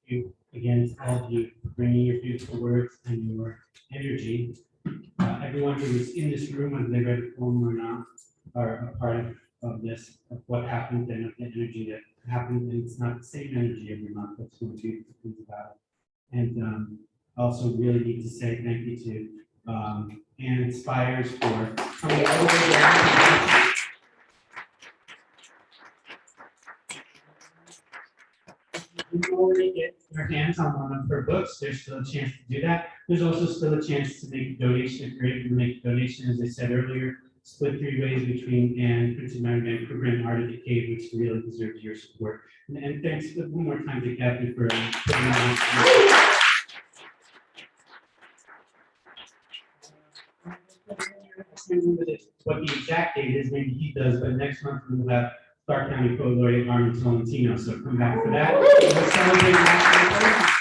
You again, to all of you, for bringing your beautiful words and your energy. Everyone who is in this room, whether they read a poem or not, are a part of this, of what happened and of the energy that happen, and it's not the same energy every month. That's one of the beautiful things about it. And also really need to say thank you to Ann Spiers for coming all the way down. You can already get your hands on one of her books. There's still a chance to do that. There's also still a chance to make a donation. If you're able to make a donation, as I said earlier, split 3 ways between Ann, Prince of Vancouver, and Art of the Cave, which really deserves your support. And thanks one more time to Kathy for putting that on. I can't remember what the exact date is, maybe he does, but next month we will have Clark County Code Laureate Armin Tolentino, so come back for that. We'll celebrate that.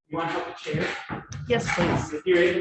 You want to help the chair? Yes, please. If you're able